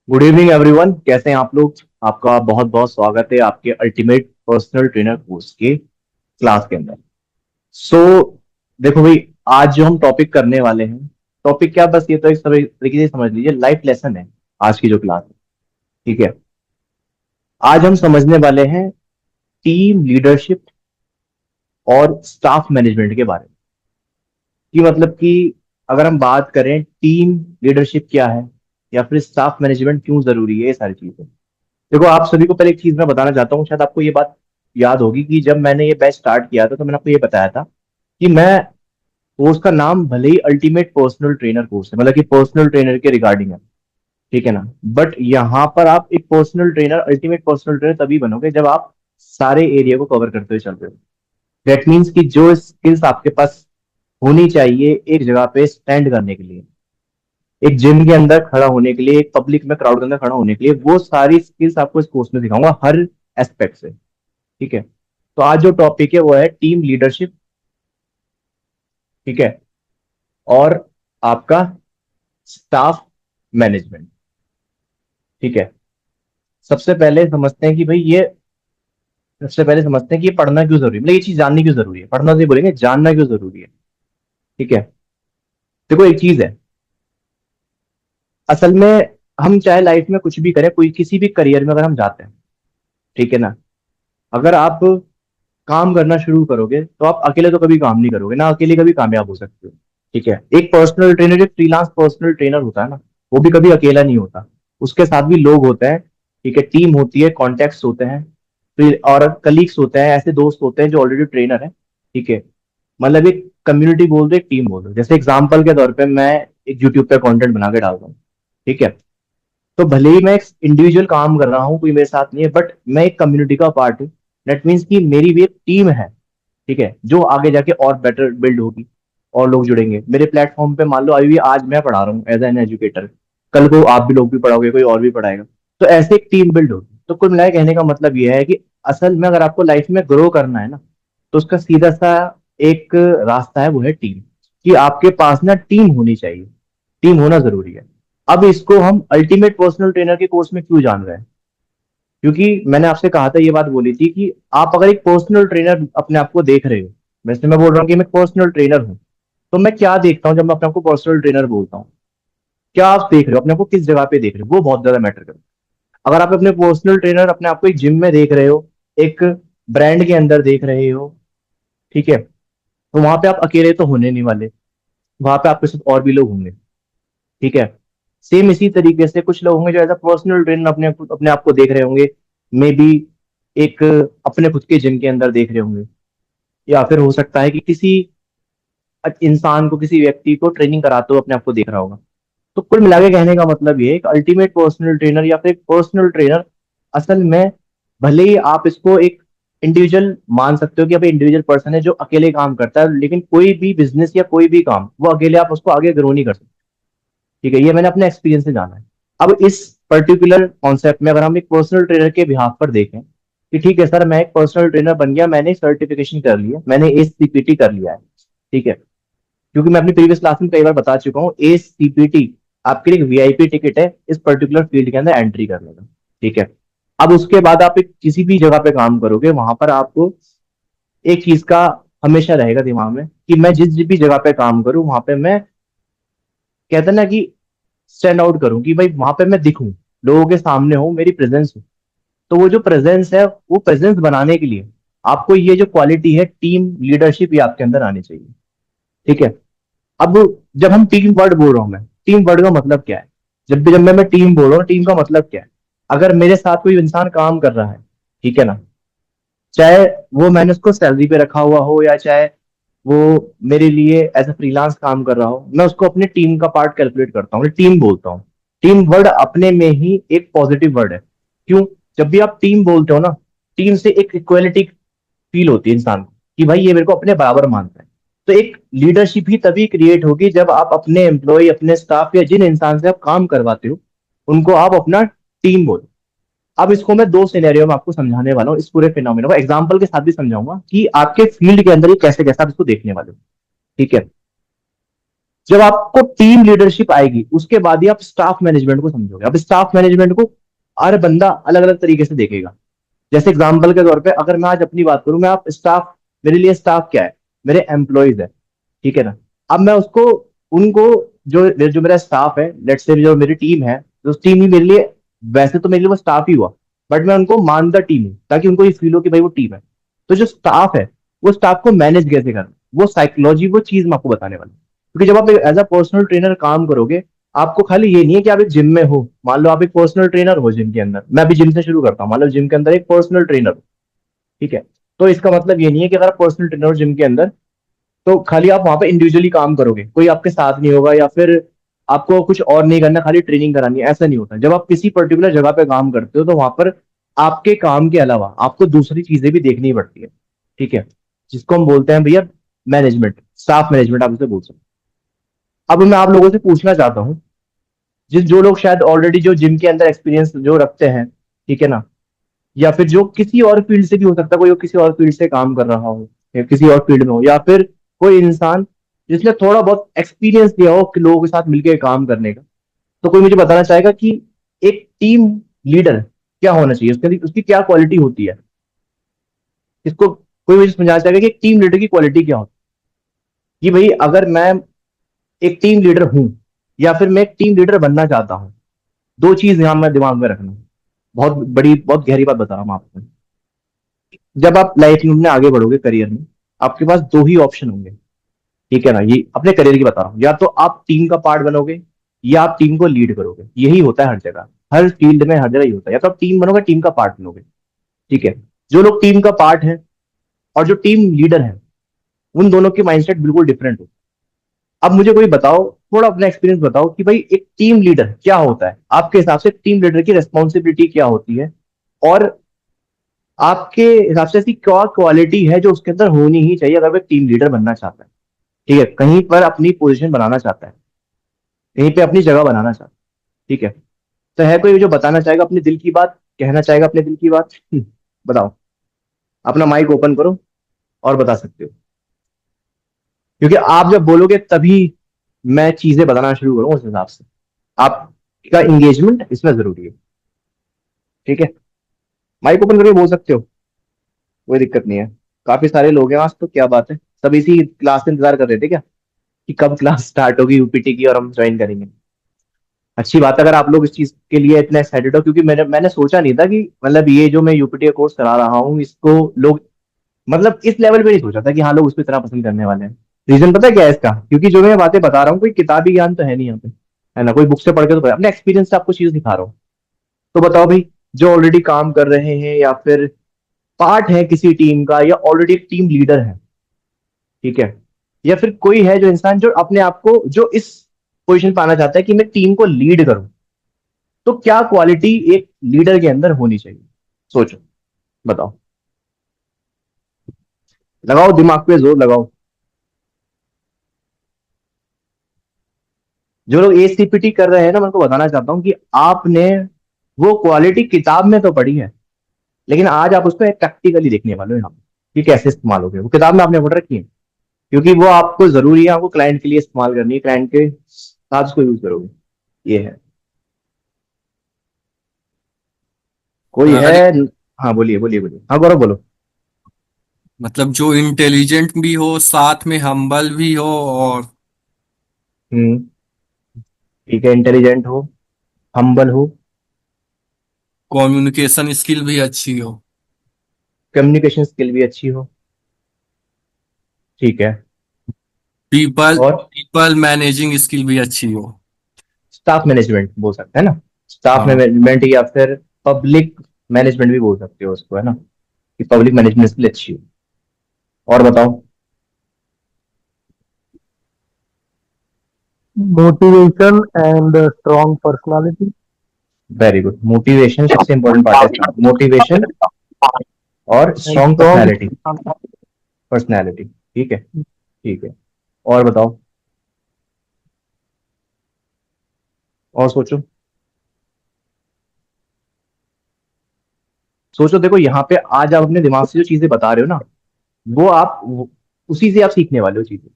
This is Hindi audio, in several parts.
गुड इवनिंग एवरीवन, कैसे हैं आप लोग। आपका बहुत बहुत स्वागत है आपके अल्टीमेट पर्सनल ट्रेनर कोर्स के क्लास के अंदर। सो देखो भाई, आज जो हम टॉपिक करने वाले हैं, टॉपिक क्या, बस ये तो एक तरीके से समझ लीजिए लाइफ लेसन है आज की जो क्लास है। ठीक है। आज हम समझने वाले हैं टीम लीडरशिप और स्टाफ मैनेजमेंट के बारे में। कि मतलब कि अगर हम बात करें टीम लीडरशिप क्या है या फिर स्टाफ मैनेजमेंट क्यों जरूरी है, ये सारी चीजें। देखो, आप सभी को पहले एक चीज मैं बताना चाहता हूँ, शायद आपको ये बात याद होगी कि जब मैंने ये बैच स्टार्ट किया था तो मैंने आपको ये बताया था कि मैं कोर्स का नाम भले ही अल्टीमेट पर्सनल ट्रेनर कोर्स है, मतलब कि पर्सनल ट्रेनर के रिगार्डिंग है। ठीक है ना। बट यहाँ पर आप एक personal trainer, ultimate personal trainer तभी बनोगे जब आप सारे एरिया को कवर करते हुए चल रहे हो। दैट मीन्स कि जो स्किल्स आपके पास होनी चाहिए एक जगह पे स्टैंड करने के लिए, एक जिम के अंदर खड़ा होने के लिए, एक पब्लिक में क्राउड के अंदर खड़ा होने के लिए, वो सारी स्किल्स आपको इस कोर्स में सिखाऊंगा हर एस्पेक्ट से। ठीक है। तो आज जो टॉपिक है वो है टीम लीडरशिप। ठीक है। और आपका स्टाफ मैनेजमेंट। ठीक है। सबसे पहले समझते हैं कि भाई ये सबसे पहले समझते हैं कि ये पढ़ना क्यों जरूरी है, मतलब ये चीज जाननी क्यों जरूरी है, पढ़ना नहीं बोलेंगे, जानना क्यों जरूरी है। ठीक है। देखो, एक चीज है, असल में हम चाहे लाइफ में कुछ भी करें, कोई किसी भी करियर में अगर हम जाते हैं, ठीक है ना, अगर आप काम करना शुरू करोगे तो आप अकेले तो कभी काम नहीं करोगे ना, अकेले कभी कामयाब हो सकते हो। ठीक है। एक पर्सनल ट्रेनर, एक फ्रीलांस पर्सनल ट्रेनर होता है ना, वो भी कभी अकेला नहीं होता। उसके साथ भी लोग होते हैं। ठीक है। टीम होती है, कॉन्टेक्ट होते हैं, फिर और कलीग्स होते हैं, ऐसे दोस्त होते हैं जो ऑलरेडी ट्रेनर है। ठीक है। मतलब एक कम्युनिटी बोल दो, एक टीम बोल दो। जैसे एग्जाम्पल के तौर पे मैं एक यूट्यूब पे कंटेंट बना के डालता हूँ। ठीक है। तो भले ही मैं एक इंडिविजुअल काम कर रहा हूँ, कोई मेरे साथ नहीं है, बट मैं एक कम्युनिटी का पार्ट हूँ। दैट मीन्स कि मेरी भी एक टीम है। ठीक है। जो आगे जाके और बेटर बिल्ड होगी, और लोग जुड़ेंगे मेरे प्लेटफॉर्म पे। मान लो अभी भी आज मैं पढ़ा रहा हूँ एज एन एजुकेटर, कल को आप भी लोग भी पढ़ाओगे, कोई और भी पढ़ाएगा। तो ऐसे एक टीम बिल्ड होगी। तो कुल मिलाकर कहने का मतलब यह है कि असल में अगर आपको लाइफ में ग्रो करना है ना, तो उसका सीधा सा एक रास्ता है, वो है टीम। कि आपके पास ना टीम होनी चाहिए, टीम होना जरूरी है। अब इसको हम अल्टीमेट पर्सनल ट्रेनर के कोर्स में क्यों जान रहे हैं, क्योंकि मैंने आपसे कहा था, ये बात बोली थी कि आप अगर एक पर्सनल ट्रेनर अपने आप को देख रहे हो, वैसे मैं बोल रहा हूँ कि मैं पर्सनल ट्रेनर हूँ, तो मैं क्या देखता हूँ जब मैं अपने आप को पर्सनल ट्रेनर बोलता हूँ। क्या आप देख रहे हो अपने आप को, किस जगह पे देख रहे हो, वो बहुत ज्यादा मैटर करता है। अगर आप अपने पर्सनल ट्रेनर अपने आप को एक जिम में देख रहे हो, एक ब्रांड के अंदर देख रहे हो, ठीक है, तो वहां पे आप अकेले तो होने नहीं वाले, वहां पे आपके साथ और भी लोग होंगे। ठीक है। सेम इसी तरीके से कुछ लोग होंगे जो एज अ पर्सनल ट्रेनर अपने आप को देख रहे होंगे। मे बी एक अपने खुद के जिम के अंदर देख रहे होंगे, या फिर हो सकता है कि किसी इंसान को, किसी व्यक्ति को ट्रेनिंग कराते हुए अपने आप को देख रहा होगा। तो कुल मिला के कहने का मतलब ये है, एक अल्टीमेट पर्सनल ट्रेनर या फिर एक पर्सनल ट्रेनर असल में, भले ही आप इसको एक इंडिविजुअल मान सकते हो कि अब इंडिविजुअल पर्सन है जो अकेले काम करता है, लेकिन कोई भी बिजनेस या कोई भी काम वो अकेले आप उसको आगे ग्रो नहीं कर सकते। ठीक है। ये मैंने अपने एक्सपीरियंस से जाना है। अब इस पर्टिकुलर कॉन्सेप्ट में अगर हम एक पर्सनल ट्रेनर के बिहाफ पर देखें कि ठीक है सर, मैं एक पर्सनल ट्रेनर बन गया, मैंने सर्टिफिकेशन कर लिया, मैंने एसीपीटी कर लिया है। ठीक है। क्योंकि मैं अपनी प्रीवियस क्लास में कई बार बता चुका हूँ, एसीपीटी आपके लिए एक वीआईपी टिकट है इस पर्टिकुलर फील्ड के अंदर एंट्री करने का। ठीक है। अब उसके बाद आप एक किसी भी जगह पे काम करोगे, वहां पर आपको एक चीज का हमेशा रहेगा दिमाग में कि मैं जिस भी जगह पे काम करूं, वहां पे मैं, कहते हैं ना कि, स्टैंड आउट करूं, कि भाई वहां पे मैं दिखूं, लोगों के सामने हो, मेरी प्रेजेंस हो। तो वो जो प्रेजेंस है, वो प्रेजेंस बनाने के लिए आपको ये जो क्वालिटी है टीम लीडरशिप, ये आपके अंदर आनी चाहिए। ठीक है। अब जब हम टीम वर्ड बोल रहा हूं, मैं टीम वर्ड का मतलब क्या है, जब मैं टीम बोल रहा हूँ, टीम का मतलब क्या है। अगर मेरे साथ कोई इंसान काम कर रहा है, ठीक है ना, चाहे वो मैंने उसको सैलरी पे रखा हुआ हो या चाहे वो मेरे लिए एज अ फ्रीलांस काम कर रहा हो, मैं उसको अपने टीम का पार्ट कैलकुलेट करता हूँ, टीम बोलता हूँ। टीम वर्ड अपने में ही एक पॉजिटिव वर्ड है। क्यों? जब भी आप टीम बोलते हो ना, टीम से एक इक्वलिटी फील होती है इंसान को कि भाई ये मेरे को अपने बराबर मानता है। तो एक लीडरशिप ही तभी क्रिएट होगी जब आप अपने एम्प्लॉय, अपने स्टाफ या जिन इंसान से आप काम करवाते हो, उनको आप अपना टीम बोलो। अब इसको मैं दो सिनेरियो में आपको समझाने वाला हूँ, इस पूरे फिनोमिना को एग्जांपल के साथ भी समझाऊंगा कि आपके फील्ड के अंदर ये कैसे कैसे आप इसको देखने वाले हो। ठीक है। जब आपको टीम लीडरशिप आएगी उसके बाद ही आप स्टाफ मैनेजमेंट को समझोगे। अब स्टाफ मैनेजमेंट को हर बंदा अलग अलग तरीके से देखेगा। जैसे एग्जाम्पल के तौर पे अगर मैं आज अपनी बात करूं, मैं आप स्टाफ, मेरे लिए स्टाफ क्या है, मेरे एम्प्लॉयज है, ठीक है ना। अब मैं उसको, उनको, जो जो मेरा स्टाफ है, लेट्स से जो मेरी टीम है, तो उस टीम ही मेरे लिए, वैसे तो मेरे लिए वो स्टाफ ही हुआ, बट मैं उनको मानदा टीम हूँ ताकि उनको ये फील हो कि भाई वो टीम है। तो जो स्टाफ है, वो स्टाफ को मैनेज कैसे करना, वो साइकोलॉजी, वो चीज मैं आपको बताने वाला हूँ। क्योंकि जब आप एज अ पर्सनल ट्रेनर काम करोगे, आपको खाली ये नहीं है कि आप एक जिम में हो, मान लो आप एक पर्सनल ट्रेनर हो जिम के अंदर, मैं भी जिम से शुरू करता हूँ, मान लो जिम के अंदर एक पर्सनल ट्रेनर हो, ठीक है। तो इसका मतलब ये नहीं है कि अगर आप पर्सनल ट्रेनर हो जिम के अंदर, तो खाली आप वहां पे इंडिविजुअली काम करोगे, कोई आपके साथ नहीं होगा, या फिर आपको कुछ और नहीं करना, खाली ट्रेनिंग करानी है, ऐसा नहीं होता। जब आप किसी पर्टिकुलर जगह पे काम करते हो तो वहां पर आपके काम के अलावा आपको दूसरी चीजें भी देखनी पड़ती है, ठीक है, जिसको हम बोलते हैं भैया मैनेजमेट, स्टाफ मैनेजमेंट आप उसे बोल सकते हो। अब मैं आप लोगों से पूछना चाहता हूँ, जिस जो लोग शायद ऑलरेडी जो जिम के अंदर एक्सपीरियंस जो रखते हैं, ठीक है ना, या फिर जो किसी और फील्ड से भी हो सकता है, कोई किसी और फील्ड से काम कर रहा हो, या किसी और फील्ड में हो, या फिर कोई इंसान जिसने थोड़ा बहुत एक्सपीरियंस दिया हो कि लोगों के साथ मिलकर काम करने का, तो कोई मुझे बताना चाहेगा कि एक टीम लीडर क्या होना चाहिए, उसके उसकी क्या क्वालिटी होती है। इसको कोई मुझे समझाना चाहेगा कि एक टीम लीडर की क्वालिटी क्या होती है, कि भाई अगर मैं एक टीम लीडर हूं, या फिर मैं एक टीम लीडर बनना चाहता हूं, दो चीज यहां मैं दिमाग में रखना। बहुत बड़ी, बहुत गहरी बात बता रहा हूं आपको। जब आप लाइफ में अपने आगे बढ़ोगे करियर में, आपके पास दो ही ऑप्शन होंगे, ठीक है ना, ये अपने करियर की बता रहा हूँ, या तो आप टीम का पार्ट बनोगे, या आप टीम को लीड करोगे। यही होता है हर जगह, हर फील्ड में हर जगह ही होता है, या तो आप टीम बनोगे, टीम का पार्ट बनोगे, ठीक है। जो लोग टीम का पार्ट है और जो टीम लीडर है, उन दोनों के माइंडसेट बिल्कुल डिफरेंट होते हैं। अब मुझे कोई बताओ, थोड़ा अपना एक्सपीरियंस बताओ कि भाई एक टीम लीडर क्या होता है, आपके हिसाब से टीम लीडर की रिस्पॉन्सिबिलिटी क्या होती है, और आपके हिसाब से ऐसी क्या क्वालिटी है जो उसके अंदर होनी ही चाहिए अगर वो टीम लीडर बनना चाहता है, ठीक है, कहीं पर अपनी पोजीशन बनाना चाहता है, कहीं पे अपनी जगह बनाना चाहता है, ठीक है। तो है कोई जो बताना चाहेगा अपने दिल की बात, कहना चाहेगा अपने दिल की बात? बताओ, अपना माइक ओपन करो और बता सकते हो, क्योंकि आप जब बोलोगे तभी मैं चीजें बताना शुरू करूँ उस हिसाब से। आपका इंगेजमेंट इसमें जरूरी है, ठीक है। माइक ओपन करके बोल सकते हो, कोई दिक्कत नहीं है। काफी सारे लोग हैं आज, तो क्या बात है, सब इसी क्लास का इंतजार कर रहे थे क्या, कि कब क्लास स्टार्ट होगी यूपीटी की और हम ज्वाइन करेंगे। अच्छी बात है अगर आप लोग इस चीज के लिए इतने एक्साइटेड हो, क्योंकि मैंने सोचा नहीं था कि मतलब ये जो मैं यूपीटी का कोर्स करा रहा हूँ इसको लोग, मतलब इस लेवल पे नहीं सोचा था कि हाँ लोग उसको इतना पसंद करने वाले हैं। रीजन पता है क्या है इसका, क्योंकि जो मैं बातें बता रहा हूँ कोई किताबी ज्ञान तो है नहीं यहाँ पे, है ना, कोई बुक से पढ़ के तो अपने एक्सपीरियंस से आपको चीज दिखा रहा हूँ। तो बताओ भाई, जो ऑलरेडी काम कर रहे हैं, या फिर पार्ट है किसी टीम का, या ऑलरेडी एक टीम लीडर है, ठीक है, या फिर कोई है जो इंसान जो अपने आप को जो इस पोजीशन पे आना चाहता है कि मैं टीम को लीड करूं, तो क्या क्वालिटी एक लीडर के अंदर होनी चाहिए, सोचो, बताओ, लगाओ दिमाग पे जोर लगाओ। जो लोग एसीपीटी कर रहे हैं ना, मैं उनको बताना चाहता हूँ कि आपने वो क्वालिटी किताब में तो पढ़ी है, लेकिन आज आप उसको प्रैक्टिकली देखने वाले हो यहाँ पे कि कैसे इस्तेमाल होगे। वो किताब में आपने पढ़ रखी है, क्योंकि वो आपको जरूरी है, आपको क्लाइंट के लिए इस्तेमाल करनी है, क्लाइंट के साथ उसको यूज करोगे, ये है। कोई है? अरे, हाँ बोलिए बोलिए बोलिए, हाँ गौरव बोलो। मतलब जो इंटेलिजेंट भी हो, साथ में हम्बल भी हो, और हम्म, ठीक है, इंटेलिजेंट हो, हम्बल हो, कम्युनिकेशन स्किल भी अच्छी हो। कम्युनिकेशन स्किल भी अच्छी हो, ठीक है, पीपल और पीपल मैनेजिंग स्किल भी अच्छी हो। स्टाफ मैनेजमेंट बोल सकते हैं ना, स्टाफ हाँ। मैनेजमेंट, या फिर पब्लिक मैनेजमेंट भी बोल सकते हो उसको, है ना, कि पब्लिक मैनेजमेंट स्किल अच्छी हो। और बताओ। Motivation and strong personality. Very good, motivation सबसे इंपॉर्टेंट पार्ट है इसका, मोटिवेशन और And strong strong personality, personality, ठीक है, ठीक है। और बताओ, और सोचो, सोचो, देखो यहाँ पे आज आप अपने दिमाग से जो चीजें बता रहे हो ना, वो आप उसी से आप सीखने वाले हो चीजें,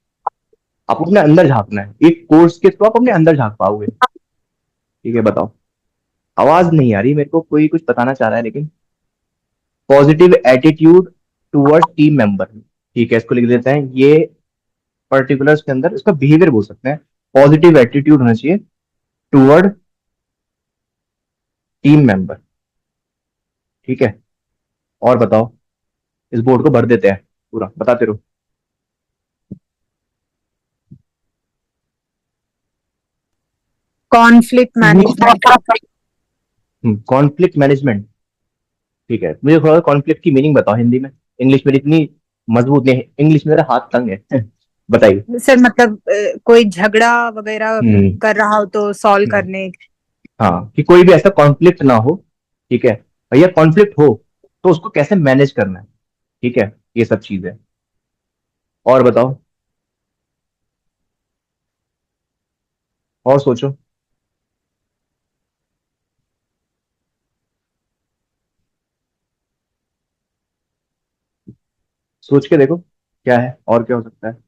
आपको अपने अंदर झांकना है, एक कोर्स के थ्रू आप अपने अंदर झांक पाओगे। ठीक है, बताओ। आवाज नहीं आ रही मेरे को, कोई कुछ बताना चाह रहा है लेकिन। Positive attitude towards team member. ठीक है, इसको लिख देते हैं, ये पर्टिकुलर्स के अंदर इसका बिहेवियर बोल सकते हैं। पॉजिटिव एटीट्यूड होना चाहिए टुवर्ड टीम मेंबर। ठीक है, और बताओ। इस बोर्ड को भर देते हैं, पूरा बताते रहो। Conflict management. Conflict management. ठीक है, मुझे थोड़ा कॉन्फ्लिक्ट की मीनिंग बताओ हिंदी में। इंग्लिश मेरी इतनी मजबूत नहीं है, इंग्लिश मेरा हाथ तंग है। बताइए। सर मतलब कोई झगड़ा वगैरह हम्म। कर रहा हो तो सॉल्व हम्म, करने। हाँ, कि कोई भी ऐसा कॉन्फ्लिक्ट ना हो। ठीक है, भैया कॉन्फ्लिक्ट हो तो उसको कैसे मैनेज करना है। ठीक है, ये सब चीजें। और बताओ, और सोचो। सोच के देखो क्या है और क्या हो सकता है।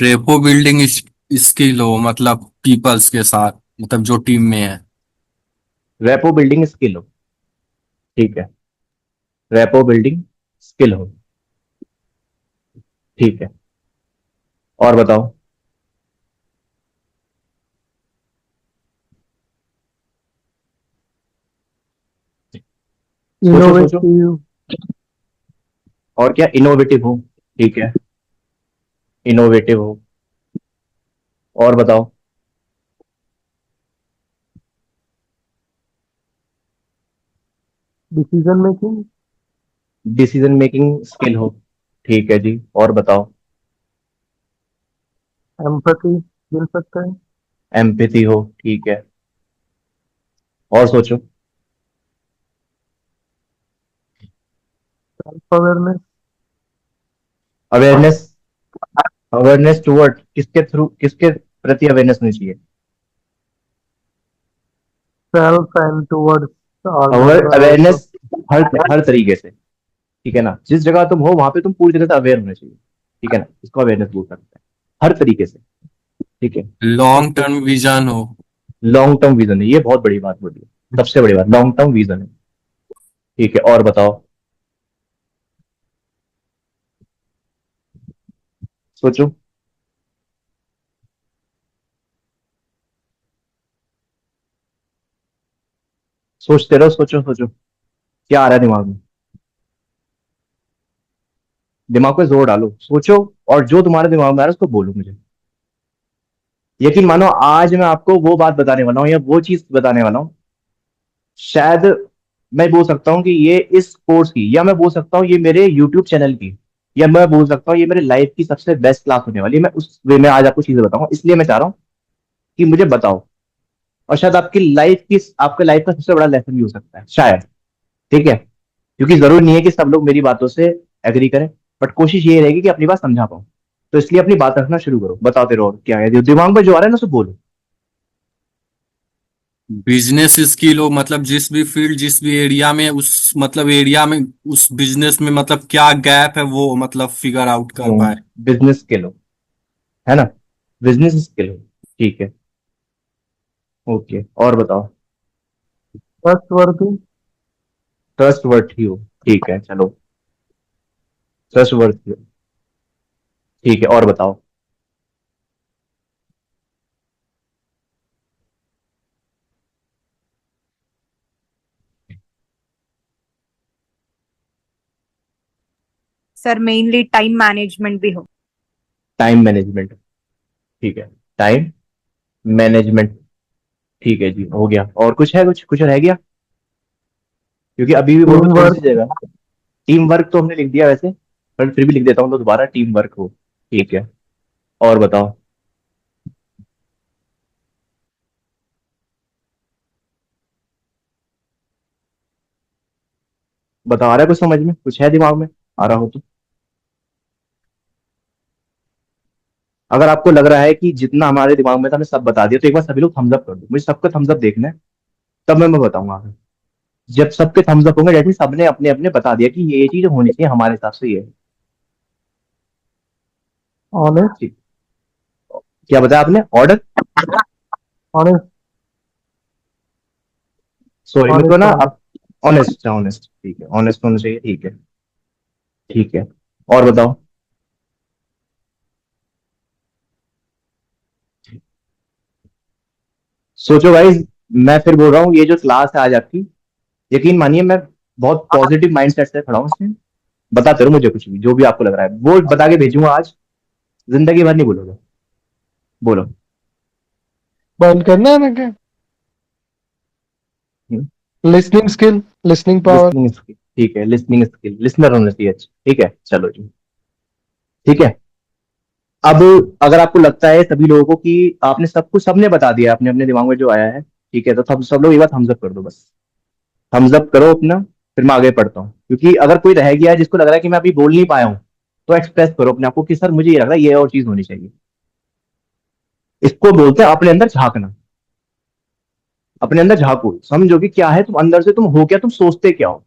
रेपो बिल्डिंग स्किल हो, मतलब पीपल्स के साथ, मतलब जो टीम में है। रैपो बिल्डिंग स्किल हो। ठीक है, रैपो बिल्डिंग स्किल हो। ठीक है, और बताओ। सोचो सोचो। innovative, और क्या, इनोवेटिव हो। ठीक है, इनोवेटिव हो। और बताओ। decision making, decision making skill हो। ठीक है जी, और बताओ। empathy मिल सकता है, एम्पैथी हो। ठीक है, और सोचो। self awareness, awareness. Awareness toward किसके थ्रू, किसके प्रति अवेयरनेस होनी चाहिए। self and towards others awareness also. हर हर तरीके से। ठीक है ना, जिस जगह तुम हो वहां पे तुम पूरी तरह से अवेयर होने चाहिए। ठीक है ना, इसको अवेयरनेस बोल सकते हैं, हर तरीके से। ठीक है। लॉन्ग टर्म विजन हो। लॉन्ग टर्म विजन है, ये बहुत बड़ी बात बोली है, सबसे बड़ी बात लॉन्ग टर्म विजन है। ठीक है, और बताओ। सोचो, सोचते रहो, सोचो सोचो, क्या आ रहा है दिमाग में। दिमाग पे जोर डालो, सोचो, और जो तुम्हारे दिमाग में आ रहा है उसको बोलो मुझे। यकीन मानो, आज मैं आपको वो बात बताने वाला हूँ या वो चीज बताने वाला हूँ, शायद मैं बोल सकता हूँ कि ये इस कोर्स की, या मैं बोल सकता हूँ ये मेरे यूट्यूब चैनल की, या मैं बोल सकता हूँ ये मेरे लाइफ की सबसे बेस्ट क्लास होने वाली है। मैं उस वे में आज आपको चीजें बताऊंगा, इसलिए मैं चाह रहा हूँ कि मुझे बताओ। और शायद आपकी लाइफ की, आपके लाइफ का सबसे बड़ा लेसन भी हो सकता है शायद। ठीक है, क्योंकि जरूरी नहीं है कि सब लोग मेरी बातों से एग्री करें, बट कोशिश ये रहेगी कि अपनी बात समझा पाऊं। तो इसलिए अपनी बात रखना शुरू करो, बताते रहो क्या है दिमाग में जो आ रहा है ना, उसे बोलो। बिजनेस स्किल हो, मतलब जिस भी फील्ड, जिस भी एरिया में, उस मतलब एरिया में, उस बिजनेस में मतलब क्या गैप है वो मतलब फिगर आउट कर पाए। बिजनेस स्किल हो, है ना, बिजनेस स्किल हो। ठीक है, ओके, और बताओ। trustworthy, ट्रस्ट वर्थ हो। ठीक है, चलो, ट्रस्ट वर्थ हो। ठीक है, और बताओ। सर मेनली टाइम मैनेजमेंट भी हो। Time management. ठीक है, टाइम मैनेजमेंट। ठीक है जी, हो गया। और कुछ है, कुछ रह गया, क्योंकि अभी भी बोर्ड में थोड़ी सी teamwork, जगह। टीम वर्क तो हमने लिख दिया वैसे, पर फिर भी लिख देता हूँ तो दोबारा टीम वर्क हो। ठीक है, और बताओ। बता, आ रहा है कुछ समझ में, कुछ है दिमाग में, आ रहा हो तो। अगर आपको लग रहा है कि जितना हमारे दिमाग में था हमने सब बता दिया, तो एक बार सभी लोग थम्स अप कर दो, मुझे सबका थम्स अप देखना है, तब मैं बताऊंगा आगे। जब सबके थम्स अप होंगे, डेट सबने अपने अपने बता दिया कि ये चीज होनी चाहिए हमारे हिसाब से ये है। ऑनेस्ट। ठीक। क्या बताया आपने? ऑर्डर? ऑनेस्ट। सॉरी मेरे को ऑनेस्ट ना होना। आप। ऑनेस्ट, ऑनेस्ट, ठीक है, ऑनेस्ट होना चाहिए, ठीक है। ठीक है, और बताओ। सोचो भाई, मैं फिर बोल रहा हूँ ये जो क्लास है आज आपकी, यकीन मानिए मैं बहुत पॉजिटिव माइंड सेट से खड़ा हूँ इसमें। बताते रहो मुझे कुछ भी, जो भी आपको लग रहा है वो बता के भेजूंगा आज। जिंदगी भर नहीं भूलोगे। बोलो। बंद करना है ना क्या? Listening skill, listening power. Listening skill, ठीक है, लिसनिंग स्किल, लिसनर होना चाहिए, अच्छा ठीक है, चलो जी। ठीक है। अब अगर आपको लगता है सभी लोगों को कि आपने सब कुछ, सबने बता दिया अपने अपने दिमाग में जो आया है, ठीक है, तो सब लोग एक बार थम्स अप कर दो बस। थम्स अप करो अपना। फिर मैं आगे पढ़ता हूँ, क्योंकि अगर कोई रह गया है जिसको लग रहा है कि मैं अभी बोल नहीं पाया हूँ, तो एक्सप्रेस करो अपने आप को कि सर मुझे ये लग रहा है ये और चीज होनी चाहिए। इसको बोलते हैं अपने अंदर झांकना। अपने अंदर झांको, समझो कि क्या है तुम अंदर से, तुम हो क्या, तुम सोचते क्या हो।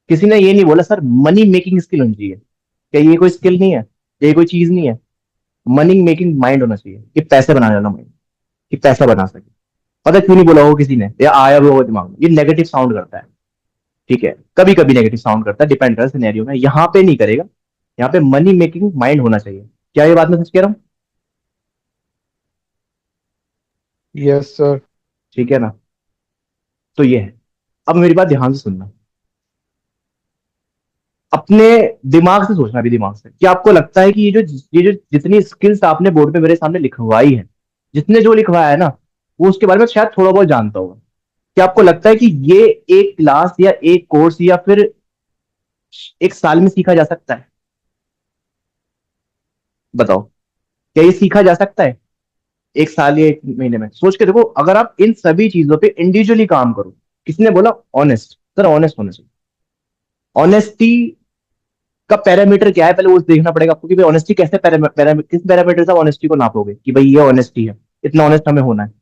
किसी ने ये नहीं बोला सर मनी मेकिंग स्किल होनी चाहिए, क्या ये कोई स्किल नहीं है? ये कोई चीज नहीं है? मनी मेकिंग माइंड होना चाहिए, कि पैसे बनाने वाला माइंड, कि पैसा बना सके। पता है क्यों नहीं बोला होगा किसी ने, या आया भी होगा दिमाग में? ये नेगेटिव साउंड करता है। ठीक है, कभी कभी नेगेटिव साउंड करता है, डिपेंड करता है सिनेरियो में, यहाँ पे नहीं करेगा। यहाँ पे मनी मेकिंग माइंड होना चाहिए। क्या ये बात मैं सच कह रहा हूँ? Yes sir. ठीक है ना? तो ये है। अब मेरी बात ध्यान से सुनना। अपने दिमाग से सोचना भी, दिमाग से। क्या आपको लगता है कि ये जो जितनी स्किल्स आपने बोर्ड पे मेरे सामने लिखवाई है, जितने जो लिखवाया है ना, वो उसके बारे में शायद थोड़ा बहुत जानता होगा। क्या आपको लगता है कि ये एक क्लास या एक कोर्स या फिर एक साल में सीखा जा सकता है? बताओ, क्या ये सीखा जा सकता है एक साल या एक महीने में? सोच के देखो, अगर आप इन सभी चीजों पे इंडिविजुअली काम करो। किसने बोला ऑनेस्ट? सर ऑनेस्ट होना चाहिए। ऑनेस्टी का पैरामीटर क्या है, पहले वो देखना पड़ेगा आपको कि भाई ऑनेस्टी कैसे किस पैरामीटर से ऑनेस्टी को नापोगे कि भाई ये ऑनेस्टी है, इतना ऑनेस्ट हमें होना है।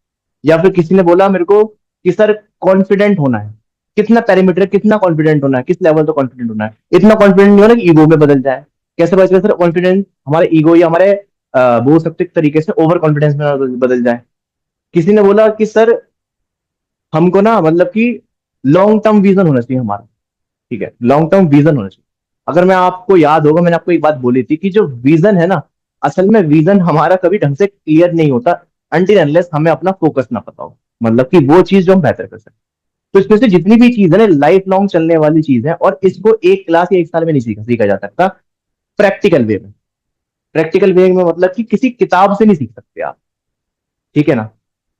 या फिर किसी ने बोला मेरे को कि सर कॉन्फिडेंट होना है, कितना पैरामीटर, कितना कॉन्फिडेंट होना है, किस लेवल तो कॉन्फिडेंट होना है। इतना कॉन्फिडेंट नहीं होना कि ईगो में बदल जाए। कैसे बच गया सर कॉन्फिडेंस हमारे ईगो या हमारे बोल सकते एक तरीके से ओवर कॉन्फिडेंस में बदल जाए। किसी ने बोला कि सर हमको ना मतलब कि लॉन्ग टर्म विजन होना चाहिए हमारा। ठीक है, लॉन्ग टर्म विजन होना चाहिए। अगर मैं आपको याद होगा, मैंने आपको एक बात बोली थी कि जो विजन है ना, असल में विजन हमारा कभी ढंग से क्लियर नहीं होता अनटिल अनलेस हमें अपना फोकस ना पता हो, मतलब कि वो चीज जो हम बेहतर कर सकते। तो इसमें से जितनी भी चीज है ना, लाइफ लॉन्ग चलने वाली चीज है, और इसको एक क्लास या एक साल में नहीं सीखा जा सकता। प्रैक्टिकल वे में। प्रैक्टिकल वे में मतलब कि किसी किताब से नहीं सीख सकते आप। ठीक है ना?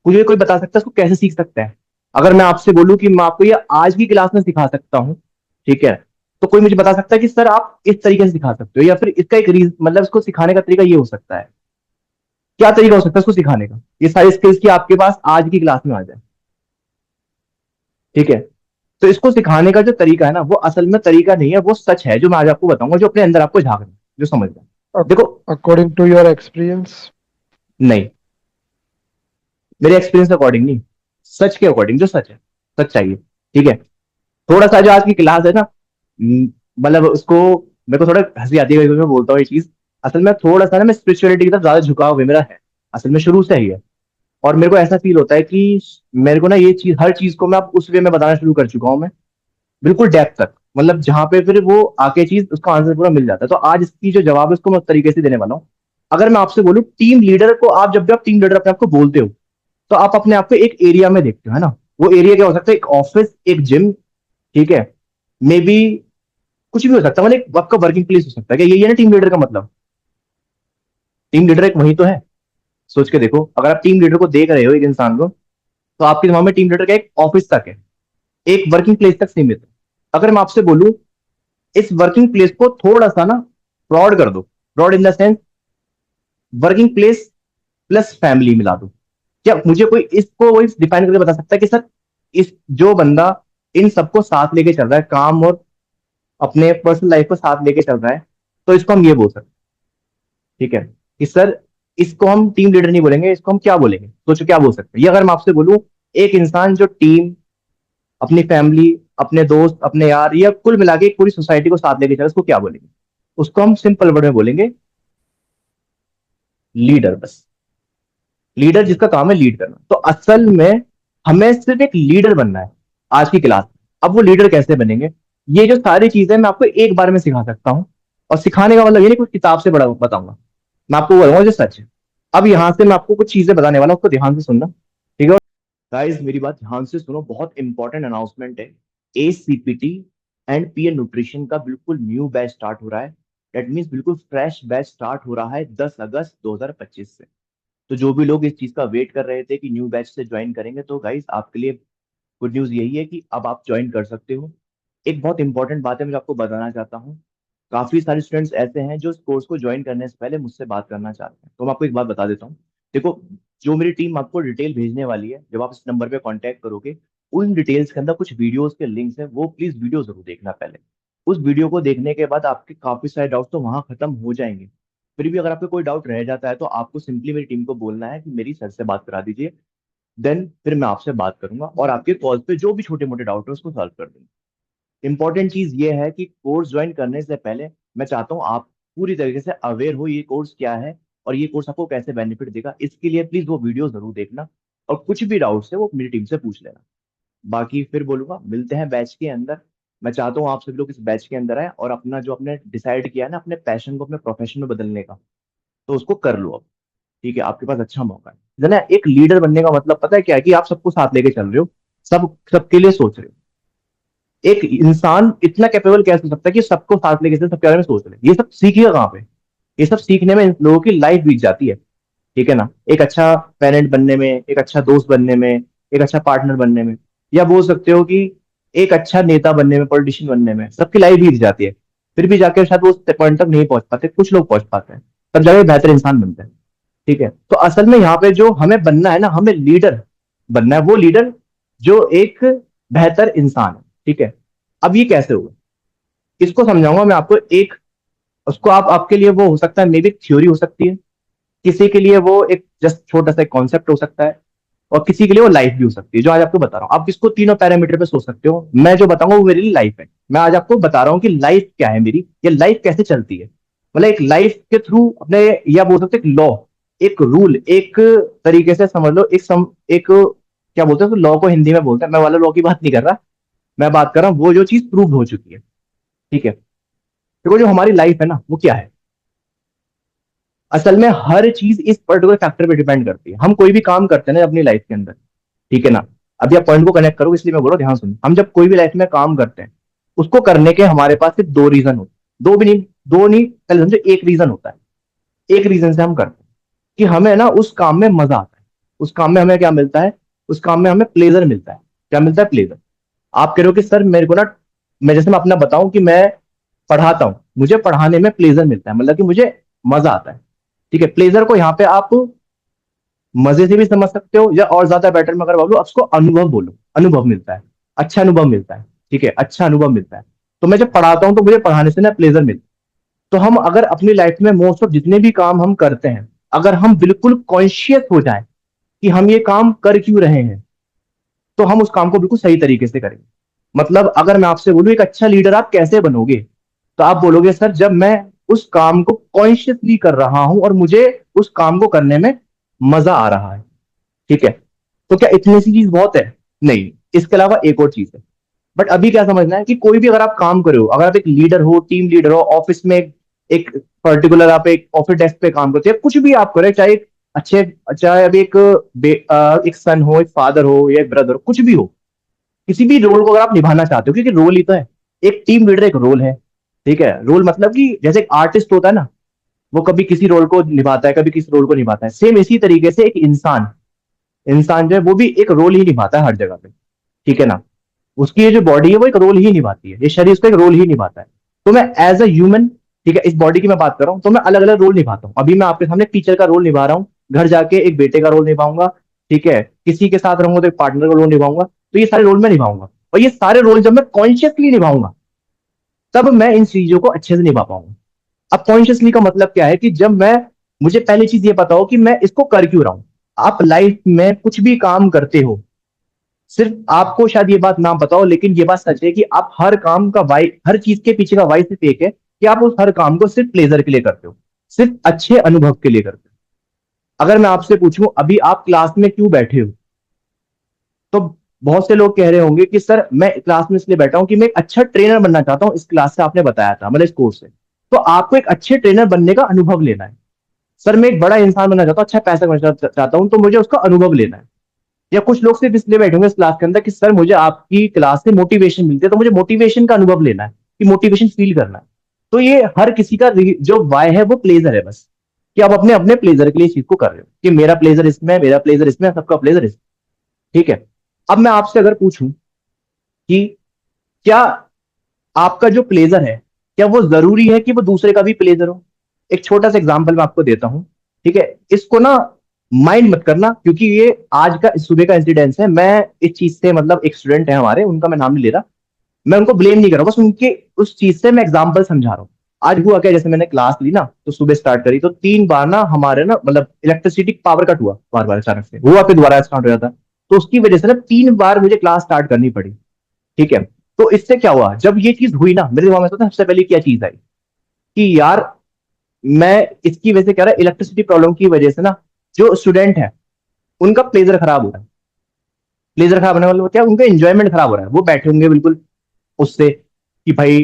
मुझे कोई बता सकता है इसको कैसे सीख सकता है? अगर मैं आपसे बोलूं कि मैं आपको ये आज की क्लास में सिखा सकता हूं, ठीक है, तो कोई मुझे बता सकता है कि सर आप इस तरीके से सिखा सकते हो, या फिर इसका एक रीज मतलब इसको सिखाने का तरीका ये हो सकता है। क्या तरीका हो सकता है इसको सिखाने का, ये सारी स्किल्स की आपके पास आज की क्लास में आ जाए? ठीक है। तो इसको सिखाने का जो तरीका है ना, वो असल में तरीका नहीं है, वो सच है जो मैं आज आपको बताऊंगा, जो अपने अंदर आपको झांकना है, जो समझना है। देखो। According to your experience. नहीं, मेरे एक्सपीरियंस के अकॉर्डिंग नहीं, सच के अकॉर्डिंग, जो सच है, सच चाहिए। ठीक है। थोड़ा सा जो आज की क्लास है ना, मतलब उसको, मेरे को थोड़ा हंसी आती है मैं बोलता हूँ ये चीज। असल में थोड़ा सा ना मैं स्पिरिचुअलिटी की तरफ ज्यादा झुकाव है मेरा, है असल में शुरू से ही है। और मेरे को ऐसा फील होता है कि मेरे को ना ये चीज, हर चीज को मैं अब उस वे में बताना शुरू कर चुका हूँ मैं, बिल्कुल डेप्थ तक, मतलब जहां पे फिर वो आके चीज उसका आंसर पूरा मिल जाता है। तो आज इसकी जो जवाब है उसको मैं उस तरीके से देने वाला हूँ। अगर मैं आपसे बोलूँ टीम लीडर को, आप जब भी आप टीम लीडर अपने आप को बोलते हो, तो आप अपने आप को एक एरिया में देखते हो, है ना? वो एरिया क्या हो सकता है? एक ऑफिस, एक जिम, ठीक है, मे बी कुछ भी हो सकता है, मतलब एक आपका वर्किंग प्लेस हो सकता है। क्या यही है ना टीम लीडर का मतलब? टीम लीडर एक वही तो है। सोच के देखो, अगर आप टीम लीडर को देख रहे हो एक इंसान को, तो आपके दिमाग में टीम लीडर का एक ऑफिस तक है, एक वर्किंग प्लेस तक सीमित है। अगर मैं आपसे बोलूं इस वर्किंग प्लेस को थोड़ा सा ना ब्रॉड कर दो, broad in the sense working place plus family मिला दो, क्या मुझे कोई इसको वही डिफाइन करके बता सकता है कि सर इस जो बंदा इन सबको साथ लेके चल रहा है, काम और अपने पर्सनल लाइफ को साथ लेके चल रहा है, तो इसको हम ये बोल सकते हैं, ठीक है, कि सर इसको हम टीम लीडर नहीं बोलेंगे, इसको हम क्या बोलेंगे? सोचो क्या बोल सकते हैं? ये अगर मैं आपसे बोलूं एक इंसान जो टीम, अपनी फैमिली, अपने दोस्त, अपने यार, या कुल मिला के एक पूरी सोसाइटी को साथ लेके चले, उसको क्या बोलेंगे? उसको हम सिंपल वर्ड में बोलेंगे लीडर। बस लीडर जिसका काम है लीड करना। तो असल में हमें सिर्फ एक लीडर बनना है आज की क्लास में। अब वो लीडर कैसे बनेंगे, ये जो सारी चीजें मैं आपको एक बार में सिखा सकता हूँ। और सिखाने का मतलब ये नहीं कुछ किताब से बड़ा बताऊंगा, मैं आपको बताऊंगा जो सच है। अब यहां से मैं आपको कुछ चीजें बताने वाला हूं, उसको ध्यान से सुनना, ठीक है? गाइस मेरी बात ध्यान से सुनो, बहुत इंपॉर्टेंट अनाउंसमेंट है। एसीपीटी एंड पीएन न्यूट्रिशन का बिल्कुल न्यू बैच स्टार्ट हो रहा है। दैट मीन्स बिल्कुल फ्रेश बैच स्टार्ट हो रहा है 10 अगस्त 2025 से। तो जो भी लोग इस चीज का वेट कर रहे थे कि न्यू बैच से ज्वाइन करेंगे, तो गाइस आपके लिए गुड न्यूज यही है कि अब आप ज्वाइन कर सकते हो। एक बहुत इंपॉर्टेंट बात है, मैं आपको बताना चाहता हूँ। काफी सारे स्टूडेंट्स ऐसे हैं जो इस कोर्स को ज्वाइन करने से पहले मुझसे बात करना चाहते हैं, तो मैं आपको एक बात बता देता हूँ। देखो, जो मेरी टीम आपको डिटेल भेजने वाली है, जब आप इस नंबर पे कांटेक्ट करोगे, उन डिटेल्स के अंदर कुछ वीडियोस के लिंक्स हैं, वो प्लीज वीडियो जरूर देखना पहले। उस वीडियो को देखने के बाद आपके काफी सारे डाउट्स तो वहां खत्म हो जाएंगे। फिर भी अगर आपको कोई डाउट रह जाता है, तो आपको सिंपली मेरी टीम को बोलना है कि मेरी सर से बात करा दीजिए। देन फिर मैं आपसे बात करूंगा और आपके कॉल पे जो भी छोटे मोटे डाउट है उसको सॉल्व कर दूंगा। इंपॉर्टेंट चीज ये है कि कोर्स ज्वाइन करने से पहले मैं चाहता हूँ आप पूरी तरीके से अवेयर हो ये कोर्स क्या है और ये कोर्स आपको कैसे बेनिफिट देगा। इसके लिए प्लीज वो वीडियो जरूर देखना, और कुछ भी डाउट्स है वो मेरी टीम से पूछ लेना। बाकी फिर बोलूंगा, मिलते हैं बैच के अंदर। मैं चाहता हूँ आप सभी लोग इस बैच के अंदर आए और अपना जो आपने डिसाइड किया है ना अपने पैशन को अपने प्रोफेशन में बदलने का, तो उसको कर लो अब। ठीक है, आपके पास अच्छा मौका है ना। एक लीडर बनने का मतलब पता है क्या है? कि आप सबको साथ लेके चल रहे हो, सबके लिए सोच रहे हो। एक इंसान इतना कैपेबल कैसे हो सकता है कि सबको साथ लेके चले, सबके बारे में सोच ले? ये सब सीखिएगा कहाँ पे? ये सब सीखने में इन लोगों की लाइफ बीत जाती है। ठीक है ना? एक अच्छा पेरेंट बनने में, एक अच्छा दोस्त बनने में, एक अच्छा पार्टनर बनने में, या बोल सकते हो कि एक अच्छा नेता बनने में, पॉलिटिशियन बनने में सबकी लाइफ बीत जाती है। फिर भी जाकर शायद वो उस पॉइंट तक नहीं पहुंच पाते, कुछ लोग पहुंच पाते हैं, तब जाके बेहतर इंसान बनते हैं। ठीक है, तो असल में यहाँ पे जो हमें बनना है ना, हमें लीडर बनना है, वो लीडर जो एक बेहतर इंसान है। ठीक है, अब ये कैसे होगा इसको समझाऊंगा मैं आपको। एक उसको आप, आपके लिए वो हो सकता है मे बी थ्योरी हो सकती है, किसी के लिए वो एक जस्ट छोटा सा कॉन्सेप्ट हो सकता है, और किसी के लिए वो लाइफ भी हो सकती है जो आज आपको बता रहा हूँ। आप इसको तीनों पैरामीटर पे सोच सकते हो। मैं जो बताऊंगा वो मेरे लिए लाइफ है। मैं आज आपको बता रहा हूँ कि लाइफ क्या है मेरी, ये लाइफ कैसे चलती है। मतलब एक लाइफ के थ्रू अपने, या बोल सकते एक लॉ, एक रूल, एक तरीके से समझ लो, एक क्या बोलते हैं लॉ को हिंदी में बोलते हैं, मैं वाला लॉ की बात नहीं कर रहा। मैं बात कर रहा हूँ वो जो चीज प्रूव हो चुकी है। ठीक है, देखो जो हमारी लाइफ है ना वो क्या है, असल में हर चीज इस पर्टिकुलर फैक्टर पे डिपेंड करती है। हम कोई भी काम करते हैं ना अपनी लाइफ के अंदर, ठीक है ना? अभी आप पॉइंट को कनेक्ट करो, इसलिए मैं बोल रहा हूँ ध्यान सुनो। हम जब कोई भी लाइफ में काम करते हैं, उसको करने के हमारे पास सिर्फ दो रीजन होते हैं। दो नहीं, पहले समझो एक रीजन होता है। एक रीजन से हम करते हैं कि हमें ना उस काम में मजा आता है। उस काम में हमें क्या मिलता है? उस काम में हमें प्लेजर मिलता है। क्या मिलता है? प्लेजर। आप कह रहे हो कि सर मेरे को ना, मैं जैसे मैं अपना बताऊं कि मैं पढ़ाता हूं, मुझे पढ़ाने में प्लेजर मिलता है, मतलब कि मुझे मजा आता है। ठीक है, प्लेजर को यहाँ पे आप मजे से भी समझ सकते हो, या और ज्यादा बेटर में अगर बोलो उसको अनुभव बोलो, अनुभव मिलता है, अच्छा अनुभव मिलता है। ठीक है, अच्छा अनुभव मिलता है। तो मैं जब पढ़ाता हूं तो मुझे पढ़ाने से ना प्लेजर मिलता है। तो हम अगर अपनी लाइफ में मोस्ट ऑफ जितने भी काम हम करते हैं, अगर हम बिल्कुल कॉन्शियस हो जाए कि हम ये काम कर क्यों रहे हैं, तो हम उस काम को बिल्कुल सही तरीके से करेंगे। मतलब अगर मैं आपसे बोलूं एक अच्छा लीडर आप कैसे बनोगे, तो आप बोलोगे सर जब मैं उस काम को कॉन्शियसली कर रहा हूं और मुझे उस काम को करने में मजा आ रहा है। ठीक है, तो क्या इतनी सी चीज बहुत है? नहीं, इसके अलावा एक और चीज है। बट अभी क्या समझना है कि कोई भी अगर आप काम कर रहे हो, अगर आप एक लीडर हो, टीम लीडर हो, ऑफिस में एक पर्टिकुलर आप एक ऑफिस डेस्क पे काम करते हैं, कुछ भी आप करें, चाहे एक अच्छे, चाहे अभी एक सन हो, एक फादर हो, या एक ब्रदर हो, कुछ भी हो, किसी भी रोल को अगर आप निभाना चाहते हो, क्योंकि रोल ही तो है। एक टीम लीडर एक रोल है। ठीक है, रोल मतलब कि जैसे एक आर्टिस्ट होता है ना, वो कभी किसी रोल को निभाता है, कभी किसी रोल को निभाता है, सेम इसी तरीके से एक इंसान, इंसान जो है वो भी एक रोल ही निभाता है हर जगह पे। ठीक है ना? उसकी ये जो बॉडी है वो एक रोल ही निभाती है, ये शरीर उसका एक रोल ही निभाता है। तो मैं एज अ ह्यूमन, ठीक है, इस बॉडी की मैं बात कर रहा हूँ, तो मैं अलग अलग रोल निभाता हूँ। अभी मैं आपके सामने टीचर का रोल निभा रहा हूँ, घर जाके एक बेटे का रोल निभाऊंगा। ठीक है, किसी के साथ रहूंगा तो एक पार्टनर का रोल निभाऊंगा। तो ये सारे रोल मैं निभाऊंगा, और ये सारे रोल जब मैं कॉन्शियसली निभाऊंगा, तब मैं इन चीजों को अच्छे से निभा पाऊंगा। अब कॉन्शियसली का मतलब क्या है? कि जब मैं, मुझे पहली चीज ये पता हो कि मैं इसको कर क्यों रहा हूं। आप लाइफ में कुछ भी काम करते हो, सिर्फ आपको शायद ये बात ना पता हो, लेकिन ये बात सच है कि आप हर काम का वाई, हर चीज के पीछे का वाई सिर्फ एक है कि आप उस हर काम को सिर्फ प्लेजर के लिए करते हो, सिर्फ अच्छे अनुभव के लिए करते हो। अगर मैं आपसे पूछूं अभी आप क्लास में क्यों बैठे हो, तो बहुत से लोग कह रहे होंगे कि सर मैं क्लास में इसलिए बैठा हूं कि मैं एक अच्छा ट्रेनर बनना चाहता हूं, इस क्लास से आपने बताया था, मतलब इस कोर्स से। तो आपको एक अच्छे ट्रेनर बनने का अनुभव लेना है। सर मैं एक बड़ा इंसान बनना चाहता हूँ, अच्छा पैसा कमाना चाहता हूं, तो मुझे उसका अनुभव लेना है। या कुछ लोग सिर्फ इसलिए बैठे होंगे इस क्लास के अंदर कि सर मुझे आपकी क्लास से मोटिवेशन मिलती है, तो मुझे मोटिवेशन का अनुभव लेना है, कि मोटिवेशन फील करना है। तो ये हर किसी का जो वाय है वो प्लेजर है बस, कि आप अपने अपने प्लेजर के लिए इस चीज को कर रहे हो, कि मेरा प्लेजर इसमें है, मेरा प्लेजर इसमें है, सबका प्लेजर इसमें। ठीक है। अब मैं आपसे अगर पूछूं कि क्या आपका जो प्लेजर है, क्या वो जरूरी है कि वो दूसरे का भी प्लेजर हो? एक छोटा सा एग्जांपल मैं आपको देता हूं। ठीक है, इसको ना माइंड मत करना, क्योंकि ये आज का सुबह का इंसिडेंस है। मैं इस चीज से, मतलब एक स्टूडेंट है हमारे, उनका मैं नाम नहीं ले रहा, मैं उनको ब्लेम नहीं कर रहा, बस उनके उस चीज से मैं एग्जाम्पल समझा रहा हूँ। आज हुआ क्या, जैसे मैंने क्लास ली ना, तो सुबह स्टार्ट करी, तो 3 बार ना हमारे ना, मतलब इलेक्ट्रिसिटी पावर कट हुआ बार बार, अचानक से हुआ, फिर दोबारा स्टार्ट हो जाता। तो उसकी वजह से ना 3 बार मुझे क्लास स्टार्ट करनी पड़ी। ठीक है। तो इससे क्या हुआ, जब ये चीज हुई ना मेरे दिमाग में, सोचा सबसे पहले क्या चीज आई कि यार मैं इसकी वजह से क्या रहा, इलेक्ट्रिसिटी प्रॉब्लम की वजह से ना जो स्टूडेंट है उनका प्लेजर खराब हो रहा है। प्लेजर खराब होने वाला क्या, उनका एंजॉयमेंट खराब हो रहा है। वो बैठे होंगे बिल्कुल उससे कि भाई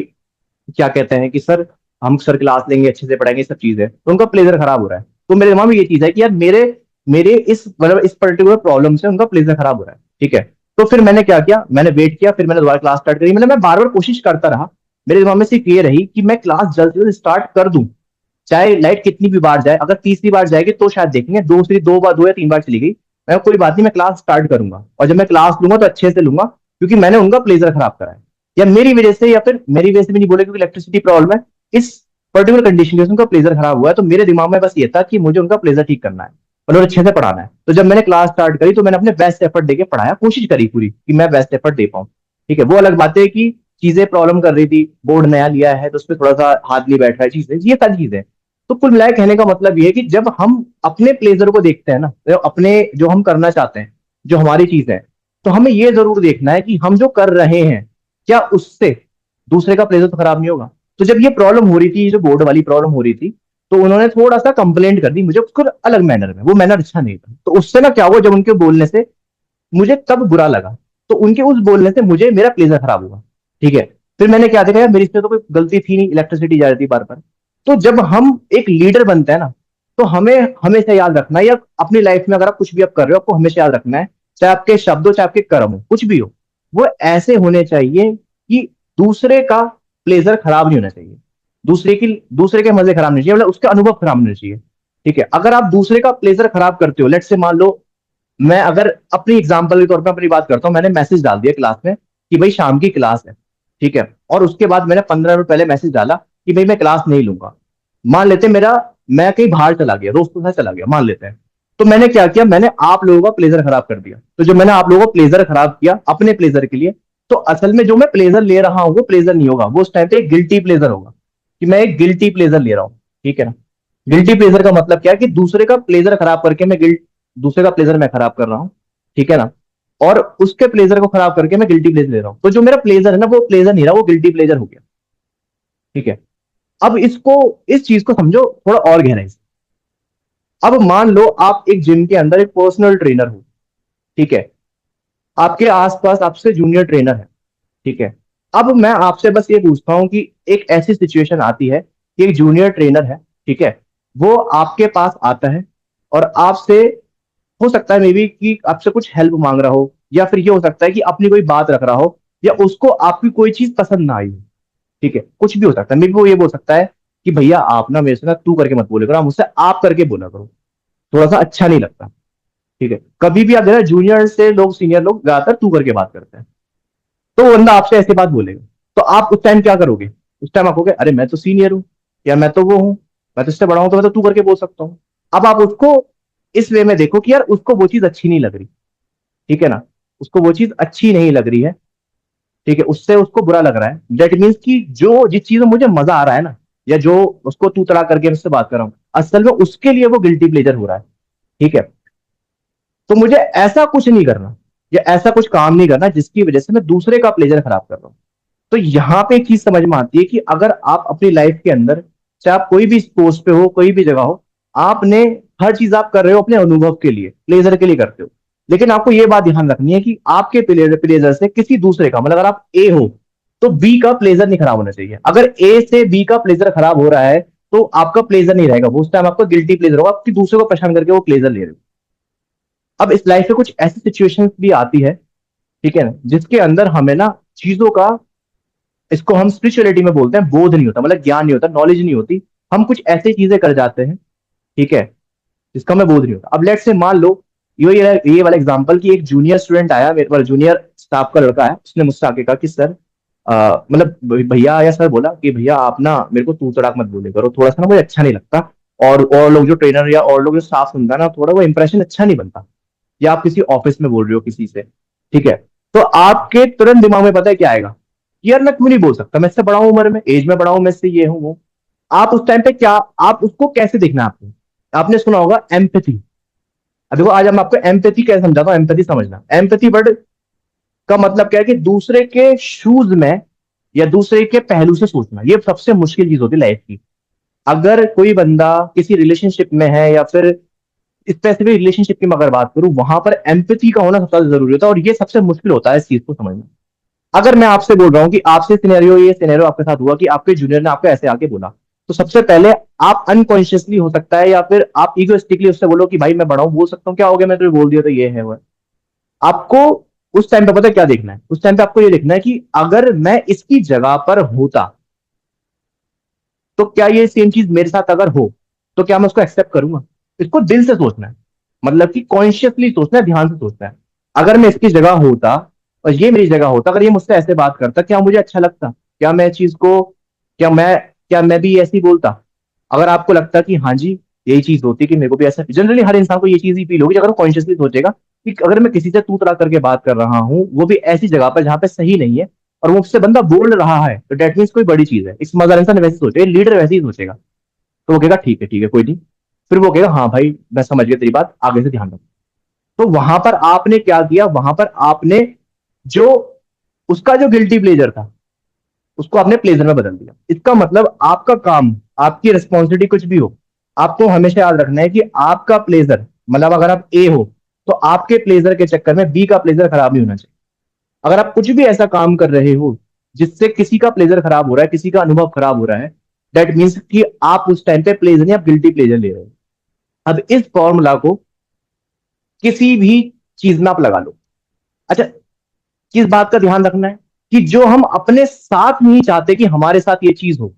क्या कहते हैं कि सर हम सर क्लास लेंगे, अच्छे से पढ़ाएंगे, सब चीज है, तो उनका प्लेजर खराब हो रहा है। तो मेरे दिमाग में ये चीज है कि यार मेरे मेरे इस, मतलब इस पर्टिकुलर प्रॉब्लम से उनका प्लेजर खराब हो रहा है। ठीक है। तो फिर मैंने क्या किया, मैंने वेट किया, फिर मैंने दोबारा क्लास स्टार्ट करी, मतलब मैं बार बार कोशिश करता रहा। मेरे दिमाग में सिर्फ ये रही कि मैं क्लास जल्द से जल्द स्टार्ट कर दूं, चाहे लाइट कितनी भी बार जाए। अगर तीसरी बार जाएगी तो शायद देखेंगे, दूसरी 2 बार, 2 या 3 बार चली गई, मैं कोई बात नहीं, मैं क्लास स्टार्ट करूंगा, और जब मैं क्लास लूंगा तो अच्छे से लूंगा, क्योंकि मैंने उनका प्लेजर खराब करा है। या मेरी वजह से, या फिर मेरी वजह से भी नहीं बोले, क्योंकि इलेक्ट्रिसिटी प्रॉब्लम है, इस पर्टिकुलर कंडीशन में उनका प्लेजर खराब हुआ है, तो मेरे दिमाग में बस ये था कि मुझे उनका प्लेजर ठीक करना है, और अच्छे से पढ़ाना है। तो जब मैंने क्लास स्टार्ट करी तो मैंने अपने बेस्ट एफर्ट देके पढ़ाया, कोशिश करी पूरी कि मैं बेस्ट एफर्ट दे पाऊँ। ठीक है। वो अलग बात है कि चीजें प्रॉब्लम कर रही थी, बोर्ड नया लिया है तो उसमें थोड़ा सा हाथ नहीं बैठ रहा है, चीजें, ये सारी चीजें। तो कुल मिलाकर कहने का मतलब ये है कि जब हम अपने प्लेजर को देखते हैं ना, तो अपने जो हम करना चाहते हैं, जो हमारी चीज है, तो हमें ये जरूर देखना है कि हम जो कर रहे हैं, क्या उससे दूसरे का प्लेजर तो खराब नहीं होगा। तो जब ये प्रॉब्लम हो रही थी, जो बोर्ड वाली प्रॉब्लम हो रही थी, तो उन्होंने थोड़ा सा कंप्लेंट कर दी मुझे, उसको अलग मैनर में, वो मैनर अच्छा नहीं था। तो उससे ना क्या हुआ, जब उनके बोलने से मुझे तब बुरा लगा, तो उनके उस बोलने से मुझे मेरा प्लेजर खराब हुआ। ठीक है। फिर मैंने क्या देखा, यार मेरी इसमें तो कोई गलती थी नहीं, इलेक्ट्रिसिटी जा रही थी बार बार। तो जब हम एक लीडर बनते हैं ना, तो हमें हमेशा याद रखना है, या अपनी लाइफ में अगर आप कुछ भी आप कर रहे हो, आपको हमेशा याद रखना है, चाहे आपके शब्द हो, चाहे आपके कर्म हो, कुछ भी हो, वो ऐसे होने चाहिए कि दूसरे का प्लेजर खराब नहीं होना चाहिए, दूसरे के मजे खराब नहीं चाहिए, मतलब उसका अनुभव खराब नहीं होना चाहिए। ठीक है। अगर आप दूसरे का प्लेजर खराब करते हो, लेट से मान लो, मैं अगर अपनी एग्जांपल के तौर पर अपनी बात करता हूं, मैंने मैसेज डाल दिया क्लास में कि भाई शाम की क्लास है। ठीक है। और उसके बाद मैंने 15 मिनट पहले मैसेज डाला कि भाई मैं क्लास नहीं लूंगा। मान लेते मेरा, मैं कहीं बाहर चला गया, दोस्तों के साथ चला गया, मान लेते हैं। तो मैंने क्या किया, मैंने आप लोगों का प्लेजर खराब कर दिया। तो जब मैंने आप लोगों का प्लेजर खराब किया अपने प्लेजर के लिए, तो असल में जो मैं प्लेजर ले रहा हूं वो प्लेजर नहीं होगा, वो उस टाइम पे एक गिल्टी प्लेजर होगा, कि मैं एक गिल्टी प्लेजर ले रहा हूं। ठीक है ना। गिल्टी प्लेजर का मतलब क्या है, कि दूसरे का प्लेजर खराब करके मैं गिल्ट, दूसरे का प्लेजर मैं खराब कर रहा हूं। ठीक है ना। और उसके प्लेजर को खराब करके मैं गिल्टी प्लेजर ले रहा हूं, तो जो मेरा प्लेजर है ना, वो प्लेजर नहीं रहा, वो गिल्टी प्लेजर हो गया। ठीक है। अब इस चीज को समझो थोड़ा और गहराई से। अब मान लो आप एक जिम के अंदर एक पर्सनल ट्रेनर हो। ठीक है। आपके आसपास आपसे जूनियर ट्रेनर है। ठीक है। अब मैं आपसे बस ये पूछता हूं कि एक ऐसी सिचुएशन आती है कि एक जूनियर ट्रेनर है। ठीक है। वो आपके पास आता है और आपसे, हो सकता है मे बी कि आपसे कुछ हेल्प मांग रहा हो, या फिर ये हो सकता है कि अपनी कोई बात रख रहा हो, या उसको आपकी कोई चीज पसंद ना आई हो। ठीक है। कुछ भी हो सकता है, मे बी वो ये बोल सकता है कि भैया आप ना मेरे से ना तू करके मत बोले करो, आप मुझसे आप करके बोला करो, थोड़ा सा अच्छा नहीं लगता। ठीक है। कभी भी आप देखना, जूनियर से लोग, सीनियर लोग ज्यादातर तू करके बात करते हैं। तो वो बंदा आपसे ऐसे बात बोलेगा, तो आप उस टाइम क्या करोगे? उस टाइम आप कहोगे अरे मैं तो सीनियर हूं, या मैं तो वो हूं, मैं तो इससे बड़ा हूं, तो मैं तो तू करके बोल सकता हूं। अब आप उसको इस वे में देखो कि यार उसको वो चीज अच्छी नहीं लग रही। ठीक है ना। उसको वो चीज अच्छी नहीं लग रही है। ठीक है। उससे उसको बुरा लग रहा है, दैट मीन्स कि जो जिस चीज में मुझे मजा आ रहा है ना, या जो उसको तू तड़ा करके मैं उससे बात कर रहा हूं, असल में उसके लिए वो गिल्टी प्लेजर हो रहा है। ठीक है। तो मुझे ऐसा कुछ नहीं करना, या ऐसा कुछ काम नहीं करना जिसकी वजह से मैं दूसरे का प्लेजर खराब कर रहा हूं। तो यहाँ पे एक चीज समझ में आती है कि अगर आप अपनी लाइफ के अंदर, चाहे आप कोई भी पोस्ट पे हो, कोई भी जगह हो, आपने हर चीज आप कर रहे हो अपने अनुभव के लिए, प्लेजर के लिए करते हो, लेकिन आपको ये बात ध्यान रखनी है कि आपके प्लेजर से किसी दूसरे का, मतलब अगर आप ए हो तो बी का प्लेजर नहीं खराब होना चाहिए। अगर ए से बी का प्लेजर खराब हो रहा है तो आपका प्लेजर नहीं रहेगा, वो उस टाइम आपका गिल्टी प्लेजर होगा, आपकी दूसरे को परेशान करके वो प्लेजर ले रहे हो। अब इस लाइफ में कुछ ऐसी सिचुएशंस भी आती है, ठीक है ना, जिसके अंदर हमें ना चीजों का, इसको हम स्पिरिचुअलिटी में बोलते हैं, बोध नहीं होता, मतलब ज्ञान नहीं होता, नॉलेज नहीं होती। हम कुछ ऐसी चीजें कर जाते हैं, ठीक है, जिसका हमें बोध नहीं होता। अब लेट से मान लो ये वाला एग्जांपल कि एक जूनियर स्टूडेंट आया मेरे पास, जूनियर स्टाफ का लड़का है, उसने मुझसे आके कहा कि सर, मतलब भैया या सर बोला कि भैया आप ना मेरे को तू तड़ाक मत बोले करो, थोड़ा सा ना मुझे अच्छा नहीं लगता, और लोग जो ट्रेनर या और लोग जो स्टाफ सुनता है ना, थोड़ा वो इंप्रेशन अच्छा नहीं बनता। या आप किसी ऑफिस में बोल रहे हो किसी से, ठीक है, तो आपके तुरंत दिमाग में पता है क्या आएगा कि यार मैं क्यों नहीं बोल सकता, मैं इससे बड़ा हूं, उम्र में एज में बड़ा हूं, मैं इससे ये हूं वो। आप उस टाइम पे क्या, आप उसको कैसे देखना है आपको, आपने सुना होगा एम्पैथी। अब देखो आज हम आपको एम्पैथी कैसे समझाता हूं, एम्पैथी समझना। एम्पैथी वर्ड का मतलब क्या है कि दूसरे के शूज में या दूसरे के पहलू से सोचना, ये सबसे मुश्किल चीज होती है लाइफ की। अगर कोई बंदा किसी रिलेशनशिप में है, या फिर स्पेसिफिक रिलेशनशिप की मैं अगर बात करूं, वहां पर एम्पैथी का होना सबसे ज्यादा जरूरी होता है, और ये सबसे मुश्किल होता है इस चीज को समझना। अगर मैं आपसे बोल रहा हूं कि आपसे सिनेरियो, ये सिनेरियो आपके साथ हुआ कि आपके जूनियर ने आपको ऐसे आके बोला, तो सबसे पहले आप अनकॉन्शियसली हो सकता है, या फिर आप इगोइस्टिकली उससे बोलो कि भाई मैं बड़ा हूं, बोल सकता हूँ क्या हो गया, मैं तुझे बोल दिया तो ये है वो है। आपको उस टाइम पे पता है क्या देखना है, उस टाइम पे आपको ये देखना है कि अगर मैं इसकी जगह पर होता तो क्या ये सेम चीज मेरे साथ अगर हो तो क्या मैं उसको एक्सेप्ट करूंगा। इसको दिल से सोचना है, मतलब कि कॉन्शियसली सोचना है, ध्यान से सोचना है। अगर मैं इसकी जगह होता और ये मेरी जगह होता, अगर ये मुझसे ऐसे बात करता, क्या मुझे अच्छा लगता, क्या मैं चीज को, क्या मैं भी ऐसी बोलता। अगर आपको लगता कि हाँ जी यही चीज होती कि मेरे को भी ऐसा, जनरली हर इंसान को ये चीज ही फील होगी अगर वो कॉन्शियसली सोचेगा कि अगर मैं किसी से तू तड़ाक करके बात कर रहा हूँ, वो भी ऐसी जगह पर जहां पे सही नहीं है, और वो उससे बंदा बोल रहा है, तो डेट मीन्स कोई बड़ी चीज है। इस मजार इंसान वैसे सोचेगा, लीडर वैसे ही सोचेगा। तो वो कहेगा ठीक है कोई नहीं, फिर वो कहेगा हाँ भाई मैं समझ गया तेरी बात, आगे से ध्यान रखो। तो वहां पर आपने क्या किया, वहां पर आपने जो उसका जो गिल्टी प्लेजर था उसको आपने प्लेजर में बदल दिया। इसका मतलब आपका काम, आपकी रिस्पॉन्सिबिलिटी कुछ भी हो, आपको हमेशा याद रखना है कि आपका प्लेजर, मतलब अगर आप ए हो तो आपके प्लेजर के चक्कर में बी का प्लेजर खराब नहीं होना चाहिए। अगर आप कुछ भी ऐसा काम कर रहे हो जिससे किसी का प्लेजर खराब हो रहा है, किसी का अनुभव खराब हो रहा है, दैट मीन्स कि आप उस टाइम पे प्लेजर नहीं, आप गिल्टी प्लेजर ले रहे हो। अब इस फॉर्मूला को किसी भी चीज में आप लगा लो। अच्छा, किस बात का ध्यान रखना है कि जो हम अपने साथ नहीं चाहते कि हमारे साथ ये चीज हो,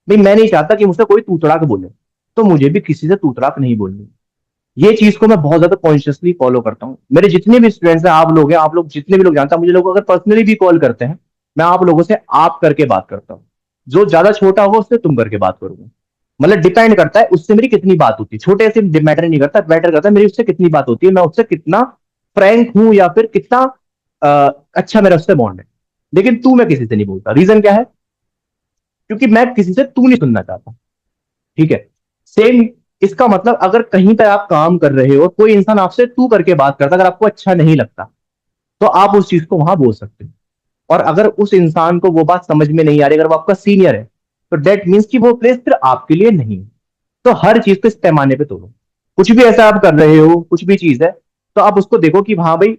भाई मैं नहीं चाहता कि मुझसे कोई तू तड़ाक बोले, तो मुझे भी किसी से तू तड़ाक नहीं बोलनी। ये चीज को मैं बहुत ज्यादा कॉन्शियसली फॉलो करता हूँ। मेरे जितने भी स्टूडेंट्स हैं, आप लोग हैं, आप लोग जितने भी लोग जानते हैं, मुझे लोग अगर पर्सनली भी कॉल करते हैं, मैं आप लोगों से आप करके बात करता हूँ। जो ज्यादा छोटा होगा उससे तुम करके बात करूंगा। मतलब डिपेंड करता है उससे मेरी कितनी बात होती है, छोटे से मैटर नहीं करता, मैटर करता है मेरी उससे कितनी बात होती है, मैं उससे कितना फ्रैंक हूं, या फिर कितना अच्छा मेरा उससे बॉन्ड है। लेकिन तू मैं किसी से नहीं बोलता, रीजन क्या है, क्योंकि मैं किसी से तू नहीं सुनना चाहता, ठीक है। सेम इसका मतलब अगर कहीं पर आप काम कर रहे हो, कोई इंसान आपसे तू करके बात करता, अगर आपको अच्छा नहीं लगता, तो आप उस चीज को वहां बोल सकते हो। और अगर उस इंसान को वो बात समझ में नहीं आ रही, अगर वो आपका सीनियर है, तो डेट मीन्स कि वो प्लेस फिर आपके लिए नहीं है। तो हर चीज को इस पैमाने पे तोड़ो। कुछ भी ऐसा आप कर रहे हो, कुछ भी चीज है, तो आप उसको देखो कि हाँ भाई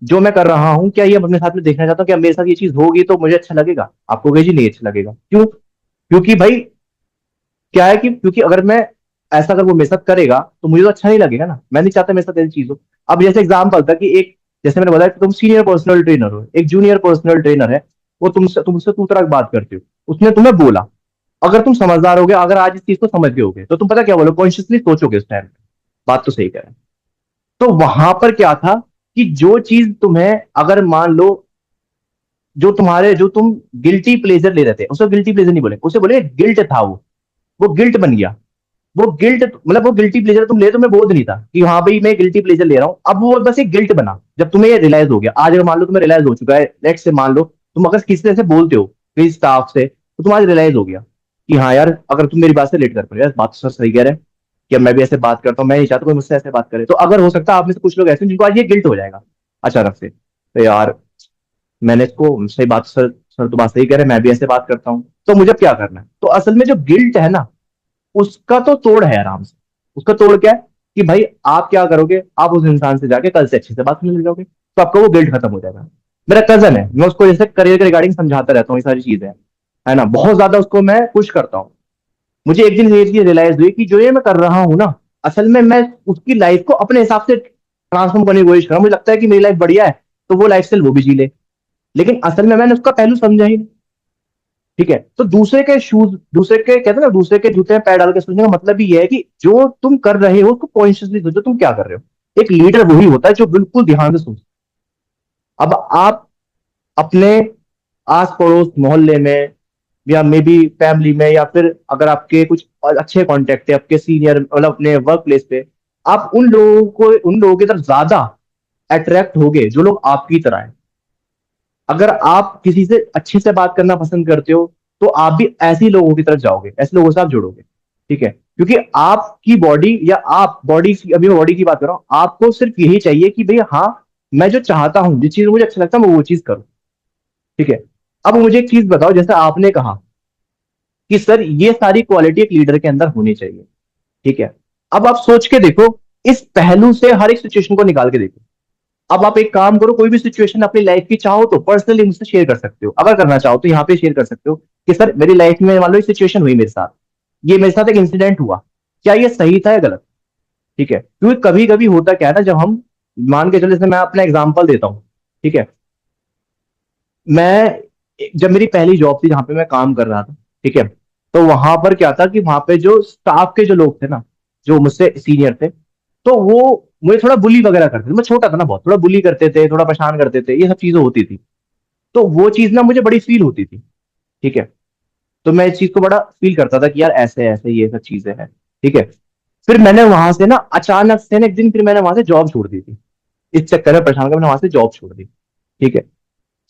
जो मैं कर रहा हूं, क्या ये अपने साथ में देखना चाहता हूँ, क्या मेरे साथ ये चीज होगी तो मुझे अच्छा लगेगा, आपको कहे जी नहीं अच्छा लगेगा, क्यों, क्योंकि भाई क्या है कि क्योंकि अगर मैं ऐसा, अगर वो मेरे साथ करेगा तो मुझे तो अच्छा नहीं लगेगा ना, मैं नहीं चाहता मेरे साथ ऐसी चीज हो। अब जैसे एग्जाम्पल था कि एक, जैसे मैंने बताया कि तुम सीनियर पर्सनल ट्रेनर हो, एक जूनियर पर्सनल ट्रेनर है, वो तुमसे तू तरह बात करते हो, उसने तुम्हें बोला, अगर तुम समझदार होगे, अगर आज इस चीज को समझ गए होगे, तो तुम पता क्या बोलो, कॉन्शियसली सोचोगे उस टाइम। बात तो सही कह रहे हैं। तो वहां पर क्या था कि जो चीज तुम्हें, अगर मान लो जो तुम गिल्टी प्लेजर ले रहे थे, उसको गिल्टी प्लेजर नहीं बोले, उसे बोले गिल्ट था, वो गिल्ट बन गया। वो गिल्ट, मतलब वो गिल्टी प्लेजर तुम ले, तुम्हें बोध नहीं था कि हाँ भाई मैं गिल्टी प्लेजर ले रहा हूं, अब वो बस एक गिल्ट बना। जब तुम्हें ये रियलाइज हो गया, आज अगर मान लो तुम्हें रियलाइज हो चुका है, लेट से मान लो तुम अगर किसी से ऐसे बोलते हो, किसी स्टाफ से, तो तुम्हारा रियलाइज हो गया कि हाँ यार, अगर तुम मेरी बात से रिलेट कर पाओ, यार बात तो सर सही कह रहे हैं, कि मैं भी ऐसे बात करता हूँ, मैं नहीं चाहता कोई मुझसे ऐसे बात करे। तो अगर हो सकता है आप में से कुछ लोग ऐसे हैं जिनको आज ये गिल्ट हो जाएगा अचानक से, तो यार मैंने इसको सही बात, सर तो बात सही कह रहे हैं, मैं भी ऐसे बात करता हूँ, तो मुझे अब क्या करना है? तो असल में जो गिल्ट है ना, उसका तो तोड़ है आराम से। उसका तोड़ क्या है कि भाई आप क्या करोगे, आप उस इंसान से जाके कल से अच्छे से बात करने लग जाओगे, तो आपका वो गिल्ट खत्म हो जाएगा। मेरा कजन है, मैं उसको जैसे करियर के रिगार्डिंग समझाता रहता हूँ, ये सारी चीजें है ना, बहुत ज्यादा उसको मैं पुश करता हूँ। मुझे एक दिन ये चीज रियलाइज हुई कि जो ये मैं कर रहा हूँ ना, असल में मैं उसकी लाइफ को अपने हिसाब से ट्रांसफॉर्म करने की कोशिश कर रहा हूँ। मुझे लगता है कि मेरी लाइफ बढ़िया है, तो वो लाइफ स्टाइल वो भी जी ले, लेकिन असल में मैंने उसका पहलू समझा ही नहीं। ठीक है, तो दूसरे के शूज, दूसरे के कहते हैं ना, दूसरे के जूते में पैर डाल के सोचने का मतलब भी ये है कि जो तुम कर रहे हो उसको कॉन्शियसली सोचो, तुम क्या कर रहे हो। एक लीडर वही होता है जो बिल्कुल ध्यान से सोचता है। अब आप अपने आस पड़ोस मोहल्ले में, या मे बी फैमिली में, या फिर अगर आपके कुछ अच्छे कॉन्टेक्ट है आपके सीनियर, मतलब अपने वर्क प्लेस पे, आप उन लोगों की तरफ ज्यादा अट्रैक्ट होगे जो लोग आपकी तरह है। अगर आप किसी से अच्छे से बात करना पसंद करते हो, तो आप भी ऐसे ही लोगों की तरफ जाओगे, ऐसे लोगों से आप जुड़ोगे। ठीक है, क्योंकि आपकी बॉडी, या आप बॉडी, अभी मैं बॉडी की बात कर रहा हूं, आपको सिर्फ यही चाहिए कि भाई हाँ, मैं जो चाहता हूं, जिस चीज में मुझे अच्छा लगता है, मैं वो चीज करूं। ठीक है, अब मुझे एक चीज बताओ, जैसे आपने कहा कि सर ये सारी क्वालिटी एक लीडर के अंदर होनी चाहिए। ठीक है, अब आप सोच के देखो, इस पहलू से हर एक सिचुएशन को निकाल के देखो। अब आप एक काम करो, कोई भी सिचुएशन अपनी लाइफ की चाहो तो पर्सनली मुझसे शेयर कर सकते हो, अगर करना चाहो तो यहाँ पे शेयर कर सकते हो कि सर मेरी लाइफ में मान लो सिचुएशन हुई मेरे साथ, ये मेरे साथ एक इंसिडेंट हुआ, क्या ये सही था या गलत। ठीक है, क्योंकि कभी कभी होता क्या है ना, जब हम, मान के चलो, जैसे मैं अपना एग्जांपल देता हूँ। ठीक है, मैं, जब मेरी पहली जॉब थी जहां पे मैं काम कर रहा था, ठीक है, तो वहां पर क्या था कि वहां पे जो स्टाफ के जो लोग थे ना, जो मुझसे सीनियर थे, तो वो मुझे थोड़ा बुली वगैरह करते थे। मैं छोटा था ना बहुत, थोड़ा बुली करते थे, थोड़ा परेशान करते थे, ये सब चीजें होती थी। तो वो चीज ना मुझे बड़ी फील होती थी। ठीक है, तो मैं इस चीज को बड़ा फील करता था कि यार ऐसे ऐसे ये सब चीजें हैं। ठीक है, फिर मैंने वहां से ना अचानक से ना एक दिन, फिर मैंने वहां से जॉब छोड़ दी थी। इस चक्कर में परेशान कर मैंने वहां से जॉब छोड़ दी। ठीक है,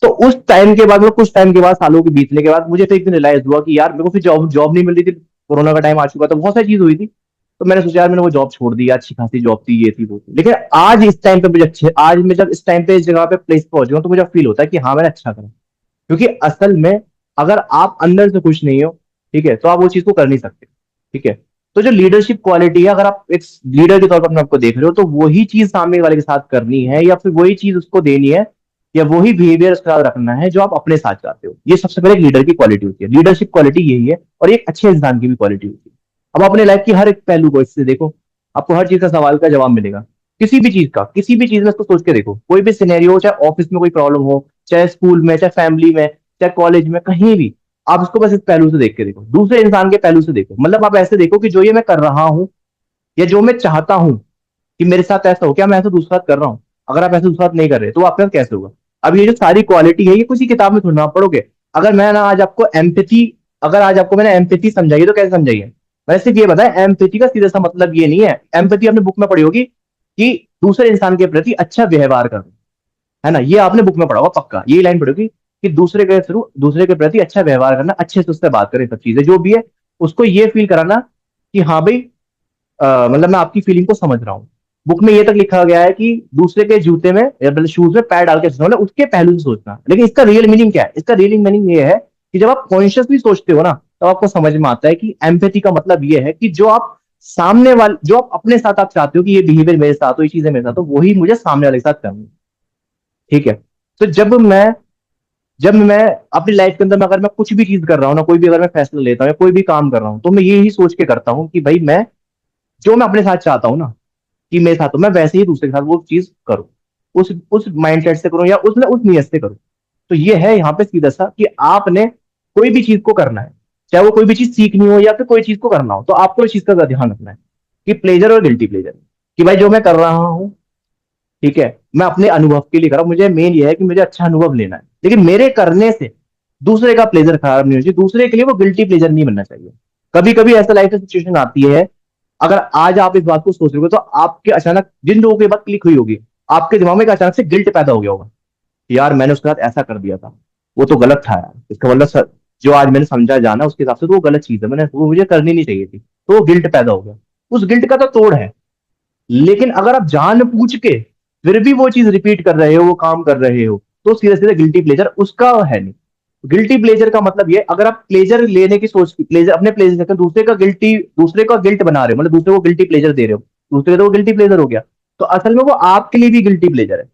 तो उस टाइम के बाद, मतलब कुछ टाइम के बाद, सालों के बीतने के बाद, मुझे फिर एक दिन रियलाइज हुआ कि यार मेरे को फिर जॉब जॉब नहीं मिल रही थी। कोरोना का टाइम आ चुका था, बहुत सारी चीज हुई थी। तो मैंने सोचा यार मैंने वो जॉब छोड़ दी, अच्छी खासी जॉब थी, ये थी वो थी, लेकिन आज इस टाइम पे मुझे अच्छे, आज मैं जब इस टाइम पे इस जगह पे प्लेस पहुंच गया हूं, तो मुझे फील होता है कि हाँ मैंने अच्छा करा। क्योंकि असल में अगर आप अंदर से खुश नहीं हो, ठीक है, तो आप वो चीज को कर नहीं सकते। ठीक है, तो जो लीडरशिप क्वालिटी है, अगर आप एक लीडर के तौर पर अपने आपको देख रहे हो, तो वही चीज सामने वाले के साथ करनी है, या फिर वही चीज उसको देनी है, या वही बिहेवियर उसके साथ रखना है जो आप अपने साथ चाहते हो। ये सबसे पहले एक लीडर की क्वालिटी होती है, लीडरशिप क्वालिटी यही है, और एक अच्छे इंसान की भी क्वालिटी होती है। अब अपने लाइफ की हर एक पहलू को इससे देखो, आपको हर चीज का सवाल का जवाब मिलेगा। किसी भी चीज का, किसी भी चीज में इसको सोच के देखो, कोई भी सिनेरियो, चाहे ऑफिस में कोई प्रॉब्लम हो, चाहे स्कूल में, चाहे फैमिली में, चाहे कॉलेज में, कहीं भी, आप इसको बस इस पहलू से देख के देखो, दूसरे इंसान के पहलू से देखो। मतलब आप ऐसे देखो कि जो ये मैं कर रहा हूँ, या जो मैं चाहता हूँ कि मेरे साथ ऐसा हो, क्या मैं ऐसा दूसरे साथ कर रहा हूँ? अगर आप ऐसा दूसरे साथ नहीं कर रहे, तो आपके साथ कैसे होगा? अब ये जो सारी क्वालिटी है, ये किसी किताब में थोड़ी ना आप पढ़ोगे। अगर मैं ना आज आपको एम्पैथी, अगर आज आपको मैंने एम्पैथी समझाई, तो कैसे समझाई है? मैंने सिर्फ ये बताया, एम्पैथी का सीधा सा मतलब ये नहीं है। एम्पैथी आपने बुक में पढ़ी होगी कि दूसरे इंसान के प्रति अच्छा व्यवहार करना, है ना, ये आपने बुक में पढ़ा होगा पक्का, ये लाइन पढ़ोगी कि दूसरे के थ्रू, दूसरे के प्रति अच्छा व्यवहार करना, अच्छे से उससे बात करें, सब चीजें जो भी है, उसको ये फील कराना कि हाँ भाई, मतलब मैं आपकी फीलिंग को समझ रहा हूँ। बुक में ये तक लिखा गया है कि दूसरे के जूते में, या मतलब शूज में पैर डाल के सोचना, मतलब उसके पहलू से सोचना। लेकिन इसका रियल मीनिंग क्या है? इसका रियल मीनिंग ये है कि जब आप कॉन्शियसली सोचते हो ना, तब आपको समझ में आता है कि एम्पैथी का मतलब ये है कि जो आप सामने वाले, जो आप अपने साथ आप चाहते हो कि ये बिहेवियर मेरे साथ हो, ये चीजें मेरे साथ हो, वही मुझे सामने वाले के साथ करनी है। ठीक है, तो जब मैं अपनी लाइफ के अंदर में, अगर मैं कुछ भी चीज कर रहा हूँ ना, कोई भी अगर मैं फैसला लेता हूँ या कोई भी काम कर रहा हूँ, तो मैं यही सोच के करता हूँ कि भाई मैं, जो मैं अपने साथ चाहता हूँ ना कि मेरे साथ हो, मैं वैसे ही दूसरे के साथ वो चीज करूँ, उस माइंडसेट से करूँ, या उस नियत से करूँ। तो ये है यहाँ पे सीधा सा कि आपने कोई भी चीज को करना है, चाहे वो कोई भी चीज सीखनी हो या फिर कोई चीज को करना हो, तो आपको इस चीज का ध्यान रखना है कि प्लेजर और गिल्टी प्लेजर, कि भाई जो मैं कर रहा हूँ, ठीक है, मैं अपने अनुभव के लिए कर रहा हूँ, मुझे मेन ये है कि मुझे अच्छा अनुभव लेना है, लेकिन मेरे करने से दूसरे का प्लेजर खराब नहीं होना चाहिए, दूसरे के लिए वो गिल्टी प्लेजर नहीं बनना चाहिए। कभी कभी ऐसा लाइफ में सिचुएशन आती है, अगर आज आप इस बात को सोच रहे हो, तो आपके अचानक, जिन लोगों की बात क्लिक हुई होगी, आपके दिमाग में एक अचानक से गिल्ट पैदा हो गया होगा कि यार मैंने उसके साथ ऐसा कर दिया था, वो तो गलत था यार, इसका मतलब जो आज मैंने समझा जाना उसके हिसाब से, तो वो गलत चीज है, मैंने वो मुझे करनी नहीं चाहिए थी, तो वो गिल्ट पैदा हो गया। उस गिल्ट का तो तोड़ है। लेकिन अगर आप जान पूछ के फिर भी वो चीज रिपीट कर रहे हो, वो काम कर रहे हो, तो सीधे सीधे गिल्टी प्लेजर उसका है नहीं। गिल्टी प्लेजर का मतलब ये, अगर आप प्लेजर लेने की सोच, प्लेजर अपने प्लेजर से दूसरे का गिल्ट बना रहे हो, मतलब दूसरे को गिल्टी प्लेजर दे रहे हो, दूसरे का तो वो गिल्टी प्लेजर हो गया, तो असल में वो आपके लिए भी गिल्टी प्लेजर है।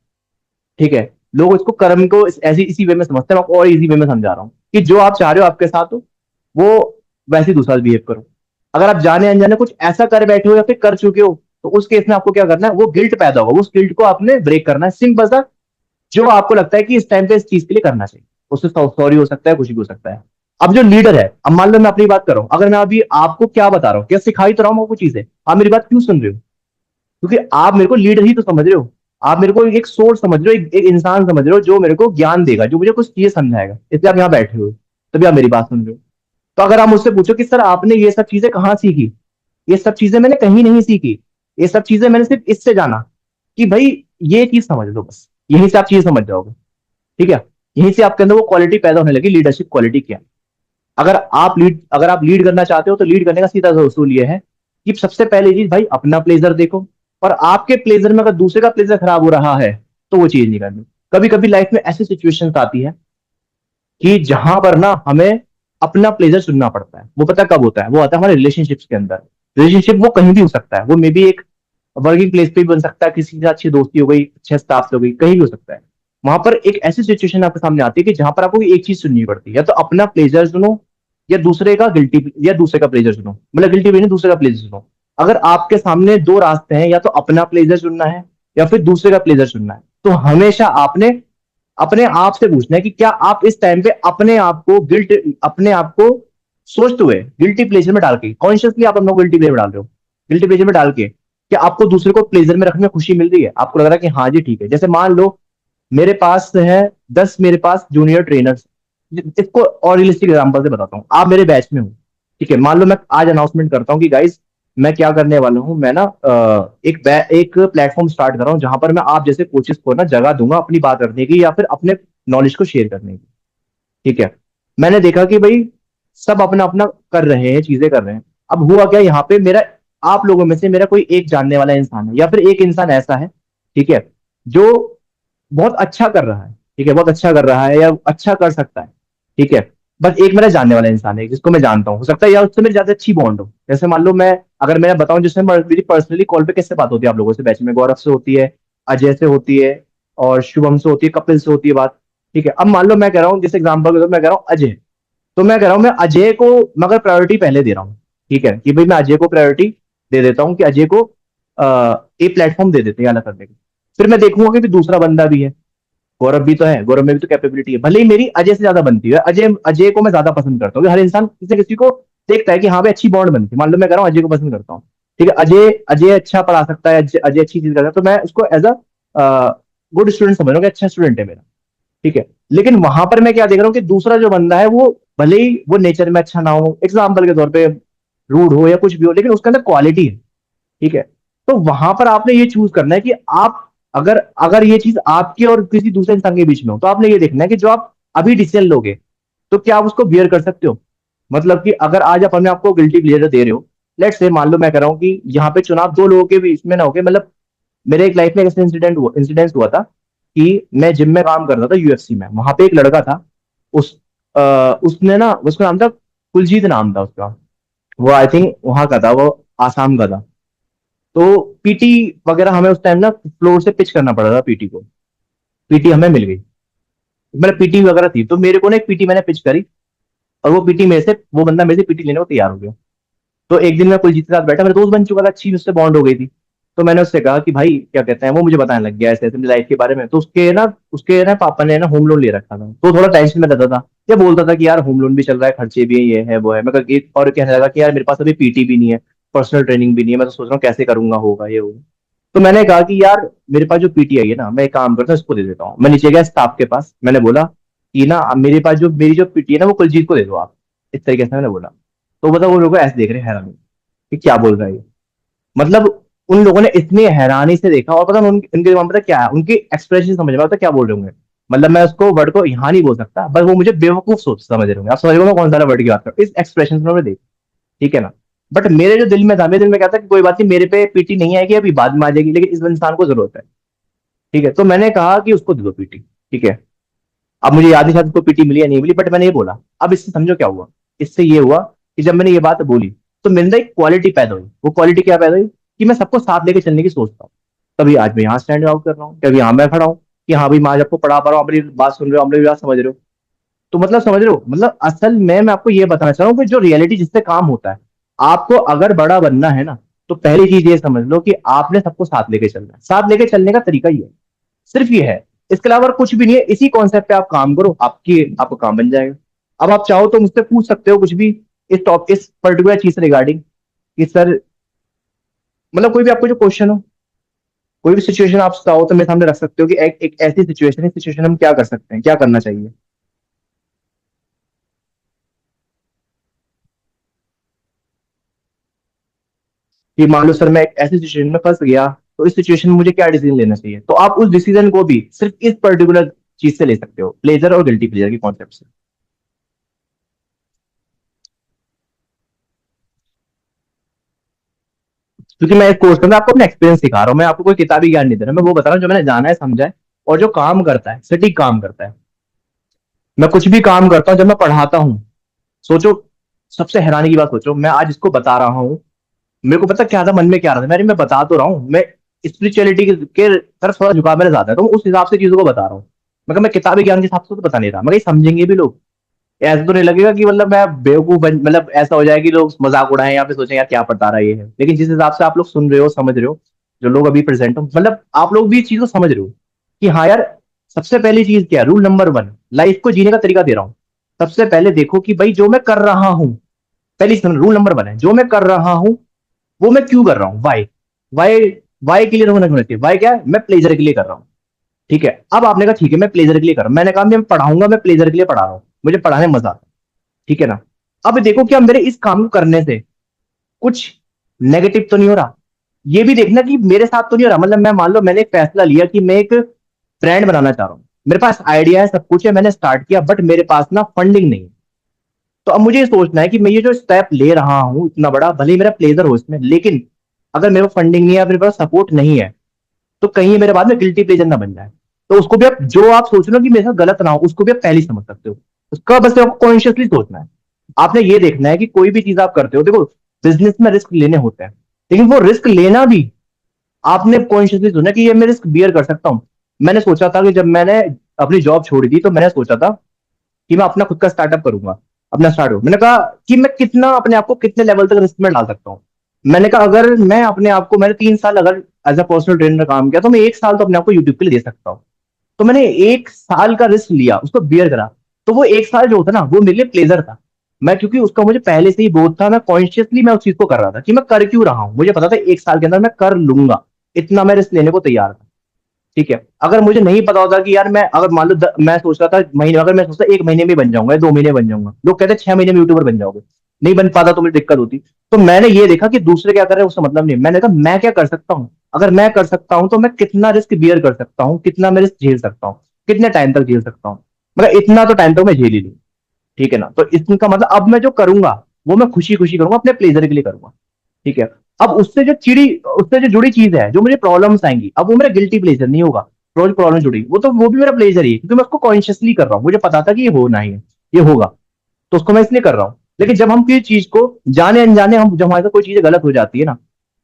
ठीक है, लोग इसको कर्म को ऐसी इसी वे में समझते हैं। मैं आपको और इजी वे में समझा रहा हूँ कि जो आप चाह रहे हो आपके साथ हो, वो वैसे ही दूसरा बिहेव करो। अगर आप जाने अनजाने कुछ ऐसा कर बैठे हो या फिर कर चुके हो, तो उस केस में आपको क्या करना है, वो गिल्ट पैदा होगा, उस गिल्ट को आपने ब्रेक करना है, सिंपल सा। जो आपको लगता है कि इस टाइम पे इस चीज के लिए करना चाहिए, उससे सॉरी हो सकता है, कुछ भी हो सकता है। अब जो लीडर है, अब मान लो मैं अपनी बात कर रहा हूं, अगर मैं अभी आपको क्या बता रहा हूँ, क्या सिखाई तो रहा हूँ आपको चीजें, आप मेरी बात क्यों सुन रहे हो? क्योंकि आप मेरे को लीडर ही तो समझ रहे हो, आप मेरे को एक सोर्स समझ रहे हो, एक इंसान समझ रहे हो जो मेरे को ज्ञान देगा, जो मुझे कुछ चीजें समझाएगा, इसलिए आप यहाँ बैठे हो, तभी आप मेरी बात सुन रहे हो। तो अगर आप मुझसे पूछो कि सर आपने ये सब चीजें कहाँ सीखी, ये सब चीजें मैंने कहीं नहीं सीखी, ये सब चीजें मैंने सिर्फ इससे जाना कि भाई ये चीज समझ लो, बस यहीं से आप चीज समझ जाओगे। ठीक है, यहीं से आपके अंदर वो क्वालिटी पैदा होने लगी, लीडरशिप क्वालिटी क्या है। अगर आप लीड करना चाहते हो, तो लीड करने का सीधा सा उसूल ये है कि सबसे पहली चीज भाई अपना प्लेजर देखो, और आपके प्लेजर में अगर दूसरे का प्लेजर खराब हो रहा है, तो वो चीज नहीं करनी। कभी कभी लाइफ में ऐसी सिचुएशंस आती है कि जहां पर ना हमें अपना प्लेजर चुनना पड़ता है। वो पता कब होता है? वो आता है हमारे रिलेशनशिप्स के अंदर। रिलेशनशिप वो कहीं भी हो सकता है, वो मे बी एक वर्किंग प्लेस पे भी बन सकता है, किसी के साथ अच्छी दोस्ती हो गई, अच्छे स्टाफ से हो गई, कहीं भी हो सकता है। वहां पर एक ऐसी सिचुएशन आपके सामने आती है कि जहां पर आपको एक चीज सुननी पड़ती है, या तो अपना प्लेजर सुनो, या दूसरे का प्लेजर सुनो, मतलब गिल्टी नहीं, दूसरे का प्लेजर सुनो। अगर आपके सामने दो रास्ते हैं, या तो अपना प्लेजर चुनना है या फिर दूसरे का प्लेजर चुनना है, तो हमेशा आपने अपने आप से पूछना है कि क्या आप इस टाइम पे अपने आप को सोचते हुए गिल्टी प्लेजर में डाल के, कॉन्शियसली आप अपने गिल्टी प्लेजर में डाल रहे हो, गिल्टी प्लेजर में डाल के, क्या आपको दूसरे को प्लेजर में रखने में खुशी मिल रही है? आपको लग रहा है कि हाँ जी ठीक है। जैसे मान लो मेरे पास जूनियर ट्रेनर्स, इसको और रियलिस्टिक एग्जांपल से बताता हूँ। आप मेरे बैच में हो, ठीक है, मान लो मैं आज अनाउंसमेंट करता हूँ कि गाइस मैं क्या करने वाला हूँ, मैं ना एक प्लेटफॉर्म स्टार्ट कर रहा हूँ जहां पर मैं आप जैसे कोचेस को ना जगह दूंगा अपनी बात रखने की, या फिर अपने नॉलेज को शेयर करने की। ठीक है, मैंने देखा कि भाई सब अपना अपना कर रहे हैं, चीजें कर रहे हैं। अब हुआ क्या यहाँ पे, मेरा आप लोगों में से मेरा कोई एक जानने वाला इंसान है, या फिर एक इंसान ऐसा है, ठीक है, जो बहुत अच्छा कर रहा है, ठीक है, बहुत अच्छा कर रहा है या अच्छा कर सकता है, ठीक है। बस एक मेरा जानने वाला इंसान है जिसको मैं जानता हूँ, हो सकता है या उससे मेरी ज्यादा अच्छी बॉन्ड हो। जैसे मान लो मैं, अगर मैं बताऊं, जिससे मेरी पर्सनली कॉल पे किससे बात होती है आप लोगों से बैच में, गौरव से होती है, अजय से होती है, और शुभम से होती है, कपिल से होती है बात। ठीक है, अब मान लो मैं कह रहा हूँ, जिस एग्जाम्पल के तौर पे मैं कह रहा हूँ अजय, तो मैं कह रहा हूँ मैं अजय को मैं अगर प्रायोरिटी पहले दे रहा हूँ, ठीक है, कि भाई मैं अजय को प्रायोरिटी दे देता हूँ कि अजय को एक प्लेटफॉर्म दे देते हैं अलग करने का। फिर मैं देखूंगा कि भी दूसरा बंदा भी है, गौरव भी तो है, गौरव में भी तो कैपेबिलिटी है, भले ही मेरी अजय से ज्यादा बनती है, अजय अजय को मैं ज्यादा पसंद करता हूँ। हर इंसान किसी न किसी को देखता है कि हाँ भाई अच्छी बॉन्ड बनती है। मान लो मैं कह रहा हूँ अजय को पसंद करता हूँ, ठीक है, अजय अजय अच्छा पढ़ा सकता है, अजय अच्छी चीज करता है, तो मैं उसको एज अ गुड स्टूडेंट समझ रहा हूँ कि अच्छा स्टूडेंट है मेरा। ठीक है, लेकिन वहां पर मैं क्या देख रहा हूँ कि दूसरा जो बंदा है, वो भले ही वो नेचर में अच्छा ना हो, एग्जाम्पल के तौर पे रूड हो या कुछ भी हो, लेकिन उसके अंदर क्वालिटी है। ठीक है, तो वहां पर आपने ये चूज करना है कि आप, अगर अगर ये चीज आपके और किसी दूसरे इंसान के बीच में हो, तो आपने ये देखना है कि जो आप अभी डिसीजन लोगे, तो क्या आप उसको बियर कर सकते हो। मतलब कि अगर आज आप अपने आपको गिल्टी प्लेजर दे रहे हो, लेट्स से मान लो मैं कह रहा हूँ कि यहाँ पे चुनाव दो लोगों के बीच में ना होके, मतलब मेरे एक लाइफ में ऐसा इंसिडेंट हुआ था कि मैं जिम में काम कर रहा था, यूएफसी में। वहां पे एक लड़का था, उसने ना, उसका नाम था कुलजीत, नाम था उसका। वो आई थिंक वहां का था, वो आसाम का था। तो पीटी वगैरह हमें उस टाइम ना फ्लोर से पिच करना पड़ा था पीटी को। पीटी हमें मिल गई, मतलब पीटी वगैरह थी, तो मेरे को ना एक पीटी मैंने पिच करी, और वो बंदा मेरे से पीटी लेने को तैयार हो गया। तो एक दिन मैं कुलजीत के साथ बैठा, मेरा दोस्त बन चुका था, अच्छी उससे बॉन्ड हो गई थी। तो मैंने उससे कहा कि भाई क्या कहते हैं, वो मुझे बताने लग गया ऐसे ऐसे लाइफ के बारे में। तो उसके ना पापा ने ना होम लोन ले रखा था, तो थोड़ा टेंशन में रहता था। ये बोलता था कि यार होम लोन भी चल रहा है, खर्चे भी हैं, ये है वो है। मैं और कहने लगा कि यार मेरे पास अभी पीटी भी नहीं है, पर्सनल ट्रेनिंग भी नहीं है, मैं तो सोच रहा हूँ कैसे करूंगा, होगा ये होगा। तो मैंने कहा कि यार मेरे पास जो पीटी आई है ना, मैं एक काम करता हूँ इसको दे देता हूँ। मैं नीचे गया स्टाफ के पास, मैंने बोला कि ना मेरे पास जो मेरी जो पीटी है ना, वो कुलजीत को दे दो आप, इस तरीके से मैंने बोला। तो बता, वो लोग ऐसे देख रहे हैं हैरान कि क्या बोल रहा है ये। मतलब उन लोगों ने इतनी हैरानी से देखा, और पता उनके दिमाग में पता क्या है, उनके एक्सप्रेशन समझ में आता क्या बोल रहे होंगे। मतलब मैं उसको वर्ड को यहाँ नहीं बोल सकता, बस वो मुझे बेवकूफ सोच समझ रहे होंगे। आप समझ रहे हो मैं कौन सा वर्ड की बात कर रहा हूँ, इस एक्सप्रेशन में उन्होंने देखा। ठीक है ना। बट मेरे जो दिल में था, मेरे दिल में क्या था कि कोई बात नहीं, मेरे पे पीटी नहीं आएगी, अभी बाद में आ जाएगी, लेकिन इस इंसान को जरूरत है। ठीक है, तो मैंने कहा कि उसको दे दो पीटी। ठीक है, अब मुझे याद नहीं शायद उसको पीटी मिली या नहीं मिली, बट मैंने ये बोला। अब इससे समझो क्या हुआ, इससे ये हुआ कि जब मैंने ये बात बोली तो मेरे अंदर एक क्वालिटी पैदा हुई। वो क्वालिटी क्या पैदा हुई कि मैं सबको साथ लेके चलने की सोचता हूँ। कभी आज मैं यहाँ स्टैंड आउट कर रहा हूँ, कभी यहाँ मैं खड़ा हूँ कि हाँ भाई मैं आज आपको पढ़ा पा रहा हूँ, अपनी बात सुन रहे हो, अपनी बात समझ रहे हो। तो मतलब समझ रहे हो, मतलब असल में मैं आपको ये बताना चाह रहा हूँ कि जो रियलिटी जिससे काम होता है, आपको अगर बड़ा बनना है ना, तो पहली चीज ये समझ लो कि आपने सबको साथ लेके चलना है। साथ लेके चलने का तरीका ही है, सिर्फ ये है, इसके अलावा और कुछ भी नहीं है। इसी कॉन्सेप्ट पे आप काम करो, आपका काम बन जाएगा। अब आप चाहो तो मुझसे पूछ सकते हो कुछ भी इस पर्टिकुलर चीज से रिगार्डिंग, कि सर मतलब कोई भी आपको जो क्वेश्चन हो, कोई भी सिचुएशन आप चाहो तो मेरे सामने रख सकते हो कि एक ऐसी सिचुएशन है, सिचुएशन हम क्या कर सकते हैं, क्या करना चाहिए। कि मान लो सर मैं एक ऐसी सिचुएशन में फंस गया, तो इस सिचुएशन में मुझे क्या डिसीजन लेना चाहिए, तो आप उस डिसीजन को भी सिर्फ इस पर्टिकुलर चीज से ले सकते हो, प्लेजर और गिल्टी प्लेजर की कॉन्सेप्ट से। क्योंकि मैं इस कोर्स में आपको अपना एक्सपीरियंस सिखा रहा हूँ, मैं आपको कोई किताबी ज्ञान नहीं दे रहा, मैं वो बता रहा हूँ जो मैंने जाना है, समझा है, और जो काम करता है, सटीक काम करता है। मैं कुछ भी काम करता हूँ जब मैं पढ़ाता हूँ, सोचो, सबसे हैरानी की बात सोचो, मैं आज इसको बता रहा हूँ, मेरे को पता क्या था, मन में क्या रहा था, मैं बता तो रहा हूँ, मैं स्पिरिचुअलिटी के तरफ थोड़ा झुकाव मेरा ज्यादा है, तो मैं उस हिसाब से चीजों को बता रहा हूँ। मगर मैं किताबी ज्ञान के हिसाब से तो बता नहीं रहा, मगर ये समझेंगे भी लोग। ऐसा तो नहीं लगेगा कि मतलब मैं बेवकूफ मतलब ऐसा हो जाए कि लोग मजाक उड़ाएं या फिर सोचें यार क्या पढ़ता रहा ये है। लेकिन जिस हिसाब से आप लोग सुन रहे हो, समझ रहे हो, जो लोग अभी प्रेजेंट हो, मतलब आप लोग भी इस चीज को समझ रहे हो कि हाँ यार, सबसे पहली चीज क्या है, रूल नंबर 1, लाइफ को जीने का तरीका दे रहा हूँ। सबसे पहले देखो कि भाई जो मैं कर रहा हूँ, पहली रूल नंबर 1 है, जो मैं कर रहा हूँ वो मैं क्यों कर रहा हूँ, वाई। वाई, वाई क्लियर होना चाहिए। वाई क्या है, मैं प्लेजर के लिए कर रहा हूँ। ठीक है, अब आपने कहा ठीक है मैं प्लेजर के लिए कर रहा हूँ, मैंने कहा मैं पढ़ाऊंगा, मैं प्लेजर के लिए पढ़ा रहा हूँ, मुझे पढ़ाने में मजा आता है। ठीक है ना। अब देखो क्या मेरे इस काम को करने से कुछ नेगेटिव तो नहीं हो रहा, ये भी देखना कि मेरे साथ तो नहीं हो रहा। मतलब मैं मान लो मैंने एक फैसला लिया कि मैं एक ब्रांड बनाना चाह रहा हूँ, मेरे पास आइडिया है, सब कुछ है, मैंने स्टार्ट किया, बट मेरे पास ना फंडिंग नहीं है। तो अब मुझे ये सोचना है कि मैं ये जो स्टेप ले रहा हूँ इतना बड़ा, भले ही मेरा प्लेजर हो इसमें, लेकिन अगर मेरे पास फंडिंग नहीं है, मेरे पास सपोर्ट नहीं है, तो कहीं ये मेरे बाद में गिल्टी प्लेजर ना बन जाए। तो उसको भी आप, जो आप सोच रहे हो कि मेरे साथ गलत ना हो, उसको भी आप पहले ही समझ सकते हो। उसका बस आपको कॉन्शियसली सोचना है। आपने ये देखना है कि कोई भी चीज आप करते हो, देखो बिजनेस में रिस्क लेने होते हैं, लेकिन वो रिस्क लेना भी आपने कॉन्शियसली सोचना कि ये मैं रिस्क बियर कर सकता हूँ। मैंने सोचा था कि जब मैंने अपनी जॉब छोड़ी थी, तो मैंने सोचा था कि मैं अपना खुद का स्टार्टअप करूंगा, अपना स्टार्टअप। मैंने कहा कि मैं कितना अपने आप को कितने लेवल तक रिस्क में डाल सकता हूँ। मैंने कहा अगर मैं अपने आप को, मैंने 3 साल अगर एज अ पर्सनल ट्रेनर काम किया, तो मैं 1 साल तो अपने आप को यूट्यूब के लिए दे सकता हूँ। तो मैंने 1 साल का रिस्क लिया, उसको बियर करा। तो वो 1 साल जो होता ना, वो मेरे लिए प्लेजर था। मैं, क्योंकि उसका मुझे पहले से ही बोध था, मैं कॉन्शियसली मैं उस चीज को कर रहा था कि मैं कर क्यों रहा हूँ, मुझे पता था 1 साल के अंदर मैं कर लूंगा, इतना मैं रिस्क लेने को तैयार था। ठीक है, अगर मुझे नहीं पता होता कि यार मैं, अगर मान लो मैं सोच रहा था महीने, अगर मैं सोचता 1 महीने में बन जाऊंगा, 2 महीने में बन जाऊंगा, लोग कहते 6 महीने में यूट्यूबर बन जाओगे, नहीं बन पाता तो मुझे दिक्कत होती। तो मैंने ये देखा कि दूसरे क्या कर रहे हैं उसका मतलब नहीं, मैंने कहा मैं क्या कर सकता हूँ, अगर मैं कर सकता हूँ तो मैं कितना रिस्क बियर कर सकता हूँ, कितना मैं रिस्क झेल सकता हूँ, कितने टाइम तक झेल सकता हूँ। मतलब इतना तो टाइम तक मैं झेल ही लूँ। ठीक है ना। तो इसका मतलब अब मैं जो करूंगा वो मैं खुशी खुशी करूंगा, अपने प्लेजर के लिए करूंगा। ठीक है। अब उससे जो जुड़ी चीज है, जो मुझे प्रॉब्लम्स आएंगी, अब वो मेरा गिल्टी प्लेजर नहीं होगा। रोज प्रॉब्लम जुड़ी, वो भी मेरा प्लेजर ही है, क्योंकि मैं उसको कॉन्शियसली कर रहा हूँ, मुझे पता था कि ये होना ही है, ये होगा, तो उसको मैं इसलिए कर रहा हूँ। लेकिन जब हम किसी चीज को जाने अनजाने, हम जब हमारे साथ कोई चीज गलत हो जाती है ना,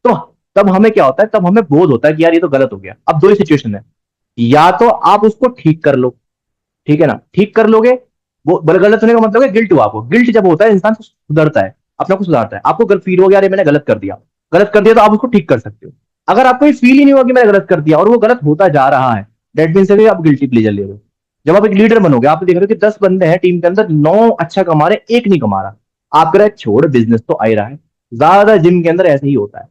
तो तब हमें क्या होता है, तब हमें बोध होता है कि यार ये तो गलत हो गया। अब दो ही सिचुएशन है, या तो आप उसको ठीक कर लो, ठीक है ना, ठीक कर लोगे, वो गलत होने का मतलब है गिल्ट हुआ आपको। गिल्ट जब होता है, इंसान सुधरता है, अपने को सुधारता है। आपको गलत फील हो गया, अरे मैंने गलत कर दिया, गलत कर दिया, तो आप उसको ठीक कर सकते हो। अगर आपको ये फील ही नहीं हुआ कि मैंने गलत कर दिया, और वो गलत होता जा रहा है, डेट मीन से भी आप गिल्टी प्लेजर ले रहे हो। जब आप एक लीडर बनोगे, आप देख रहे हो कि 10 बंदे हैं टीम के अंदर, 9 अच्छा कमा रहे, एक नहीं कमा रहा, आप कह रहे छोड़ बिजनेस तो आ ही रहा है। ज्यादा जिम के अंदर ऐसे ही होता है।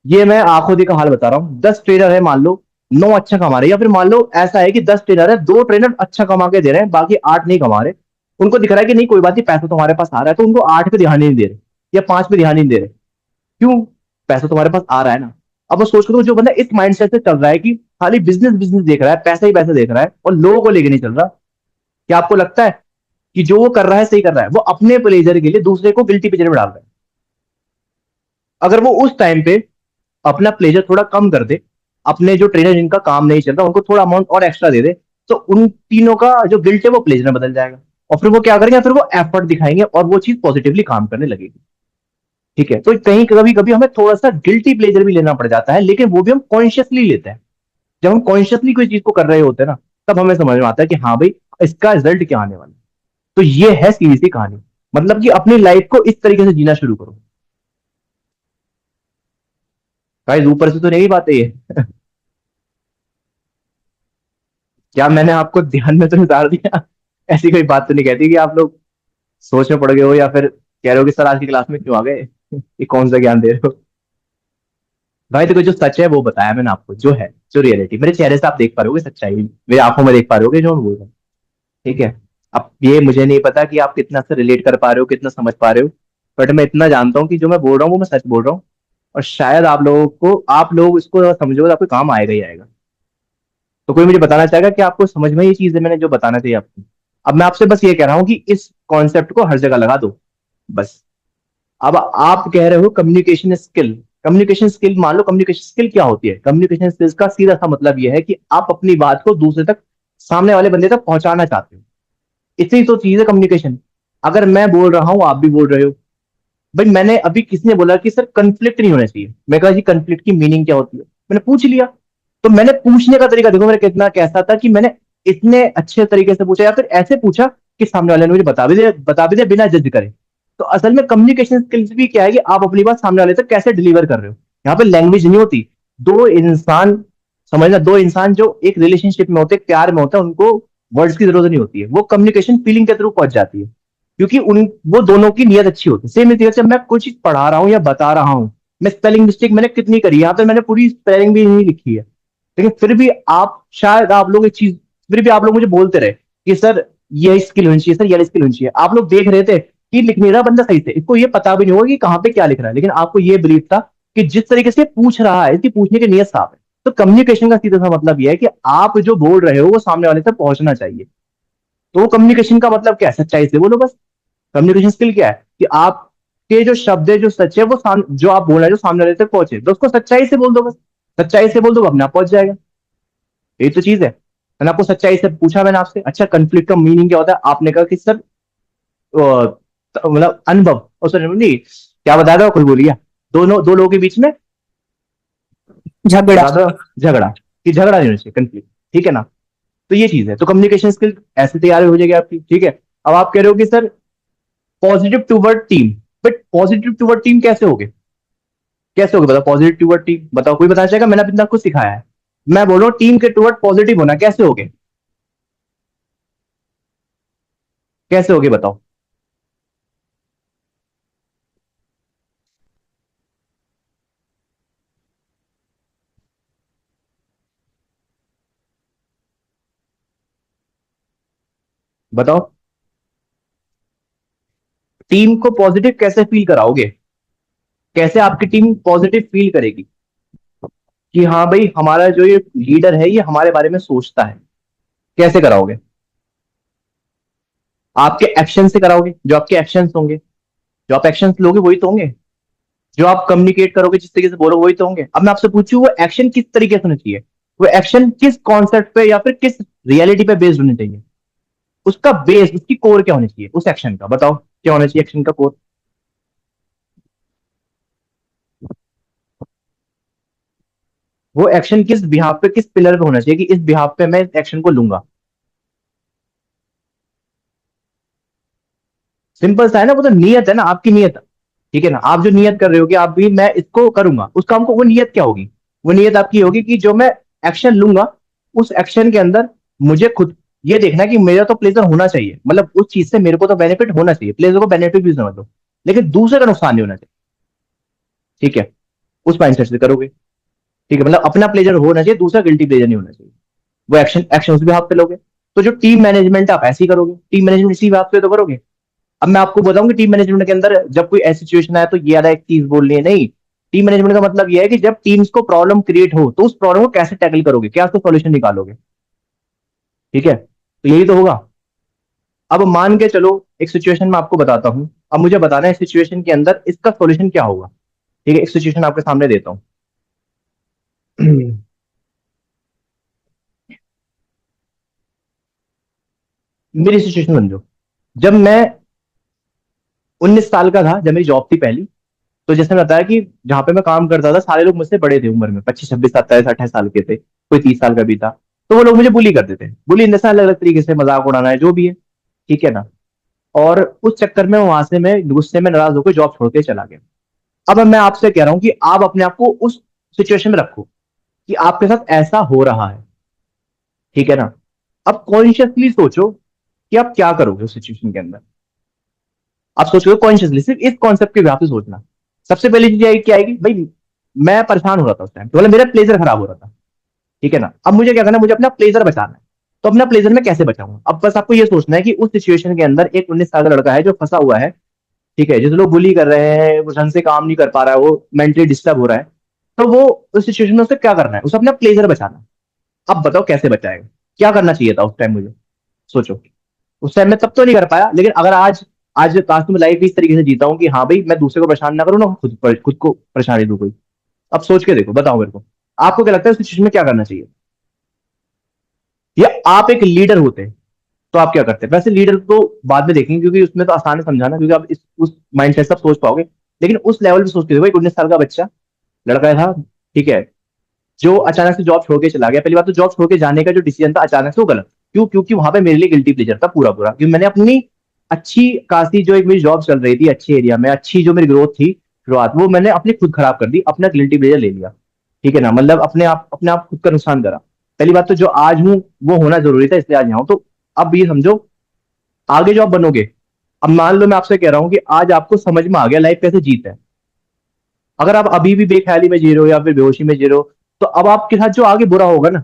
ये मैं आंखों देखा हाल बता रहा हूँ। 10 ट्रेनर है मान लो, 9 अच्छा कमा रहे हैं, या फिर मान लो ऐसा है कि 10 ट्रेनर है, 2 ट्रेनर अच्छा कमा के दे रहे हैं, बाकी 8 नहीं कमा रहे। उनको दिख रहा है कि नहीं कोई बात नहीं, पैसा तुम्हारे पास आ रहा है, तो उनको 8 पे ध्यान ही नहीं दे रहे, या 5 पे ध्यान ही नहीं दे रहे। क्यों? पैसा तुम्हारे पास आ रहा है ना। अब वो सोच करो, जो बंदा इस माइंडसेट से चल रहा है कि खाली बिजनेस बिजनेस देख रहा है, पैसा ही पैसा देख रहा है, और लोगों को लेके नहीं चल रहा, क्या आपको लगता है कि जो वो कर रहा है सही कर रहा है? वो अपने प्लेजर के लिए दूसरे को गिल्टी पिक्चर में डाल रहा है। अगर वो उस टाइम पे अपना प्लेजर थोड़ा कम कर दे, अपने जो ट्रेनर जिनका काम नहीं चल रहा उनको थोड़ा अमाउंट और एक्स्ट्रा दे दे, तो उन तीनों का जो गिल्ट है वो प्लेजर में बदल जाएगा, और फिर वो क्या करेंगे, फिर वो एफर्ट दिखाएंगे और वो चीज पॉजिटिवली काम करने लगेगी। ठीक है, तो कहीं कभी कभी हमें थोड़ा सा गिल्टी प्लेजर भी लेना पड़ जाता है, लेकिन वो भी हम कॉन्शियसली लेते हैं। जब हम कॉन्शियसली कोई चीज को कर रहे होते हैं ना, तब हमें समझ में आता है कि हाँ भाई, इसका रिजल्ट क्या आने वाला है। तो ये है सीधी सी कहानी, मतलब कि अपनी लाइफ को इस तरीके से जीना शुरू करो। गाइस ऊपर से तो नहीं बात है ये क्या मैंने आपको ध्यान में तो उतार दिया ऐसी कोई बात तो नहीं कहती कि आप लोग सोच में पड़ गए हो या फिर कह रहे हो कि सर आज की क्लास में क्यों आ गए ये कौन सा ज्ञान दे रहे हो। भाई देखो, जो सच है वो बताया मैंने आपको, जो है, जो रियलिटी मेरे चेहरे से आप देख पा रहे होगे, सच्चाई मेरी आंखों में देख पा रहे होगे जो मैं बोल रहा हूँ। ठीक है, अब ये मुझे नहीं पता कि आप कितना से रिलेट कर पा रहे हो, कितना समझ पा रहे हो, बट मैं इतना जानता हूँ कि जो मैं बोल रहा हूँ वो मैं सच बोल रहा हूँ, और शायद आप लोग इसको समझोगे तो आपको काम आएगा ही आएगा। तो कोई मुझे बताना चाहेगा कि आपको समझ में ये चीज है मैंने जो बताना चाहिए आपको। अब मैं आपसे बस ये कह रहा हूँ कि इस कॉन्सेप्ट को हर जगह लगा दो बस। अब आप कह रहे हो कम्युनिकेशन स्किल, कम्युनिकेशन स्किल मान लो, कम्युनिकेशन स्किल क्या होती है? कम्युनिकेशन स्किल्स का सीधा सा मतलब यह है कि आप अपनी बात को दूसरे तक, सामने वाले बंदे तक पहुंचाना चाहते हो। इतनी तो चीज है कम्युनिकेशन। अगर मैं बोल रहा हूं, आप भी बोल रहे हो, भाई मैंने अभी किसने बोला कि सर कंफ्लिक्ट नहीं होना चाहिए, मैं कहा जी कंफ्लिक्ट की मीनिंग क्या होती है, मैंने पूछ लिया। तो मैंने पूछने का तरीका देखो मेरा कितना कैसा था, कि मैंने इतने अच्छे तरीके से पूछा, या फिर ऐसे पूछा कि सामने वाले ने मुझे बता भी दे बिना जज करे। तो असल में कम्युनिकेशन स्किल्स भी क्या है कि आप अपनी बात सामने वाले तक कैसे डिलीवर कर रहे हो। यहाँ पे लैंग्वेज नहीं होती। दो इंसान, समझना, दो इंसान जो एक रिलेशनशिप में होते हैं, प्यार में होते हैं, उनको वर्ड्स की जरूरत नहीं होती है, वो कम्युनिकेशन फीलिंग के थ्रू पहुंच जाती है, क्योंकि उन वो दोनों की नीयत अच्छी होती है। सेम इसी तरह से मैं कुछ चीज पढ़ा रहा हूँ या बता रहा हूँ, मैं स्पेलिंग मिस्टेक मैंने कितनी करी है, यहाँ पे मैंने पूरी स्पेलिंग भी नहीं लिखी है, लेकिन फिर भी आप शायद आप लोग एक चीज, फिर भी आप लोग मुझे बोलते रहे कि सर ये स्किल होनी चाहिए, सर ये स्किल होनी चाहिए। आप लोग देख रहे थे कि लिख नहीं रहा बंदा सही से, इसको ये पता भी नहीं होगा कि कहाँ पे क्या लिख रहा है, लेकिन आपको ये बिलीव था कि जिस तरीके से पूछ रहा है इसकी पूछने की नीयत साफ है। तो कम्युनिकेशन का सीधा सा मतलब यह है कि आप जो बोल रहे हो वो सामने वाले तक पहुंचना चाहिए। तो कम्युनिकेशन का मतलब क्या है? सच्चाई से बोलो बस। कम्युनिकेशन स्किल क्या है कि आपके जो शब्द है, जो सच है, वो जो आप बोल रहे हैं जो सामने वाले तक पहुंचे, तो उसको सच्चाई से बोल दो बस। सच्चाई से बोल दो, अपने आप पहुंच जाएगा। यही तो चीज है। मैंने आपको सच्चाई से पूछा, मैंने आपसे अच्छा कंफ्लिक्ट का मीनिंग क्या होता है, आपने कहा कि सर मतलब अनुभव, और सर नहीं क्या बता रहे हो, कुछ बोलिए। दोनों दो लोगों के बीच में झगड़ा। बता दो, झगड़ा, कि झगड़ा नहीं होना चाहिए, कंफ्लिक्ट। ठीक है ना? तो ये चीज है, तो कम्युनिकेशन स्किल ऐसे तैयार हो जाएगी आपकी। ठीक है, अब आप कह रहे हो कि sir positive toward team, but positive toward team कैसे होगे? कैसे होगे बताओ, पॉजिटिव टूवर्ड टीम बताओ, कोई बता चाहेगा? मैंने अभी तक कुछ सिखाया है, मैं बोल रहा हूँ टीम के टूवर्ड पॉजिटिव होना, कैसे होगे? कैसे होगे बताओ? बताओ, टीम को पॉजिटिव कैसे फील कराओगे? कैसे आपकी टीम पॉजिटिव फील करेगी कि हाँ भाई हमारा जो ये लीडर है ये हमारे बारे में सोचता है? कैसे कराओगे? आपके एक्शन से कराओगे, जो आपके एक्शन होंगे, जो आप एक्शन लोगे वही तो होंगे, जो आप कम्युनिकेट करोगे, जिस तरीके से बोलोगे वही तो होंगे। अब मैं आपसे पूछूं वो एक्शन किस तरीके से होना चाहिए, वो एक्शन किस कॉन्सेप्ट पे या फिर किस रियलिटी पे बेस्ड होने चाहिए, उसका बेस, उसकी कोर क्या होनी चाहिए उस एक्शन का, बताओ क्या होना चाहिए एक्शन का कोर? वो एक्शन किस बिहाफ पे, किस पिलर पे होना चाहिए कि इस बिहाफ पे मैं इस एक्शन को लूंगा? सिंपल सा है ना, वो तो नियत है ना, आपकी नियत। ठीक है ना, आप जो नियत कर रहे हो कि आप भी मैं इसको करूंगा, उस काम को, वो नियत क्या होगी? वो नियत आपकी होगी कि जो मैं एक्शन लूंगा, उस एक्शन के अंदर मुझे खुद ये देखना है कि मेरा तो प्लेजर होना चाहिए, मतलब उस चीज से मेरे को तो बेनिफिट होना चाहिए, प्लेजर को बेनिफिट भी समझ लो, लेकिन दूसरे का नुकसान नहीं होना चाहिए। ठीक है, उस माइंडसेट से करोगे। ठीक है, मतलब अपना प्लेजर होना चाहिए, दूसरा गिल्टी प्लेजर नहीं होना चाहिए। वो एक्शन एक्शन उस भी हाथ पे लोगे। तो जो टीम मैनेजमेंट आप ऐसे ही करोगे, टीम मैनेजमेंट इसी बात पे तो करोगे। अब मैं आपको बताऊं कि टीम मैनेजमेंट के अंदर जब कोई ऐसी सिचुएशन आए तो ये वाला एक चीज बोलनी है नहीं। टीम मैनेजमेंट का मतलब ये है कि जब टीम्स को प्रॉब्लम क्रिएट हो तो उस प्रॉब्लम को कैसे टैकल करोगे, क्या उसका सॉल्यूशन निकालोगे। ठीक है, तो यही तो होगा। अब मान के चलो एक सिचुएशन में आपको बताता हूं, अब मुझे बताना है सिचुएशन के अंदर इसका सॉल्यूशन क्या होगा। ठीक है, एक सिचुएशन आपके सामने देता हूं मेरी सिचुएशन समझो। जब मैं 19 साल का था, जब मेरी जॉब थी पहली, तो जैसे मैंने बताया कि जहां पे मैं काम करता था सारे लोग मुझसे बड़े थे उम्र में, 25, 26, 27, 28 साल के थे, कोई 30 साल का भी था। तो वो लोग मुझे बुली करते थे, बुली इन अलग अलग तरीके से, मजाक उड़ाना है जो भी है, ठीक है ना। और उस चक्कर में वहां से मैं गुस्से में नाराज होकर जॉब छोड़ के चला गया। अब मैं आपसे कह रहा हूं कि आप अपने आप को उस सिचुएशन में रखो कि आपके साथ ऐसा हो रहा है, ठीक है ना। अब कॉन्शियसली सोचो कि आप क्या करोगे उस सिचुएशन के अंदर। आप सोचोगे कॉन्शियसली, सिर्फ इस कॉन्सेप्ट के हिसाब से सोचना। सबसे पहली चीज आएगी क्या आएगी भाई, मैं परेशान हो रहा था उस टाइम, तो मतलब मेरा प्लेजर खराब हो रहा था, ठीक है ना। अब मुझे क्या करना है, मुझे अपना प्लेजर बचाना है। तो अपना प्लेजर मैं कैसे बचाऊंगा, अब बस आपको ये सोचना है कि उस सिचुएशन के अंदर एक 19 साल का लड़का है जो फंसा हुआ है, ठीक है, जिसे लोग बुली कर रहे हैं, वो ढंग से काम नहीं कर पा रहा है, वो मेंटली डिस्टर्ब हो रहा है। तो वो उस सिचुएशन में उसे क्या करना है, उसे अपना प्लेजर बचाना है। अब बताओ कैसे बचाएगा, क्या करना चाहिए था उस टाइम मुझे, सोचो। उस टाइम मैं तब तो नहीं कर पाया, लेकिन अगर आज आज आज तो मैं लाइफ इस तरीके से जीता हूँ कि हाँ भाई मैं दूसरे को परेशान ना करूँ ना खुद को परेशानी दूं कोई। अब सोच के देखो, बताओ मेरे को, आपको क्या लगता है उस सिचुएशन में क्या करना चाहिए। या आप एक लीडर होते तो आप क्या करते। वैसे लीडर को बाद में देखेंगे क्योंकि उसमें तो आसान है समझाना, क्योंकि आप उस माइंड सेट से आप सोच पाओगे। लेकिन उस लेवल पे सोच के देखो, एक 19 साल का बच्चा, लड़का था, ठीक है, जो अचानक से जॉब छोड़ के चला गया। पहली बात तो जॉब छोड़ के जाने का जो डिसीजन था अचानक से, वो गलत। क्यों, क्योंकि वहां पे मेरे लिए गिल्टी प्लेजर था पूरा पूरा, क्योंकि मैंने अपनी अच्छी खासी जो एक मेरी जॉब चल रही थी अच्छे एरिया में, अच्छी जो मेरी ग्रोथ थी शुरुआत, वो मैंने अपनी खुद खराब कर दी, अपना गिल्टी प्लेजर ले लिया, ठीक है ना। मतलब अपने आप खुद का नुकसान करा। पहली बात तो जो आज हूँ वो होना जरूरी था, इसलिए आज यहाँ हूं। तो अब ये समझो, आगे जो आप बनोगे, अब मान लो मैं आपसे कह रहा हूँ कि आज आपको समझ में आ गया लाइफ कैसे जीता है। अगर आप अभी भी बेख्याली में जी रहे हो या फिर बेहोशी में जी रहे हो, तो अब आपके साथ जो आगे बुरा होगा ना,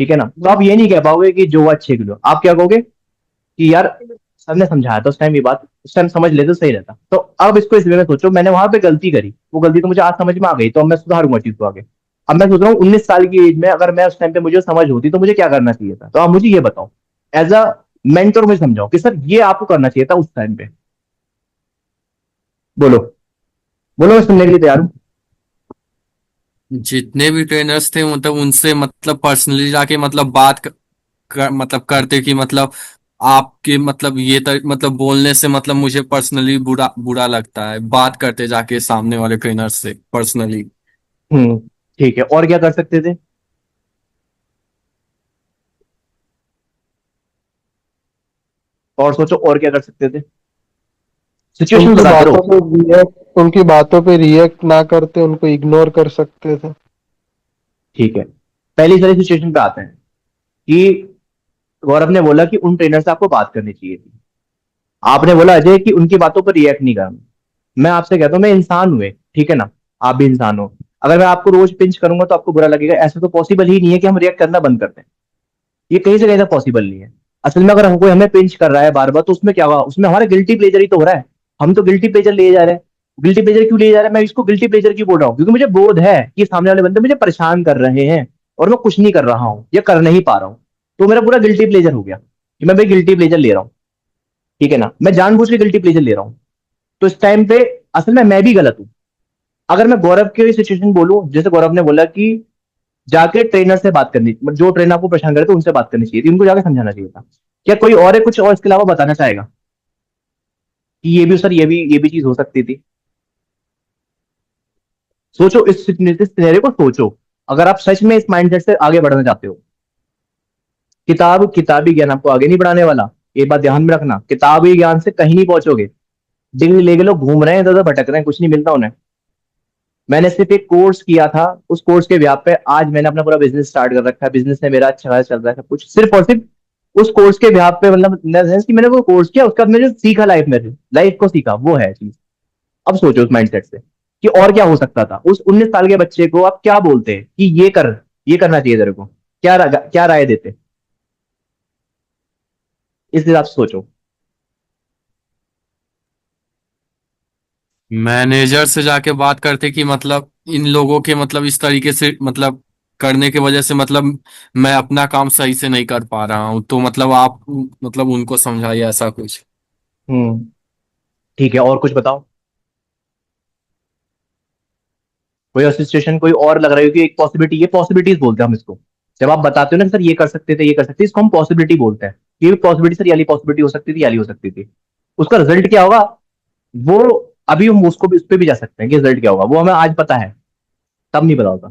ठीक है ना, तो आप ये नहीं कह पाओगे कि जो हुआ अच्छे के लिए। आप क्या कहोगे कि यार सर ने समझाया था उस टाइम, ये बात उस टाइम समझ लेते तो सही रहता। तो अब इसको इस वे में सोचो, मैंने वहां पे गलती करी, वो गलती तो मुझे आज समझ में आ गई, तो अब मैं सुधारूंगा चीज को आगे। अब मैं सोच रहा हूँ 19 साल की एज में अगर मैं उस टाइम पे मुझे समझ होती तो मुझे क्या करना चाहिए था। तो आप मुझे ये बताओ, एज अ मेंटर मुझे समझाओ कि सर ये आपको करना चाहिए था उस टाइम पे। बोलो, बोलो, मैं सुनने के लिए तैयार हूँ। जितने भी ट्रेनर्स थे मतलब उनसे मतलब पर्सनली जाके मतलब बात मतलब करते कि मतलब आपके मतलब मतलब बोलने से मतलब मुझे पर्सनली बुरा बुरा लगता है, बात करते जाके सामने वाले ट्रेनर से पर्सनली। हम्म, ठीक है, और क्या कर सकते थे। और सोचो और क्या कर सकते थे, सिचुएशन उनकी बताते बातों रहो। पे रिएक्ट ना करते, उनको इग्नोर कर सकते थे। ठीक है, पहली सारी सिचुएशन पे आते हैं कि गौरव ने बोला कि उन ट्रेनर से आपको बात करनी चाहिए थी। आपने बोला अजय कि उनकी बातों पर रिएक्ट नहीं करना। मैं आपसे कहता हूँ मैं इंसान हूँ एक, ठीक है ना, आप भी इंसान हो। अगर मैं आपको रोज पिंच करूंगा तो आपको बुरा लगेगा, ऐसा तो पॉसिबल ही नहीं है कि हम रिएक्ट करना बंद कर दें। ये कहीं से कहीं तक पॉसिबल नहीं है। असल में अगर हमको हमें पिंच कर रहा है बार बार, तो उसमें क्या हुआ, उसमें हमारा गिल्टी प्लेजर ही तो हो रहा है। हम तो गिल्टी प्लेजर ले जा रहे हैं। गिल्टी प्लेजर क्यों ले जा रहे हैं, मैं इसको गिल्टी प्लेजर क्यों बोल रहा हूँ, क्योंकि मुझे बोध है कि सामने वाले बंदे मुझे परेशान कर रहे हैं और मैं कुछ नहीं कर रहा हूँ या कर नहीं पा रहा हूँ। तो मेरा पूरा गिल्टी प्लेजर हो गया कि मैं भाई गिल्टी प्लेजर ले रहा हूँ, ठीक है ना, मैं जानबूझ के गिल्टी प्लेजर ले रहा हूँ। तो इस टाइम पे असल में मैं भी गलत हूँ। अगर मैं गौरव की सिचुएशन बोलूं, जैसे गौरव ने बोला कि जाके ट्रेनर से बात करनी, जो ट्रेनर आपको परेशान करे तो उनसे बात करनी चाहिए थी, उनको जाके समझाना चाहिए था। क्या कोई और है कुछ और इसके अलावा बताना चाहेगा कि ये भी सर, ये भी चीज हो सकती थी। सोचो इस सिनेरियो को सोचो, अगर आप सच में इस माइंडसेट से आगे बढ़ना चाहते हो। किताबी ज्ञान आपको आगे नहीं बढ़ाने वाला, ये बात ध्यान में रखना। किताबी ज्ञान से कहीं नहीं पहुंचोगे। डिग्री लेके लोग घूम रहे हैं, इधर उधर भटक रहे हैं, कुछ नहीं मिलता उन्हें। मैंने सिर्फ एक कोर्स किया था, उस कोर्स के व्याप पे आज मैंने अपना पूरा बिजनेस स्टार्ट कर रखा है, बिजनेस में मेरा अच्छा खासा चल रहा है सब कुछ, सिर्फ और सिर्फ उस कोर्स के व्याप पे। मतलब in the sense कि मैंने वो कोर्स किया, उसका मैंने जो सीखा लाइफ में, लाइफ को सीखा, वो है चीज। अब सोचो उस माइंडसेट से कि और क्या हो सकता था। उस 19 साल के बच्चे को आप क्या बोलते कि ये करना चाहिए तेरे को, क्या राय देते, इस हिसाब से सोचो। मैनेजर से जाके बात करते कि मतलब इन लोगों के मतलब इस तरीके से मतलब करने की वजह से मतलब मैं अपना काम सही से नहीं कर पा रहा हूँ, तो मतलब आप मतलब उनको समझाइए ऐसा कुछ। हम्म, ठीक है, और कुछ बताओ। कोई और सिचुएशन कोई और लग रही हो कि एक पॉसिबिलिटी, ये पॉसिबिलिटीज बोलते हैं हम इसको। जब आप बताते हो ना कि सर ये कर सकते थे, ये कर सकते, इसको हम पॉसिबिलिटी बोलते हैं। ये पॉसिबिलिटी सर, ये वाली पॉसिबिलिटी हो सकती थी, ये वाली हो सकती थी। उसका रिजल्ट क्या होगा वो अभी हम उसको भी, उस पर भी जा सकते हैं कि रिजल्ट क्या होगा, वो हमें आज पता है, तब नहीं पता होता।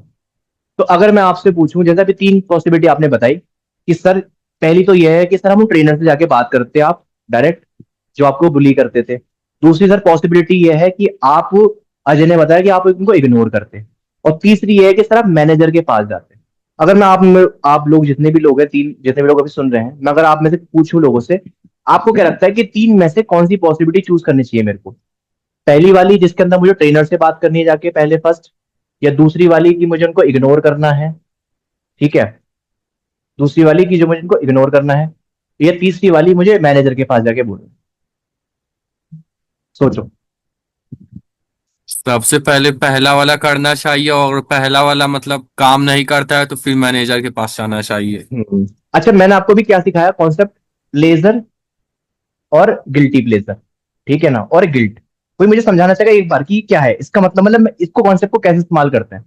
तो अगर मैं आपसे पूछूं, जैसे अभी 3 पॉसिबिलिटी आपने बताई कि सर, पहली तो यह है कि सर हम ट्रेनर से जाके बात करते हैं, आप डायरेक्ट, जो आपको बुली करते थे। दूसरी सर पॉसिबिलिटी यह है कि आप, अजय ने बताया कि आप उनको इग्नोर करते हैं। और तीसरी यह है कि सर आप मैनेजर के पास जाते हैं। अगर मैं आप लोग जितने भी लोग हैं, 3 जितने भी लोग अभी सुन रहे हैं, मैं अगर आप में से पूछूं लोगों से, आपको क्या लगता है कि 3 में से कौन सी पॉसिबिलिटी चूज करनी चाहिए मेरे को? पहली वाली जिसके अंदर मुझे ट्रेनर से बात करनी है जाके पहले फर्स्ट, या दूसरी वाली कि मुझे उनको इग्नोर करना है, ठीक है, दूसरी वाली की जो मुझे इनको इग्नोर करना है, या तीसरी वाली मुझे मैनेजर के पास जाके बोलना है? सोचो। सबसे पहले पहला वाला करना चाहिए, और पहला वाला मतलब काम नहीं करता है तो फिर मैनेजर के पास जाना चाहिए। अच्छा, मैंने आपको भी क्या सिखाया कॉन्सेप्ट? प्लेजर और गिल्टी प्लेजर, ठीक है ना, और गिल्ट। कोई मुझे समझाना चाहेगा एक बार कि क्या है इसका मतलब मैं इसको कॉन्सेप्ट को कैसे इस्तेमाल करते हैं?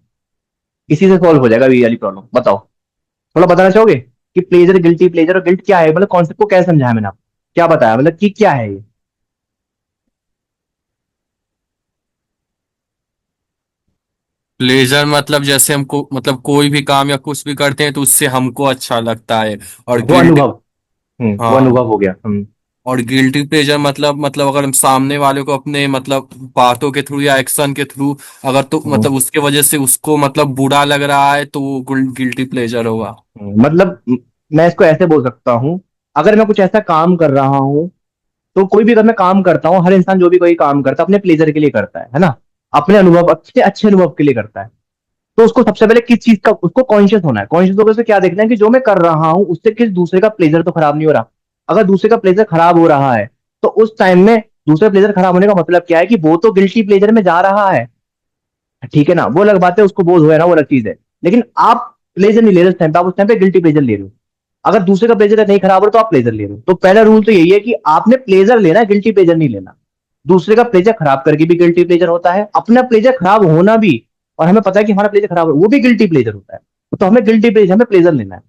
इसी से सॉल्व हो जाएगा ये वाली प्रॉब्लम। बताओ, थोड़ा बताना चाहोगे कि प्लेजर, गिल्टी प्लेजर और गिल्ट क्या है? मतलब कॉन्सेप्ट को कैसे समझाया मैंने आपको, क्या बताया, मतलब कि क्या है ये? प्लेजर मतलब जैसे हमको मतलब कोई भी काम या कुछ भी करते हैं तो उससे हमको अच्छा लगता है। और वो गिल्ट, अनुभव। वो हाँ, अनुभव हो गया। और गिल्टी प्लेजर मतलब अगर हम सामने वाले को अपने मतलब बातों के थ्रू या एक्शन के थ्रू, अगर तो हम्म, मतलब उसके वजह से उसको मतलब बुरा लग रहा है तो वो गिल्टी प्लेजर होगा। मतलब मैं इसको ऐसे बोल सकता हूँ, अगर मैं कुछ ऐसा काम कर रहा हूँ, तो कोई भी अगर मैं काम करता हूँ, हर इंसान जो भी कोई काम करता है अपने प्लेजर के लिए करता है ना, अपने अनुभव, अच्छे अच्छे अनुभव के लिए करता है। तो उसको सबसे पहले किस चीज का उसको कॉन्शियस होना है, कॉन्शियस होकर उसे क्या देखना है कि जो मैं कर रहा हूँ उससे किस दूसरे का प्लेजर तो खराब नहीं हो रहा। अगर दूसरे का प्लेजर खराब हो रहा है, तो उस टाइम में दूसरे प्लेजर खराब होने का मतलब क्या है कि वो तो गिल्टी प्लेजर में जा रहा है, ठीक है ना, वो अलग बात है, उसको बोझ हुआ है ना, वो अलग चीज है। लेकिन आप प्लेजर नहीं ले रहे उस टाइम पे, आप उस टाइम पे गिल्टी प्लेजर ले रहे हो। अगर दूसरे का प्लेजर नहीं खराब हो रहा तो आप प्लेजर ले रहे हो। तो पहला रूल तो यही है कि आपने प्लेजर लेना है, गिल्टी प्लेजर नहीं लेना। दूसरे का प्लेजर खराब करके भी गिल्टी प्लेजर होता है, अपना प्लेजर खराब होना भी, और हमें पता है कि हमारा प्लेजर खराब हो वो भी गिल्टी प्लेजर होता है। तो हमें गिल्टी प्लेजर, हमें प्लेजर लेना है,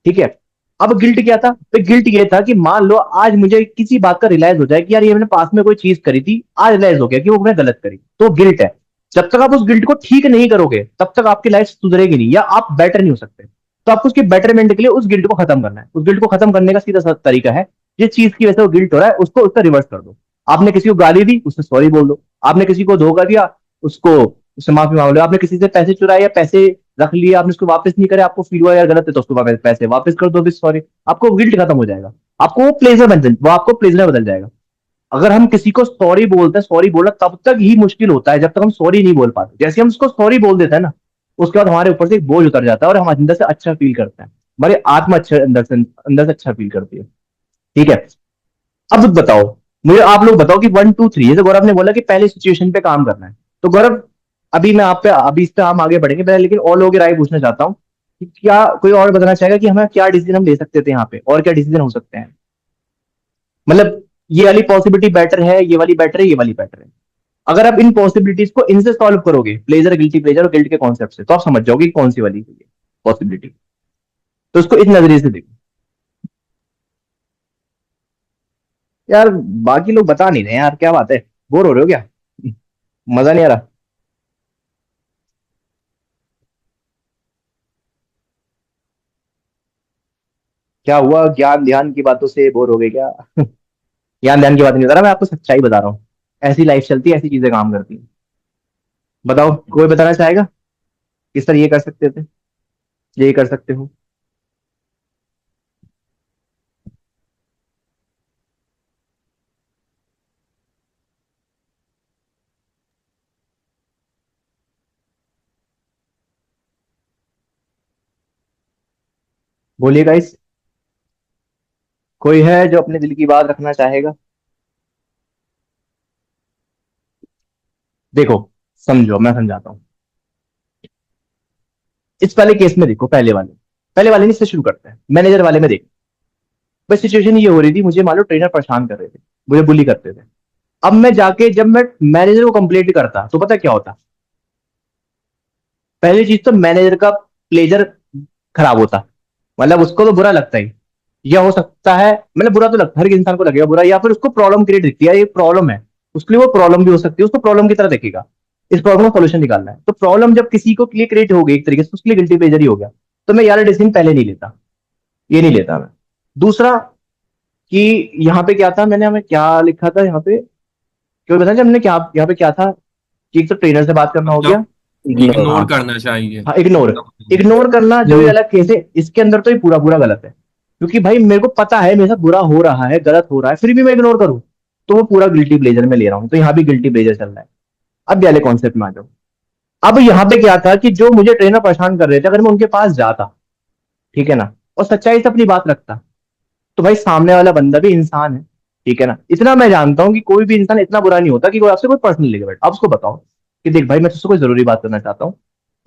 ठीक है। अब गिल्ट क्या था? तो गिल्ट ये था कि मान लो आज मुझे किसी बात का रियलाइज हो जाए कि यार ये मैंने पास में कोई चीज करी थी, आज रियलाइज हो गया कि वो मैंने गलत करी, तो गिल्ट है। जब तक आप उस गिल्ट को ठीक नहीं करोगे तब तक आपकी लाइफ सुधरेगी नहीं, या आप बेटर नहीं हो सकते। तो आपको उसके बेटरमेंट के लिए उस गिल्ट को खत्म करना है। उस गिल्ट को खत्म करने का सीधा सा तरीका है, जिस चीज की वजह से वो गिल्ट हो रहा है उसको उसका रिवर्स कर दो। आपने किसी को गाली दी, उससे सॉरी बोल दो। आपने किसी को धोखा दिया, उसको, उससे माफी मांग लो। आपने किसी से पैसे चुराए या पैसे रख लिए, आपने उसको वापस नहीं करे, आपको फील हुआ यार गलत है, तो उसको वापस पैसे वापस कर दो भी, सॉरी। आपको गिल्ट खत्म हो जाएगा, आपको वो प्लेजर बन, वो आपको प्लेजर बदल जाएगा। अगर हम किसी को सॉरी बोलते हैं, सॉरी बोलना तब तक ही मुश्किल होता है जब तक हम सॉरी नहीं बोल पाते। जैसे हम उसको सॉरी बोल देते हैं ना, उसके बाद हमारे ऊपर से एक बोझ उतर जाता है और हम अंदर से अच्छा फील करते हैं। हमारी आत्मा अच्छा, अंदर से अच्छा फील करती है, ठीक है। अब बताओ, मुझे आप लोग बताओ कि 1 2 3, जैसे गौरव ने बोला कि पहले सिचुएशन पे काम करना है, तो गौरव, अभी मैं आप पे, अभी इस पे हम आगे बढ़ेंगे पहले, लेकिन और लोगों की राय पूछना चाहता हूँ कि क्या कोई और बताना चाहेगा कि हमें क्या डिसीजन हम ले सकते थे यहाँ पे, और क्या डिसीजन हो सकते हैं? मतलब ये वाली पॉसिबिलिटी बेटर है, ये वाली बेटर है, ये वाली बेटर है। अगर आप इन पॉसिबिलिटीज को इनसे सॉल्व करोगे, प्लेजर, गिल्टी प्लेजर और गिल्ट के कॉन्सेप्ट से, तो आप समझ जाओगे कि कौन सी वाली पॉसिबिलिटी। तो इसको इस नजरिए से देखो। यार बाकी लोग बता नहीं रहे यार, क्या बात है, बोर हो रहे हो क्या? मजा नहीं आ रहा? क्या हुआ, ज्ञान ध्यान की बातों से बोर हो गए क्या? ज्ञान ध्यान की बात नहीं बता रहा मैं, आपको सच्चाई बता रहा हूँ। ऐसी लाइफ चलती है, ऐसी चीजें काम करती हैं। बताओ, कोई बताना चाहेगा कि सर ये कर सकते थे, ये कर सकते हो? बोलिए गाइस, कोई है जो अपने दिल की बात रखना चाहेगा? देखो, समझो, मैं समझाता हूँ। इस वाले केस में देखो, पहले वाले नहीं से शुरू करते हैं, मैनेजर वाले में देखो। बस सिचुएशन ये हो रही थी, मुझे मान लो ट्रेनर परेशान कर रहे थे, मुझे बुली करते थे। अब मैं जाके जब मैं मैनेजर को कंप्लेंट करता, तो पता क्या होता? पहली चीज तो मैनेजर का प्लेजर खराब होता, मतलब उसको तो बुरा लगता ही। या हो सकता है, मतलब बुरा तो लगता है, हर एक इंसान को लगेगा बुरा, या फिर उसको प्रॉब्लम क्रिएट दिखती है, ये प्रॉब्लम है, उसके लिए वो प्रॉब्लम भी हो सकती है, उसको प्रॉब्लम की तरह देखेगा, इस प्रॉब्लम का सोल्यूशन निकालना है। तो प्रॉब्लम जब किसी को लिए क्रिएट हो गई एक तरीके से, उसके लिए गिल्टी प्लेजर ही हो गया। तो मैं यार डिसीजन पहले नहीं लेता, ये नहीं लेता मैं। दूसरा कि यहाँ पे क्या था, मैंने हमें क्या लिखा था यहाँ पे, क्यों बताया हमने क्या यहाँ पे क्या था, कि एक तो ट्रेनर से बात करना हो गया, मतलब इग्नोर, इग्नोर हाँ। करना चाहिए। हाँ इग्नोर, इग्नोर करना जो ये अलग केस है, इसके अंदर तो ये पूरा पूरा गलत है। क्योंकि भाई मेरे को पता है मेरे साथ बुरा हो रहा है, गलत हो रहा है, फिर भी मैं इग्नोर करूं, तो वो पूरा गिल्टी प्लेजर में ले रहा हूँ। तो यहाँ भी गिल्टी प्लेजर चल रहा है। अब वाले कॉन्सेप्ट में आ जाओ। अब यहाँ पे क्या था कि जो मुझे ट्रेनर परेशान कर रहे थे, अगर मैं उनके पास जाता, ठीक है ना, और सच्चाई से अपनी बात रखता, तो भाई सामने वाला बंदा भी इंसान है, ठीक है ना। इतना मैं जानता हूँ कि कोई भी इंसान इतना बुरा नहीं होता कि कोई आपसे कोई पर्सनल लेके बैठ। आप उसको बताओ कि देख भाई मैं तुझसे कोई जरूरी बात करना चाहता हूँ,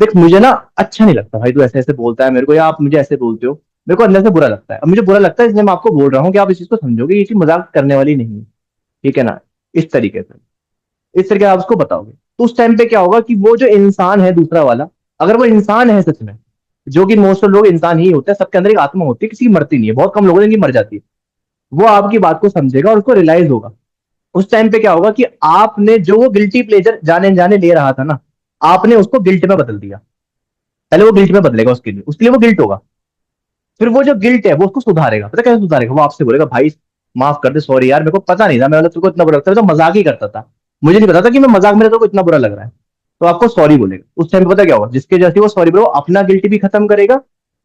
देख मुझे ना अच्छा नहीं लगता भाई तू ऐसे ऐसे बोलता है मेरे को, या आप मुझे ऐसे बोलते हो, मेरे को अंदर से बुरा लगता है। अब मुझे बुरा लगता है, इसलिए मैं आपको बोल रहा हूँ कि आप इस चीज को समझोगे, ये चीज मजाक करने वाली नहीं है, ठीक है ना। इस तरीके से, इस तरीके आप उसको बताओगे, तो उस टाइम पे क्या होगा कि वो जो इंसान है दूसरा वाला, अगर वो इंसान है सच में, जो कि मोस्ट ऑफ लोग इंसान ही होते हैं, सबके अंदर एक आत्मा होती है, किसी की मरती नहीं है, बहुत कम लोगों की मर जाती है, वो आपकी बात को समझेगा और उसको रियलाइज होगा। उस टाइम पे क्या होगा कि आपने जो वो गिल्टी प्लेजर जाने जाने ले रहा था ना, आपने उसको गिल्ट में बदल दिया। पहले वो गिल्ट में बदलेगा, उसके लिए वो गिल्ट होगा। फिर वो जो गिल्ट है वो उसको सुधारेगा। पता कैसे सुधारेगा? वो आपसे बोलेगा भाई माफ कर दे, सॉरी यार, मेरे को पता नहीं था, मैं तुमको इतना बुरा लगता है, तो मजाक ही करता था, मुझे नहीं पता था कि मैं मजाक में तो इतना बुरा लग रहा है। तो आपको सॉरी बोलेगा। उस टाइम पे पता क्या होगा, जिसके जैसे वो सॉरी बोलो, अपना गिल्ट भी खत्म करेगा,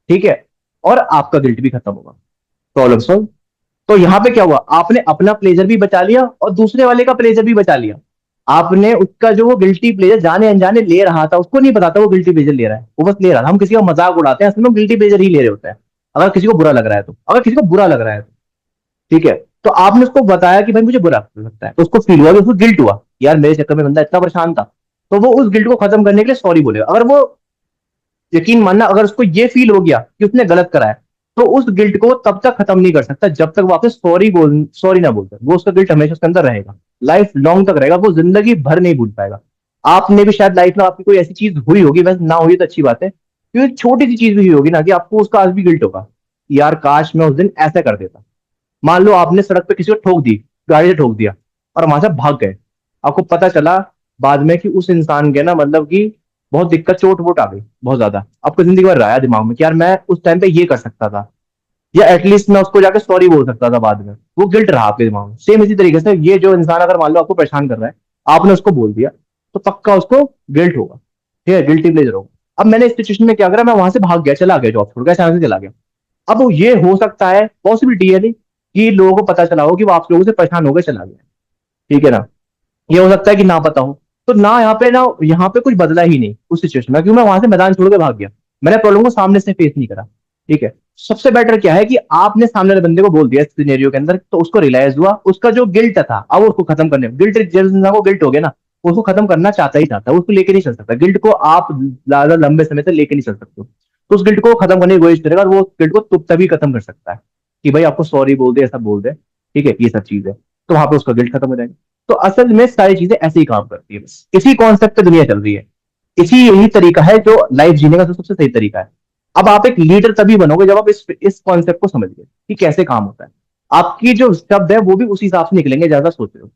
ठीक है, और आपका गिल्ट भी खत्म होगा। Problem solve. तो यहाँ पे क्या हुआ, आपने अपना प्लेजर भी बचा लिया और दूसरे वाले का प्लेजर भी बचा लिया। आपने उसका जो वो गिल्टी प्लेजर जाने अनजाने ले रहा था, उसको नहीं पता था वो गिल्टी प्लेजर ले रहा है, वो बस ले रहा था। हम किसी का मजाक उड़ाते हैं, असल में गिल्टी प्लेजर ही ले रहे होते हैं, अगर किसी को बुरा लग रहा है तो। अगर किसी को बुरा लग रहा है तो, ठीक है, तो आपने उसको बताया कि भाई मुझे बुरा लगता है, तो उसको फील हुआ, उसको गिल्ट हुआ, यार मेरे चक्कर में बंदा इतना परेशान था, तो वो उस गिल्ट को खत्म करने के लिए सॉरी बोलेगा। अगर वो, यकीन मानना, अगर उसको ये फील हो गया कि उसने गलत करा है, तो उस गिल्ट को तब तक खत्म नहीं कर सकता जब तक वो आपसे सॉरी ना बोलता। वो उसका गिल्ट हमेशा उसके अंदर रहेगा, लाइफ लॉन्ग तक रहेगा, वो जिंदगी भर नहीं भूल पाएगा। आपने भी शायद लाइफ में आपकी कोई ऐसी चीज हुई होगी, वैसे ना हुई तो अच्छी बात है, क्योंकि छोटी सी चीज भी हुई होगी ना, कि आपको उसका आज भी गिल्ट होगा, यार काश मैं उस दिन ऐसा कर देता। मान लो आपने सड़क पे किसी को ठोक दी, गाड़ी से ठोक दिया, और वहां से भाग गए, आपको पता चला बाद में कि उस इंसान के ना, मतलब कि बहुत दिक्कत, चोट वोट आ गई बहुत ज्यादा, आपको जिंदगी भर रहा है दिमाग में कि यार मैं उस टाइम पे ये कर सकता था, या एटलीस्ट मैं उसको जाके सॉरी बोल सकता था बाद में, वो गिल्ट रहा आपके दिमाग में। सेम इसी तरीके से ये जो इंसान अगर मान लो आपको परेशान कर रहा है, आपने उसको बोल दिया, तो पक्का उसको गिल्ट होगा, ठीक है, गिल्टी प्लेजर होगा। अब मैंने इस सिचुएशन में क्या करा, मैं वहां से भाग गया, चला गया, जॉब छोड़ गया, अचानक से चला गया। अब ये हो सकता है, पॉसिबिलिटी है नहीं, कि लोगों को पता चला हो कि वो आप लोगों से परेशान होकर चला गया, ठीक है ना। ये हो सकता है कि ना पता हो, तो ना यहाँ पे ना, यहाँ पे कुछ बदला ही नहीं उस सिचुएशन में, क्योंकि मैं वहां से मैदान छोड़ के भाग गया, मैंने प्रॉब्लम को सामने से फेस नहीं करा, ठीक है। सबसे बेटर क्या है कि आपने सामने वाले बंदे को बोल दिया इस सिनेरियो के अंदर, तो उसको रियलाइज हुआ, उसका जो गिल्ट था अब उसको खत्म करने, गिल्ट जिस इंसान को गिल्ट हो गया ना, वो उसको खत्म करना चाहता ही चाहता है, उसको लेके नहीं चल सकता, गिल्ट को आप ज्यादा लंबे समय तक लेके नहीं चल सकते हो। तो उस गिल्ट को खत्म करने की कोशिश करेगा, और वो गिल्ट को तभी खत्म कर सकता है कि भाई आपको सॉरी बोल दे, ऐसा बोल दे, ठीक है, ये सब चीज है, तो वहां पे उसका गिल्ट खत्म हो जाएगा। तो असल में सारी चीजें ऐसे ही काम करती है, बस इसी कॉन्सेप्ट पे दुनिया चल रही है, इसी यही तरीका है जो लाइफ जीने का सबसे सही तरीका है। अब आप एक लीडर तभी बनोगे जब आप इस कॉन्सेप्ट को समझ गए कि कैसे काम होता है। आपकी जो शब्द है वो भी उसी हिसाब से निकलेंगे, ज्यादा सोच रहे हो।